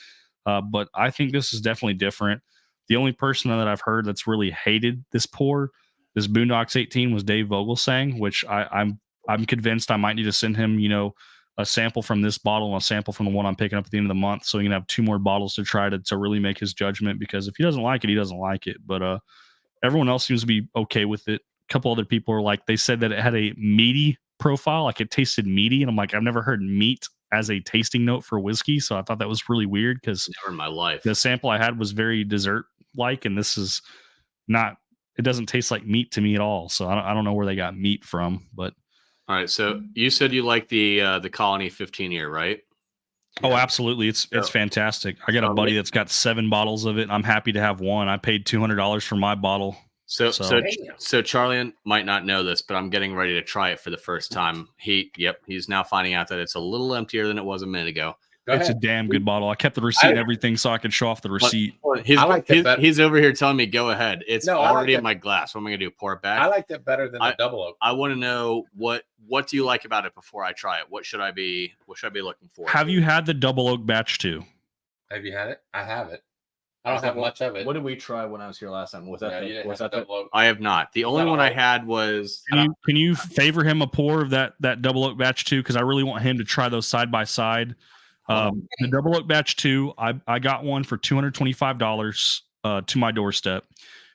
But I think this is definitely different. The only person that I've heard that's really hated this pour, this Boondocks 18, was Dave Vogelsang, which I'm convinced I might need to send him, a sample from this bottle and a sample from the one I'm picking up at the end of the month, so he can have 2 more bottles to try to really make his judgment. Because if he doesn't like it, he doesn't like it. But everyone else seems to be okay with it. A couple other people are like, they said that it had a meaty profile, like it tasted meaty, and I'm like, I've never heard meat as a tasting note for whiskey, so I thought that was really weird because Never in my life. the sample I had was very dessert like, and this is not. It doesn't taste like meat to me at all. So I don't know where they got meat from, but All right, so you said you like the Colony 15 year, right? oh, absolutely, it's fantastic. I got a buddy that's got 7 bottles of it, and I'm happy to have one. I paid $200 for my bottle. So Charlie might not know this, but I'm getting ready to try it for the first time. He's now finding out that it's a little emptier than it was a minute ago. Go It's a ahead. damn good bottle. I kept the receipt and everything so I could show off the receipt. He's, I liked it better. he's over here telling me go ahead. It's No, I already liked in my glass. What am I gonna do? Pour it back? I liked it better than the double oak. I want to know what do you like about it before I try it? What should I be looking for? Have you had the double oak batch 2? Have you had it? I have it. I don't have much of it. What did we try when I was here last time? Was that Yeah, the- you didn't was have that the- double oak. I have not. The only one I had was Can you favor him a pour of that double oak batch 2? Because I really want him to try those side by side. The double oak batch 2, I got one for $225 to my doorstep,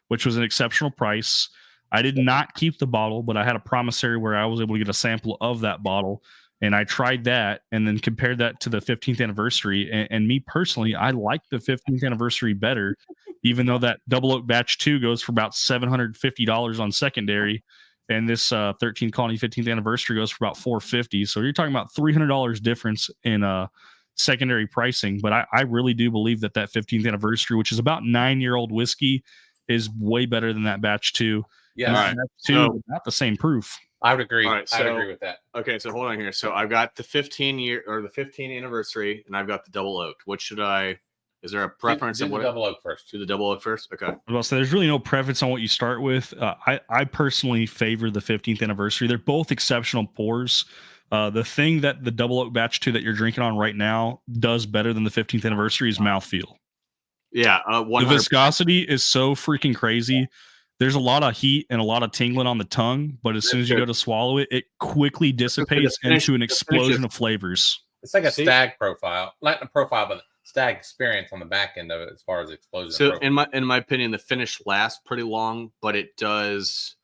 which was an exceptional price. I did not keep the bottle, but I had a promissory where I was able to get a sample of that bottle, and I tried that and then compared that to the 15th anniversary. And me personally, I like the 15th anniversary better, even though that double oak batch 2 goes for about $750 on secondary. And this 13 Colony 15th anniversary goes for about $450. So you're talking about $300 difference in secondary pricing. But I really do believe that 15th anniversary, which is about 9-year-old whiskey, is way better than that batch 2. Yeah, And All that right. batch 2 So- is not the same proof. I would agree. All right, I would so- agree with that. okay. So hold on here. So I've got the 15 year or the 15 anniversary, and I've got the double oak. What should I Is there a preference Do in the what? double oak first. Do the double oak first. Okay. Well, so there's really no preference on what you start with. I personally favor the 15th anniversary. They're both exceptional pours. The thing that the double oak batch 2 that you're drinking on right now does better than the 15th anniversary is mouthfeel. Yeah. The 100%. viscosity is so freaking crazy. There's a lot of heat and a lot of tingling on the tongue, but as soon as you go to swallow it, it quickly dissipates into an explosion of flavors. It's like a stag profile, not a profile, but stag experience on the back end of it as far as explosion. So in my opinion, the finish lasts pretty long, but it does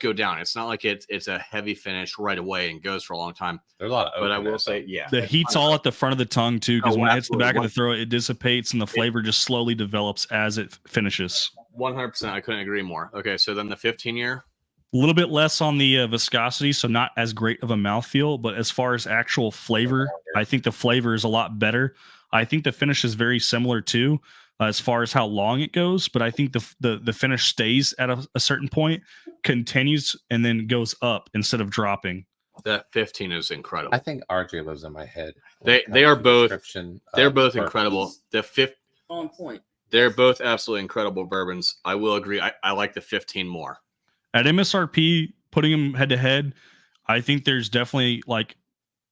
go down. It's not like it's a heavy finish right away and goes for a long time. There's a lot of But I oak in will there, say, yeah, The heat's all at the front of the tongue too, because Oh, when it hits the back of the absolutely. throat, it dissipates and the flavor just slowly develops as it finishes. 100%. I couldn't agree more. Okay, so then the 15-year. A little bit less on the viscosity, so not as great of a mouthfeel, but as far as actual flavor, I think the flavor is a lot better. I think the finish is very similar too, as far as how long it goes, but I think the finish stays at a certain point, continues, and then goes up instead of dropping. That 15 is incredible. I think RJ lives in my head. They are both. Description They're of both bourbons. incredible. The fifth. On point. They're both absolutely incredible bourbons. I will agree. I like the 15 more. At MSRP, putting them head to head, I think there's definitely like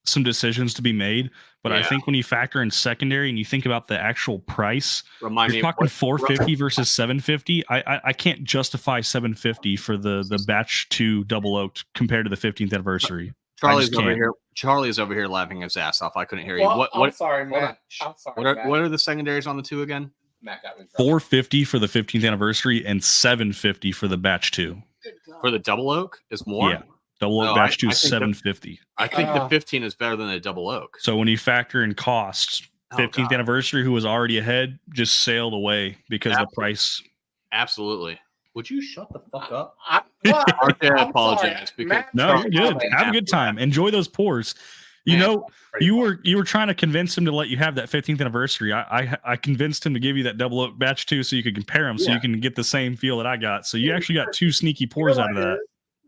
some decisions to be made. But I Yeah. think when you factor in secondary and you think about the actual price, Remind you're me. talking $450 versus $750. I can't justify $750 for the batch 2 double oaked compared to the 15th anniversary. Charlie's just over can't. here. Charlie's over here laughing his ass off. I couldn't hear you. Well, What? I'm sorry, Matt. I'm sorry, Matt. What are the secondaries on the 2 again? Matt got me in trouble. $450 for the 15th anniversary and $750 for the batch 2. Good God. For the double oak is more. Yeah. Double oak No, batch 2 I is think the- $750. I think the Oh. 15 is better than the double oak. So when you factor in costs, Oh, 15th God. anniversary, who was already ahead, just sailed away because the price. Absolutely. Would you shut the fuck up? RJ, I I'm apologize sorry, because Matt- No, Charlie- you're good. Have a good time. Enjoy those pours. You Man, know, you were trying to convince him to let you have that 15th anniversary. I convinced him to give you that double oak batch 2 so you could compare them, so Yeah. you can get the same feel that I got. So you actually got 2 sneaky pours out of that.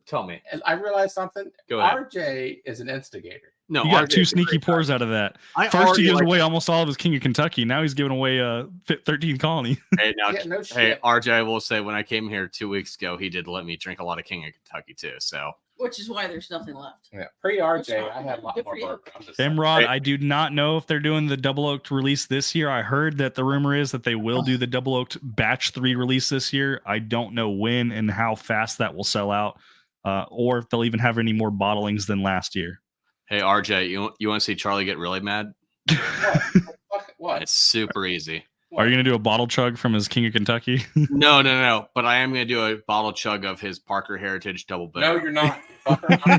Tell me. And I realized something. Go ahead. RJ is an instigator. No, You got RJ 2 is a sneaky great guy. pours out of that. I First, he already gives like- away almost all of his King of Kentucky. Now he's giving away 13th Colony. Hey, now, Yeah, no hey, shit. RJ, I will say when I came here 2 weeks ago, he did let me drink a lot of King of Kentucky too. So Which is why there's nothing left. Yeah, pre-RJ, That's I had a lot good more for you. bourbon. I'm just saying. Imrod, Hey. I do not know if they're doing the double oaked release this year. I heard that the rumor is that they will do the double oaked batch 3 release this year. I don't know when and how fast that will sell out, or if they'll even have any more bottlings than last year. hey, RJ, you want to see Charlie get really mad? What? It's super easy. Are you going to do a bottle chug from his King of Kentucky? No. But I am going to do a bottle chug of his Parker Heritage Double No, Barrel. you're not. Fucker. No,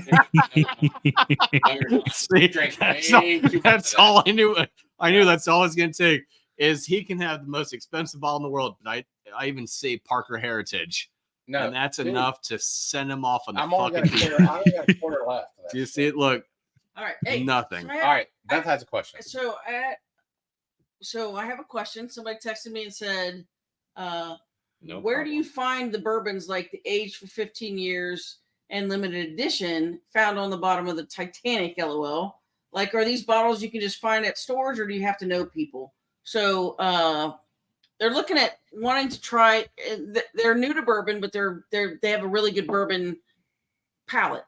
you're not. See, Drink that's way too much that's of that. all I knew. I knew that's all it's going to take is he can have the most expensive bottle in the world, but I even say Parker Heritage, No, and that's dude, enough to send him off on the I'm only got fucking a team. quarter. I only got a quarter left. of that Do you shit. see it? Look, All right. Hey, nothing. So I All have, right, Beth has a question. so I have a question. Somebody texted me and said, No where do problem. you find the bourbons like the aged for 15 years and limited edition found on the bottom of the Titanic? LOL. Like, are these bottles you can just find at stores, or do you have to know people? So they're looking at wanting to try. They're new to bourbon, but they have a really good bourbon palate,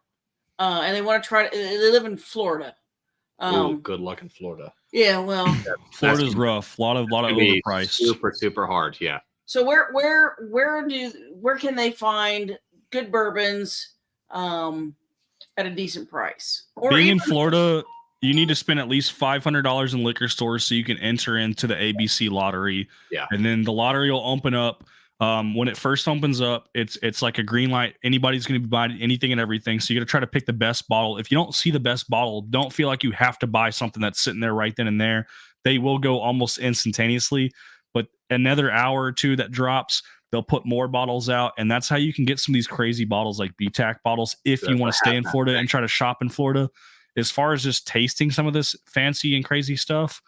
and they want to try. They live in Florida. Ooh, good luck in Florida. Yeah, well. Florida's rough. A lot of Gonna be overpriced. super hard. Yeah. So where can they find good bourbons at a decent price? Or Being in even- Florida, you need to spend at least $500 in liquor stores so you can enter into the ABC lottery. Yeah. And then the lottery will open up. When it first opens up, it's like a green light. Anybody's going to be buying anything and everything. So you got to try to pick the best bottle. If you don't see the best bottle, don't feel like you have to buy something that's sitting there right then and there. They will go almost instantaneously. But another hour or two that drops, they'll put more bottles out. And that's how you can get some of these crazy bottles like BTAC bottles if you That's want what to stay in happened. Florida and try to shop in Florida. As far as just tasting some of this fancy and crazy stuff,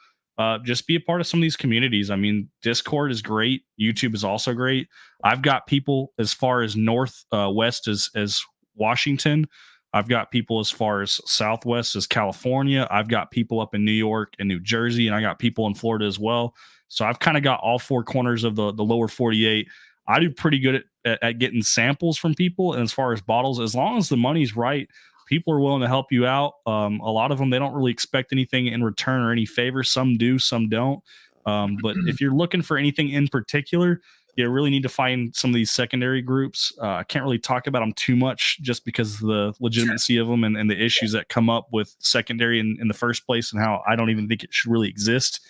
just be a part of some of these communities. I mean, Discord is great. YouTube is also great. I've got people as far as north west as Washington. I've got people as far as Southwest as California. I've got people up in New York and New Jersey, and I got people in Florida as well. So I've kind of got all four corners of the lower 48. I do pretty good at getting samples from people. And as far as bottles, as long as the money's right, people are willing to help you out. A lot of them, they don't really expect anything in return or any favor. Some do, some don't. But if you're looking for anything in particular, you really need to find some of these secondary groups. I can't really talk about them too much just because of the legitimacy of them and the issues that come up with secondary in the first place, and how I don't even think it should really exist.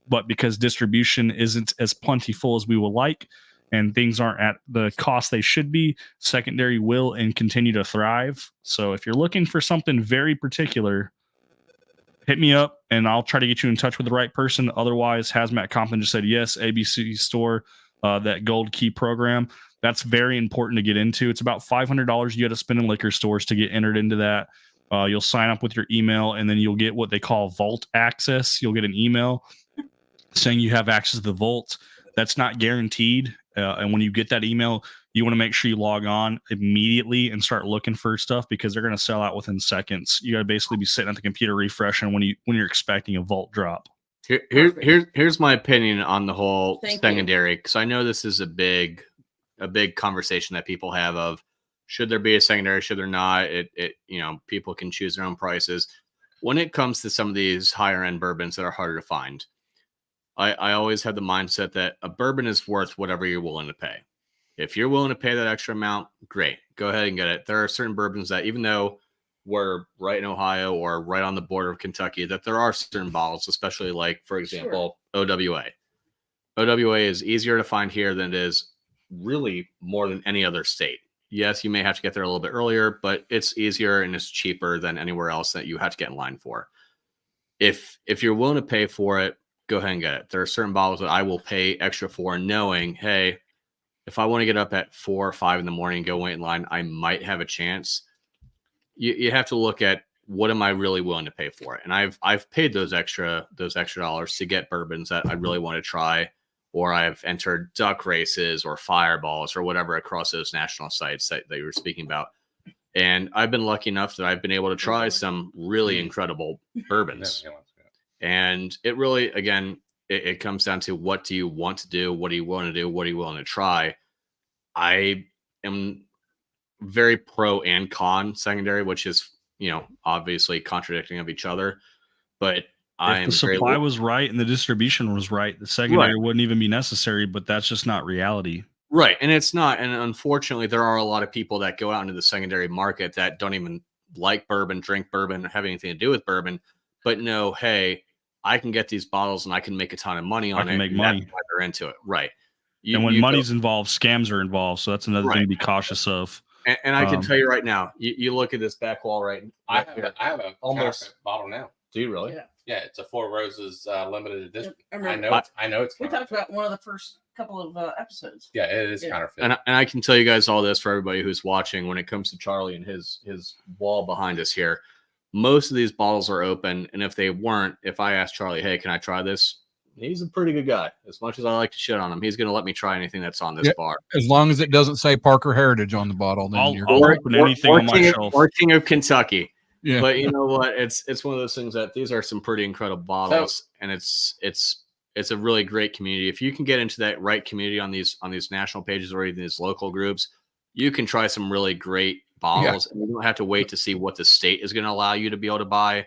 But because distribution isn't as plentiful as we would like, and things aren't at the cost they should be, secondary will and continue to thrive. So if you're looking for something very particular, hit me up and I'll try to get you in touch with the right person. Otherwise, Hazmat Compton just said, yes, ABC store, that gold key program. That's very important to get into. It's about $500 you got to spend in liquor stores to get entered into that. You'll sign up with your email, and then you'll get what they call vault access. You'll get an email saying you have access to the vault. That's not guaranteed. And when you get that email, you want to make sure you log on immediately and start looking for stuff, because they're going to sell out within seconds. You got to basically be sitting at the computer refreshing when you're expecting a vault drop. Here's my opinion on the whole Thank secondary, because I know this is a big conversation that people have of, should there be a secondary, should there not? It people can choose their own prices. When it comes to some of these higher end bourbons that are harder to find, I always have the mindset that a bourbon is worth whatever you're willing to pay. If you're willing to pay that extra amount, great, go ahead and get it. There are certain bourbons that, even though we're right in Ohio or right on the border of Kentucky, that there are certain bottles, especially like, for example, OWA. OWA is easier to find here than it is really more than any other state. Yes, you may have to get there a little bit earlier, but it's easier and it's cheaper than anywhere else that you have to get in line for. If you're willing to pay for it, go ahead and get it. There are certain bottles that I will pay extra for, knowing, hey, if I want to get up at 4 or 5 in the morning and go wait in line, I might have a chance. You have to look at, what am I really willing to pay for it? And I've paid those extra dollars to get bourbons that I really want to try, or I've entered duck races or fireballs or whatever across those national sites that you were speaking about. And I've been lucky enough that I've been able to try some really incredible bourbons. And it really, again, it comes down to, what do you want to do? What do you want to do? What are you willing to try? I am very pro and con secondary, which is, obviously contradicting of each other. But If the supply was right and the distribution was right, the secondary wouldn't even be necessary, but that's just not reality. Right. And it's not. And unfortunately, there are a lot of people that go out into the secondary market that don't even like bourbon, drink bourbon, have anything to do with bourbon, but know, hey, I can get these bottles and I can make a ton of money on it. Make money. That's why they're into it. Right. And when money's involved, scams are involved. So that's another thing to be cautious of. And I can tell you right now, you look at this back wall, right? I have a almost bottle now. Do you really? Yeah. Yeah, it's a Four Roses limited edition. I I remember- know it's. We counterfeit. talked about one of the first couple of episodes. Yeah, it is Yeah. counterfeit. And I can tell you guys all this for everybody who's watching. When it comes to Charlie and his wall behind us here, most of these bottles are open. And if they weren't, if I asked Charlie, hey, can I try this? He's a pretty good guy. As much as I like to shit on him, he's going to let me try anything that's on this bar. As long as it doesn't say Parker Heritage on the bottle, then I'll you're open anything on my shelf. Or King of Kentucky. yeah. But you know what? It's one of those things that these are some pretty incredible bottles, and it's a really great community. If you can get into that right community on these national pages or even these local groups, you can try some really great bottles, and you don't have to wait to see what the state is going to allow you to be able to buy.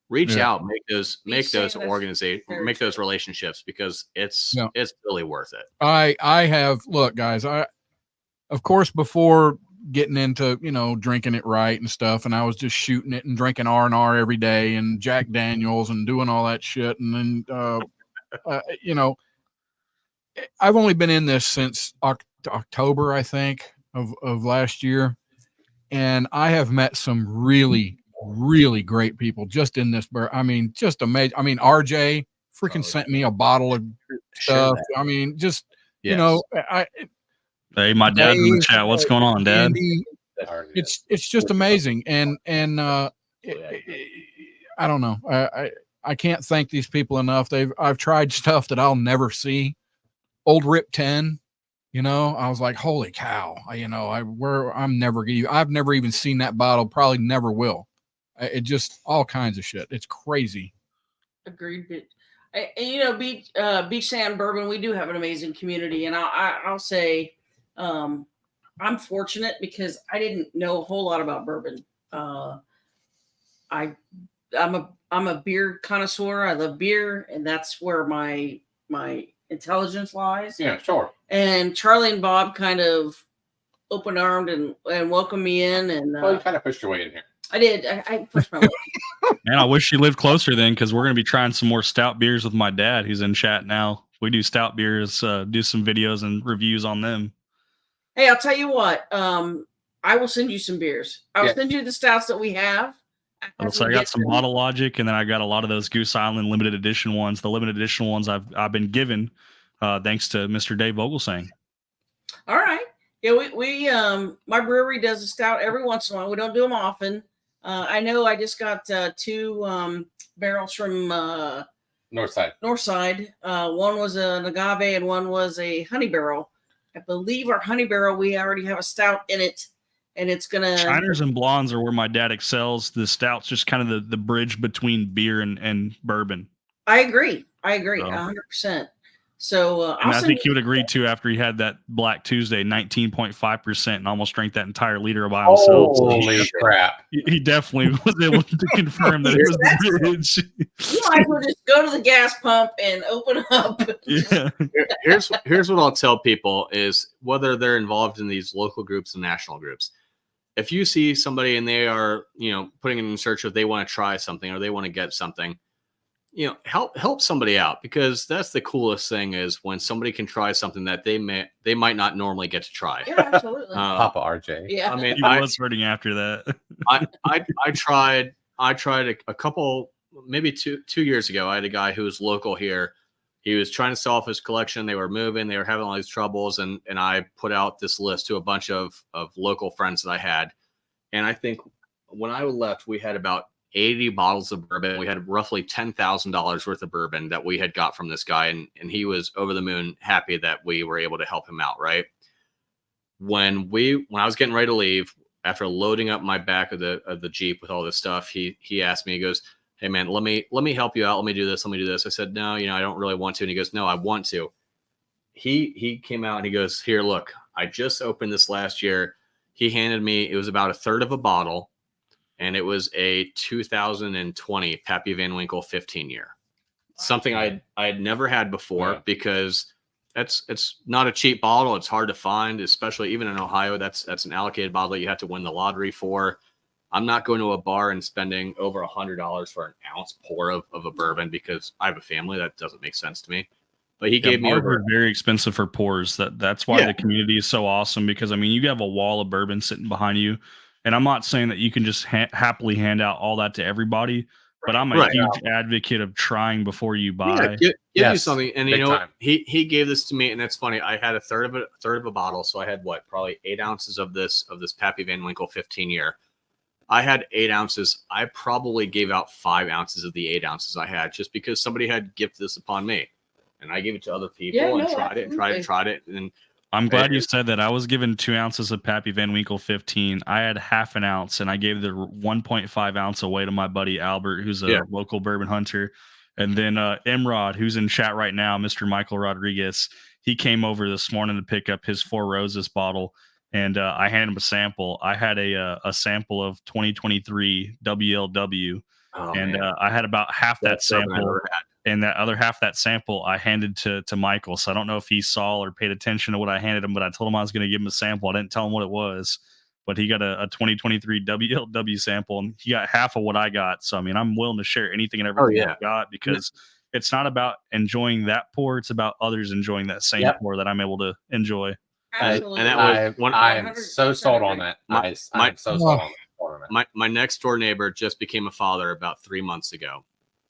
Reach out, make those relationships, because it's really worth it. I have, look, guys, of course, before getting into, drinking it right and stuff, and I was just shooting it and drinking R&R every day and Jack Daniels and doing all that shit. And then, I've only been in this since October, I think, of last year. And I have met some really great people just in this bar. I mean, just amazing. I mean, RJ freaking sent me a bottle of stuff. I mean, just, Hey, my dad in the chat. What's going on, Dad? Andy, it's just amazing. And I don't know. I can't thank these people enough. I've tried stuff that I'll never see. Old Rip 10. You know, I was like, holy cow! I've never even seen that bottle. Probably never will. It just all kinds of shit. It's crazy. Agreed. But you know, Beach Sand Bourbon, we do have an amazing community, and I'll say, I'm fortunate because I didn't know a whole lot about bourbon. I'm a beer connoisseur. I love beer, and that's where my intelligence lies. Yeah, sure. And Charlie and Bob kind of open armed and welcomed me in, and Well, you kind of pushed your way in here. I did. I pushed my way. Man, I wish you lived closer then, because we're going to be trying some more stout beers with my dad, who's in chat now. We do stout beers, do some videos and reviews on them. Hey, I'll tell you what. I will send you some beers. I'll send you the stouts that we have. So I got some Bottle Logic, and then I got a lot of those Goose Island limited edition ones. The limited edition ones I've been given thanks to Mr. Dave Vogelsang. All right. Yeah, we my brewery does a stout every once in a while. We don't do them often. I know I just got 2 barrels from Northside. One was an agave and one was a honey barrel. I believe our honey barrel, we already have a stout in it, and it's gonna. Shiners and blondes are where my dad excels. The stout's just kind of the bridge between beer and bourbon. I agree 100%. So and I think he would agree too after he had that Black Tuesday, 19.5%, and almost drank that entire liter by himself. Holy crap! He definitely was able to confirm that it was the bridge. You might as well just go to the gas pump and open up. Yeah. Here's what I'll tell people is whether they're involved in these local groups and national groups. If you see somebody and they are, putting in search of they want to try something or they want to get something, help somebody out, because that's the coolest thing is when somebody can try something that they might not normally get to try. Yeah, absolutely. Papa RJ. Yeah. I mean, He was hurting after that. I tried a couple, maybe two years ago. I had a guy who was local here. He was trying to sell off his collection. They were moving. They were having all these troubles. And I put out this list to a bunch of local friends that I had. And I think when I left, we had about 80 bottles of bourbon. We had roughly $10,000 worth of bourbon that we had got from this guy. And he was over the moon happy that we were able to help him out. Right. When I was getting ready to leave, after loading up my back of the Jeep with all this stuff, he asked me, he goes, "Hey man, let me help you out. Let me do this. I said, "No, I don't really want to." And he goes, "No, I want to." He came out and he goes, "Here, look, I just opened this last year." He handed me, it was about a third of a bottle, and it was a 2020 Pappy Van Winkle 15 year. Something I had never had before, because it's not a cheap bottle. It's hard to find, especially even in Ohio. That's an allocated bottle that you have to win the lottery for. I'm not going to a bar and spending over $100 for an ounce pour of a bourbon because I have a family. That doesn't make sense to me. But he gave me over very expensive for pours. That's why the community is so awesome, because I mean, you have a wall of bourbon sitting behind you, and I'm not saying that you can just happily hand out all that to everybody, but I'm a huge advocate of trying before you buy. Give you something, and he gave this to me, and it's funny. I had a third of a bottle, so I had probably 8 ounces of this Pappy Van Winkle 15 year. I had 8 ounces. I probably gave out 5 ounces of the 8 ounces I had, just because somebody had gifted this upon me. And I gave it to other people and tried it. And I'm glad you said that. I was given 2 ounces of Pappy Van Winkle 15. I had half an ounce, and I gave the 1.5 ounce away to my buddy Albert, who's a local bourbon hunter. And then Emrod, who's in chat right now, Mr. Michael Rodriguez, he came over this morning to pick up his Four Roses bottle, and I handed him a sample. I had a sample of 2023 WLW, I had about half that sample. And that other half, that sample, I handed to Michael. So I don't know if he saw or paid attention to what I handed him, but I told him I was going to give him a sample. I didn't tell him what it was, but he got a 2023 WLW sample, and he got half of what I got. So, I mean, I'm willing to share anything and everything I got, because it's not about enjoying that pour. It's about others enjoying that same pour that I'm able to enjoy. Absolutely. And that was I am so sold on that. I'm so sold on that. My next door neighbor just became a father about 3 months ago.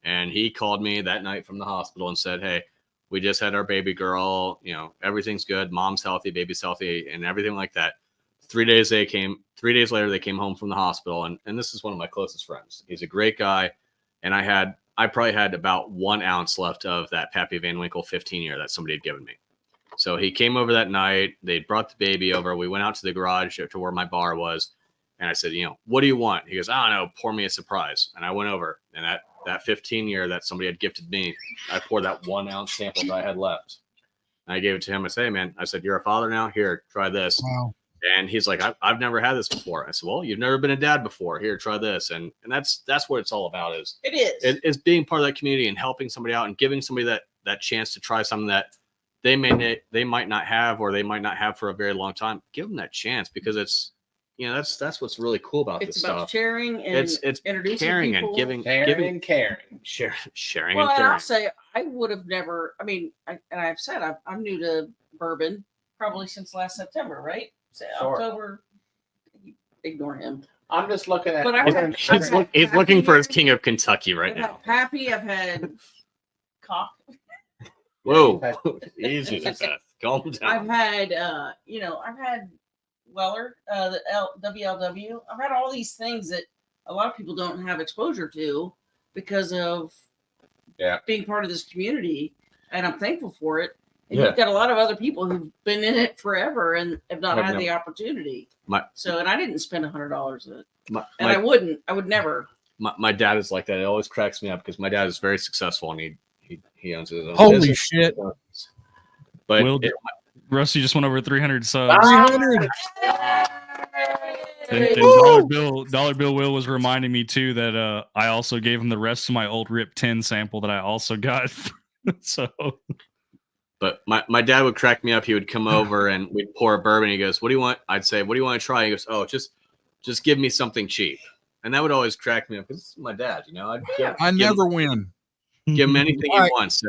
And he called me that night from the hospital and said, "Hey, we just had our baby girl. Everything's good. Mom's healthy, baby's healthy," and everything like that. 3 days later, they came home from the hospital. And this is one of my closest friends. He's a great guy. And I probably had about 1 ounce left of that Pappy Van Winkle 15 year that somebody had given me. So he came over that night. They brought the baby over. We went out to the garage to where my bar was. And I said, what do you want? He goes, I don't know. Pour me a surprise. And I went over. And that 15-year that somebody had gifted me, I poured that 1 ounce sample that I had left. And I gave it to him. I said, hey, man, I said, you're a father now? Here, try this. Wow. And he's like, I've never had this before. I said, well, you've never been a dad before. Here, try this. And that's what it's all about is It is. it's being part of that community and helping somebody out and giving somebody that chance to try something that they might not have or they might not have for a very long time. Give them that chance because it's that's what's really cool about It's this about stuff. sharing and It's introducing caring people. and giving, Caring. sharing Well, and and I'll caring. say I would have never. I mean, I've said I'm new to bourbon probably since last September, right? So Sure. October. Ignore him. I'm just looking at. But I've had- He's looking for his King of Kentucky right I've now. had Pappy. I've had Cock. Whoa, easy with that. Calm I've down. had I've had Weller, the WLW. I've had all these things that a lot of people don't have exposure to because of being part of this community, and I'm thankful for it. And you've got a lot of other people who've been in it forever and have not had the opportunity. And I didn't spend $100 on it, and I wouldn't. I would never. My dad is like that. It always cracks me up because my dad is very successful and he owns his own Holy business. shit. But Rusty just went over 300 subs. 300. And Dollar Bill Will was reminding me too that I also gave him the rest of my old Rip 10 sample that I also got. So, but my dad would crack me up. He would come over and we'd pour a bourbon. He goes, "What do you want?" I'd say, "What do you want to try?" He goes, "Oh, just give me something cheap." And that would always crack me up because it's my dad. I never win. Give him anything he wants. So,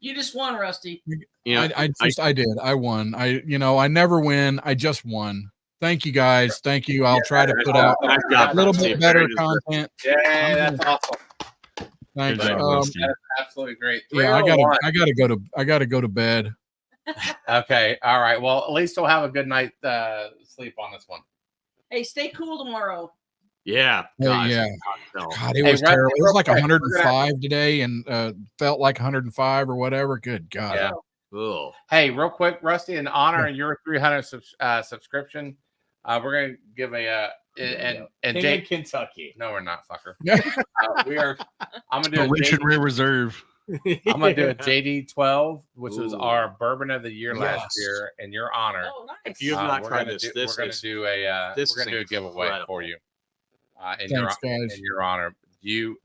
You just won, Rusty. I did. I won. I never win. I just won. Thank you guys. Thank you. I'll try to put out a little bit better content. Yeah, that's awesome. Thanks. Good job, Rusty. That's absolutely great. Yeah, I 301. gotta go to bed. Okay, all right. Well, at least we'll have a good night sleep on this one. Hey, stay cool tomorrow. yeah. Hey, gosh, yeah. no. God, it Hey, was Rusty, terrible. It was real like quick, 105 today, and felt like 105 or whatever. Good God. Yeah. Ugh. Hey, real quick, Rusty, in honor of your 300 subscription, we're gonna give and King Jay. of Kentucky. No, we're not, fucker. Yeah. We are. I'm gonna do The a Rich and Rare Reserve. I'm gonna do a JD12, which was Ooh. our bourbon of the year last Yes. year, in your honor. Oh, nice. If you have not We're tried gonna this, do, this we're gonna is do a this we're gonna do is a giveaway incredible. for you. In Thanks, guys. your honor,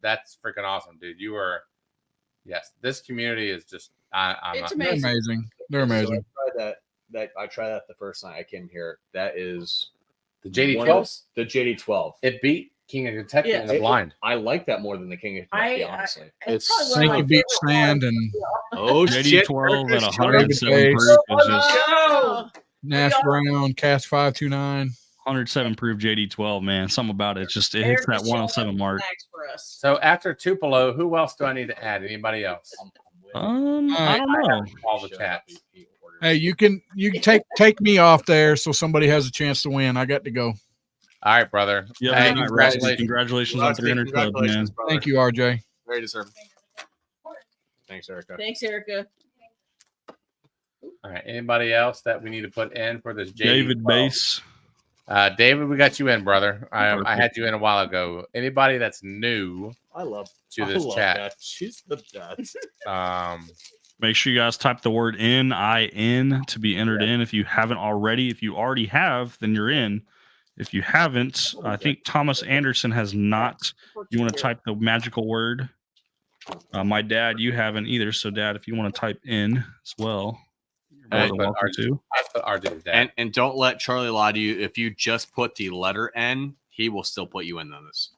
that's freaking awesome, dude. You are. Yes, this community is just. It's They're amazing. amazing. They're amazing. I tried that the first night I came here. That is The one of JD12. the JD12. It beat King of Kentucky Yes. in the blind. I like that more than the King of Kentucky, honestly. It's It's probably one of Thank my you, Beach favorite Sand wines. and oh shit. JD12 at Curtis 107 Davis. proof is just Oh, Nash Brown, Cast 529. 107 proof JD12, man. Something about it. It hits that 107 mark. snacks for us. So after Tupelo, who else do I need to add? Anybody else? I don't know. All the chats. Hey, you can take me off there so somebody has a chance to win. I got to go. All right, brother. Yeah, Hey, good night, Rusty. Congratulations on 300 subs, man. brother. Thank you, RJ. Very deserving. Thanks, Erica. Thanks, Erica. All right. Anybody else that we need to put in for this JD12? David Bass. David, we got you in, brother. I had you in a while ago. Anybody that's new I love this chat. That. She's the best. Make sure you guys type the word NIN to be entered in. If you haven't already, if you already have, then you're in. If you haven't, I think Thomas Anderson has not. You want to type the magical word. My dad, you haven't either. So, Dad, if you want to type in as well, you're more than welcome to. I put RJ's dad. And don't let Charlie lie to you. If you just put the letter N, he will still put you in on this.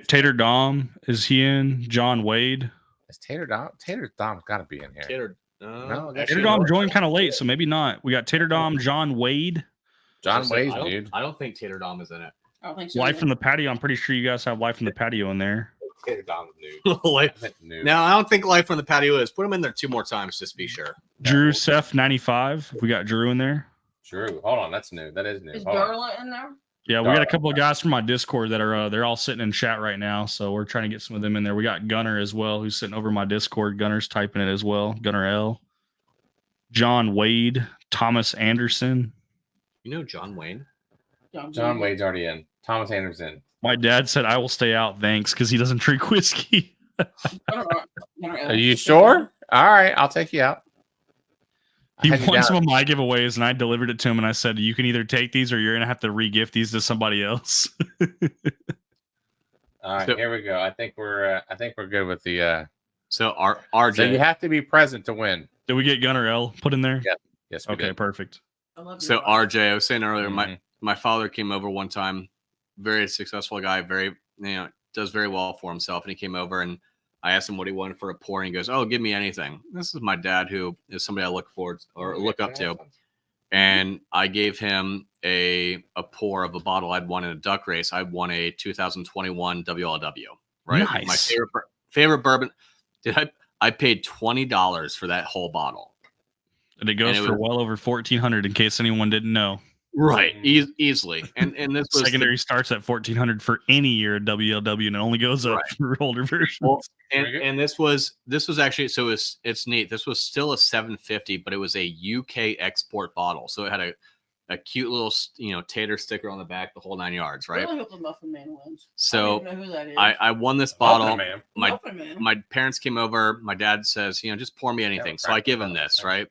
Tater Dom, is he in? John Wade. Is Tater Dom's got to be in here. Tater, No, Tater Dom joined kind of late, so maybe not. We got Tater Dom, John Wade. John Wade, I don't, dude. I don't think Tater Dom is in it. I don't think so. Life in the Patio. I'm pretty sure you guys have Life in the Patio in there. Tater Dom's new. Life- New. No, I don't think Life on the Patio is. Put him in there 2 more times just to be sure. Drew Seth 95. We got Drew in there. Drew. Hold on, that's new. That is new. Is Hold on. Darla in there? Yeah, we got a couple of guys from my Discord that are they're all sitting in chat right now, so we're trying to get some of them in there. We got Gunner as well, who's sitting over my Discord. Gunner's typing it as well. Gunner L. John Wade, Thomas Anderson. You know John Wayne? John Wade's already in. Thomas Anderson. My dad said I will stay out, thanks, because he doesn't drink whiskey. Are you sure? All right, I'll take you out. He I had you won down. some of my giveaways, and I delivered it to him, and I said, you can either take these or you're going to have to re-gift these to somebody else. All right, So- here we go. I think we're good with the. So So RJ. you have to be present to win. Did we get Gunner L put in there? Yeah. Yes. We Okay, did. perfect. So RJ, I was saying earlier, Mhm. my father came over one time, very successful guy, very does very well for himself, and he came over and I asked him what he wanted for a pour, and he goes, "Oh, give me anything." This is my dad, who is somebody I look forward or look up to, and I gave him a pour of a bottle I'd won in a duck race. I won a 2021 WLW. Right, Nice. my favorite bourbon. I paid $20 for that whole bottle. And it goes And it for was- well over 1,400 in case anyone didn't know. Right, easily. And this was Secondary starts at 1,400 for any year of WLW, and it only goes up Right. for older versions. Well, Very good. and this was actually, so it's neat. This was still a 750, but it was a UK export bottle, so it had a cute little tater sticker on the back, the whole 9 yards, I right? really hope the Muffin Man wins. So I don't even know who that is. I won this bottle. Oh, man. my Muffin Man. my parents came over. My dad says, just pour me anything. So I give him this, right?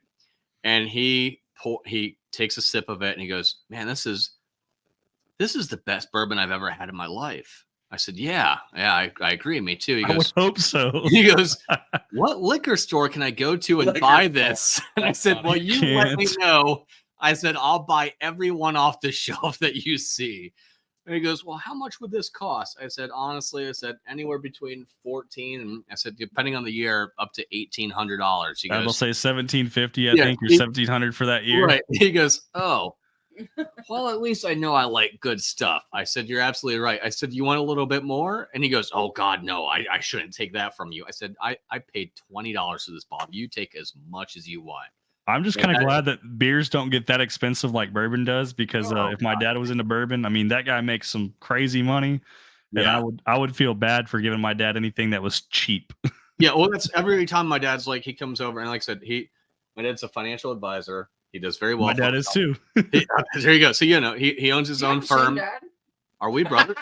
And he takes a sip of it and he goes, "Man, this is the best bourbon I've ever had in my life." I said, "Yeah, I agree. Me too." He I would goes, hope so. he goes, "What liquor store can I go to and Liquor buy store. this?" And I That's said, funny. "Well, you let me Can't. know." I said, "I'll buy every one off the shelf that you see." And he goes, "Well, how much would this cost?" I said, "Honestly," I said, "anywhere between 14 and I said, depending on the year, up to $1,800." He I will goes, say 1,750, I Yeah, think, or he- 1,700 for that year. right. He goes, "Oh, well, at least I know I like good stuff." I said, "You're absolutely right." I said, "You want a little bit more?" And he goes, "Oh God, no, I shouldn't take that from you." I said, I paid $20 for this bottle. You take as much as you want." I'm just Yeah, kind of that- glad that beers don't get that expensive like bourbon does, because Oh, if my dad was into bourbon, I mean, that guy makes some crazy money, and Yeah. I would feel bad for giving my dad anything that was cheap. Yeah, well, that's every time my dad's like, he comes over and like I said, my dad's a financial advisor. He does very well. My for dad is himself. too. There you go. So he owns his You own have the same firm. dad? Are we brothers?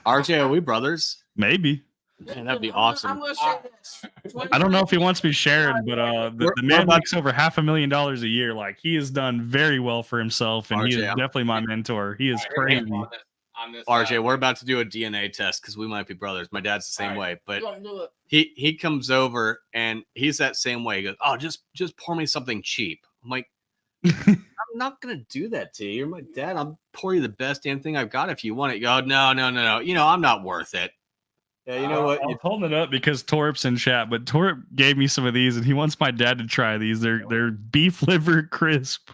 RJ, are we brothers? Maybe. Man, that'd be I'm awesome. gonna say this. I don't know if he wants me sharing, but the We're man about- makes over $500,000 a year. Like, he has done very well for himself, and he is RJ, I'm- definitely my mentor. He is All right, here we crazy. go on this RJ, we're about to do a DNA test because we might be brothers. My dad's the same All way, but Don't do it. he comes over and he's that same way. He goes, "Oh, just pour me something cheap." I'm like, "I'm not gonna do that to you. You're my dad. I'll pour you the best damn thing I've got if you want it." You go, "No. I'm not worth it." Yeah, you know what? I was holding it up because Torp's in chat, but Torp gave me some of these, and he wants my dad to try these. They're beef liver crisp.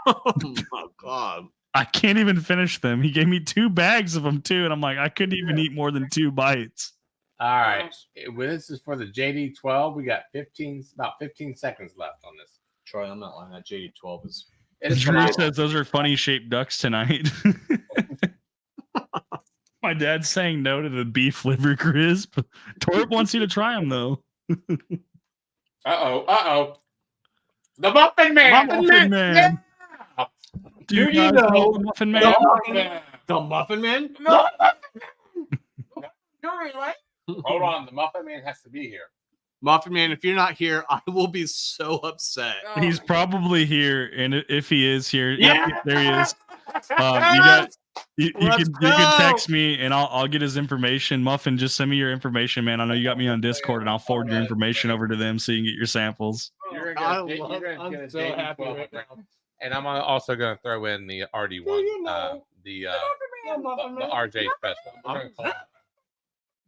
Oh my God. I can't even finish them. He gave me 2 bags of them too, and I'm like, I couldn't even eat more than 2 bites. All right. This is for the JD12. We got about 15 seconds left on this. Troy, I'm not lying. That JD12 is. It's Drew phenomenal. says those are funny shaped ducks tonight. My dad's saying no to the beef liver crisp. Torp wants you to try them though. Uh-oh. The Muffin Man. Muffin Man. Yeah. Do you Do you guys know know the Muffin Man? The Muffin Man. The Muffin Man? Hold on. The Muffin Man has to be here. Muffin Man, if you're not here, I will be so upset. Oh He's my probably here, and if he is here, Yeah. yep, there he is. You Let's can text go. me and I'll get his information. Muffin, just send me your information, man. I know you got me on Discord, and I'll forward your information over to them so you can get your samples. You're I gonna get, love- you're gonna I'm get a so JD12 happy right right now. and I'm also going to throw in the RD one, you know? the RJ special. We're gonna call it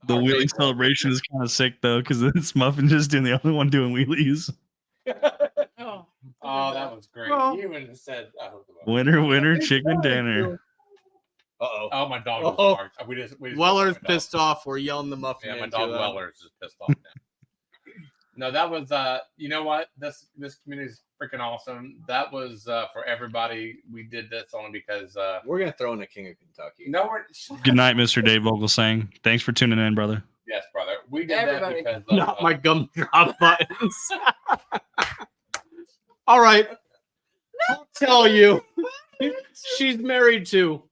The RJ wheelie celebration is kind of sick though, because it's Muffin just doing the only one doing wheelies. Oh, Oh, that was great. Well- You would have said, Winner, chicken dinner. Uh-oh. Oh, my dog just Oh. barked. We just Weller's my dog. pissed off. We're yelling the Muffin Yeah, my Man dog to them. Weller's just pissed off now. No, that was you know what? This community is freaking awesome. That was for everybody. We did this only because We're going to throw in a King of Kentucky. no we're Good night, Mr. Dave Vogelsang. Thanks for tuning in, brother. yes, brother. We did Everybody. that because Not my gumdrop buttons. All right. I'll tell you. She's married to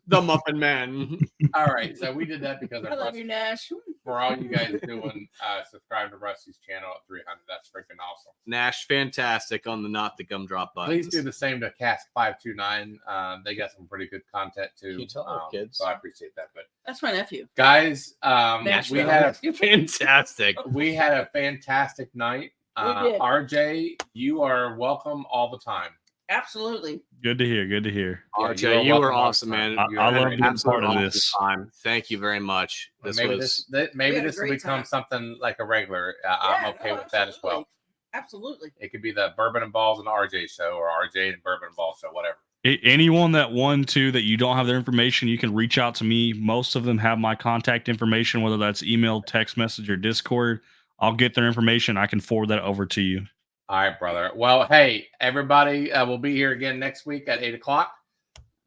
the Muffin Man. All right, so we did that because I of love you, Rusty. Nash. For all you guys doing, subscribe to Rusty's channel at 300. That's freaking awesome. Nash, fantastic on the not the gumdrop buttons. Please do the same to Cast 529. They got some pretty good content too. Can you tell our kids? So I appreciate that. But That's my nephew. guys, Nash we had a fantastic. we had a fantastic night. We did. RJ, you are welcome all the time. Absolutely. Good to hear. Good to hear. Yeah, RJ, you welcome were all the awesome, time. man. You I had love an being absolute part of awesome this. Time. Thank you very much. This maybe was maybe We had a this will great become time. something like a regular. Yeah, I'm okay no, with that as well. Absolutely. It could be the Bourbon and Ballz and RJ show, or RJ and Bourbon and Ballz show, whatever. Anyone that won to that you don't have their information, you can reach out to me. Most of them have my contact information, whether that's email, text message, or Discord. I'll get their information. I can forward that over to you. All right, brother. Well, hey, everybody, we'll be here again next week at 8:00.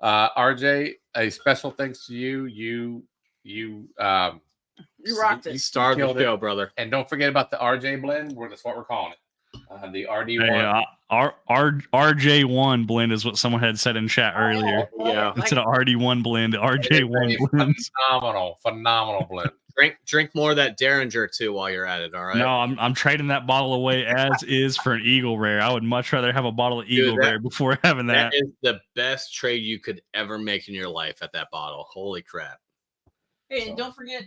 RJ, a special thanks to you. You rocked it. you starred the killed it. show, brother. And don't forget about the RJ blend. That's what we're calling it. The RD1. Hey, RJ1 blend is what someone had said in chat earlier. Yeah. Instead of RD1 blend, RJ1 It's a blend. phenomenal blend. Drink more of that Derringer too while you're at it. All right. No, I'm trading that bottle away as is for an Eagle Rare. I would much rather have a bottle of Eagle that- Rare before having that. That is the best trade you could ever make in your life at that bottle. Holy crap. Hey, and don't forget,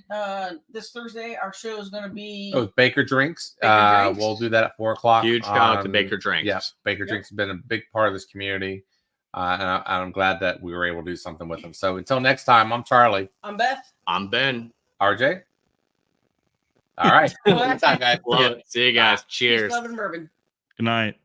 this Thursday our show is going to be. Oh, Baker Drinks. Baker Drinks. We'll do that at 4:00. Huge shout out to Baker Drinks. Yes, Baker Drinks has been a big part of this community. And I'm glad that we were able to do something with them. So until next time, I'm Charlie. I'm Beth. I'm Ben. RJ. All right. Good time, guys. Love it. See you guys. Peace, Cheers. love, and bourbon. Good night.